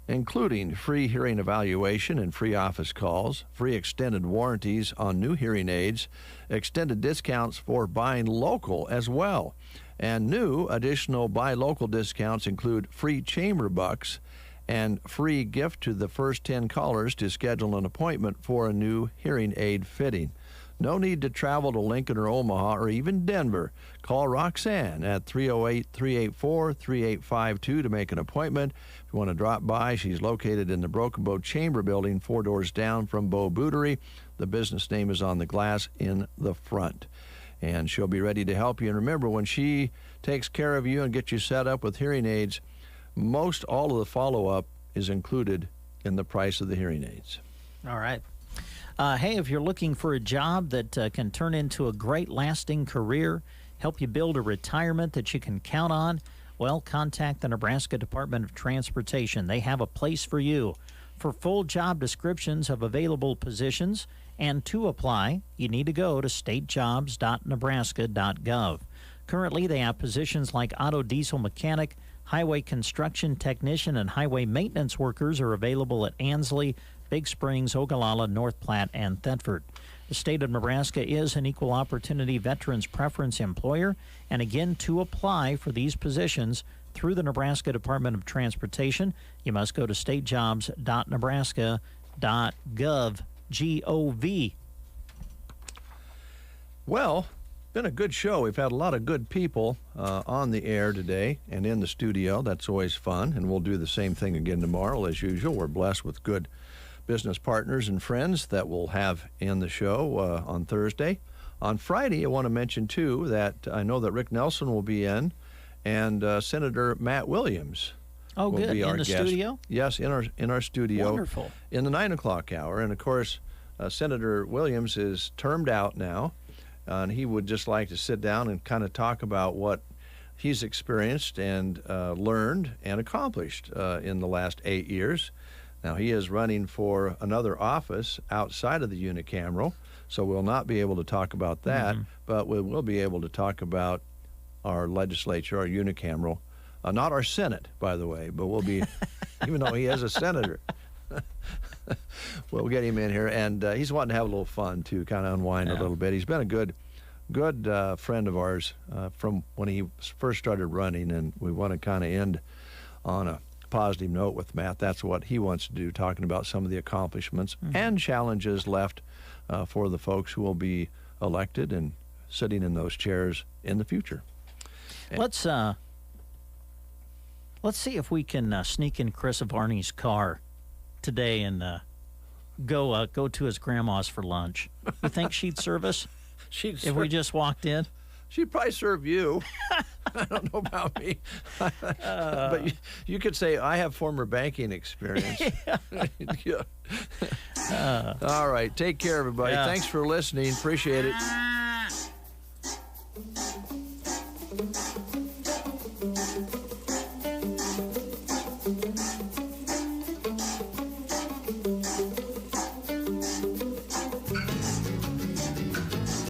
S1: including free hearing evaluation and free office calls, free extended warranties on new hearing aids, extended discounts for buying local as well. And new additional buy local discounts include free chamber bucks and free gift to the first 10 callers to schedule an appointment for a new hearing aid fitting. No need to travel to Lincoln or Omaha or even Denver. Call Roxanne at 308-384-3852 to make an appointment. If you want to drop by, she's located in the Broken Bow Chamber Building, 4 doors down from Bow Bootery. The business name is on the glass in the front. And she'll be ready to help you. And remember, when she takes care of you and gets you set up with hearing aids, most all of the follow-up is included in the price of the hearing aids.
S2: All right. Hey, if you're looking for a job that can turn into a great lasting career, help you build a retirement that you can count on, well, contact the Nebraska Department of Transportation. They have a place for you. For full job descriptions of available positions and to apply, you need to go to statejobs.nebraska.gov. Currently, they have positions like auto diesel mechanic, highway construction technician, and highway maintenance workers are available at Ansley, Big Springs, Ogallala, North Platte, and Thetford. The state of Nebraska is an equal opportunity veterans preference employer, and again, to apply for these positions through the Nebraska Department of Transportation, you must go to statejobs.nebraska.gov. G-O-V.
S1: Well, been a good show. We've had a lot of good people on the air today and in the studio. That's always fun, and we'll do the same thing again tomorrow as usual. We're blessed with good business partners and friends that we'll have in the show on Thursday. On Friday, I want to mention, too, that I know that Rick Nelson will be in, and Senator Matt Williams
S2: will
S1: be our
S2: in the
S1: guest.
S2: Studio?
S1: Yes, in our studio.
S2: Wonderful.
S1: In the 9 o'clock hour. And, of course, Senator Williams is termed out now, and he would just like to sit down and kind of talk about what he's experienced and learned and accomplished in the last 8 years. Now, he is running for another office outside of the unicameral, so we'll not be able to talk about that, but we will be able to talk about our legislature, our unicameral, not our Senate, by the way, but we'll be, even though he is a senator. We'll get him in here, and he's wanting to have a little fun too, kind of unwind a little bit. He's been a good friend of ours from when he first started running, and we want to kind of end on a positive note with Matt. That's what he wants to do, talking about some of the accomplishments and challenges left for the folks who will be elected and sitting in those chairs in the future.
S2: Let's see if we can sneak in Chris Varney's car today and go to his grandma's for lunch. You think she'd serve us? If we just walked in?
S1: She'd probably serve you. I don't know about me. But you could say, I have former banking experience. Yeah. All right. Take care, everybody.
S2: Yeah.
S1: Thanks for listening. Appreciate it.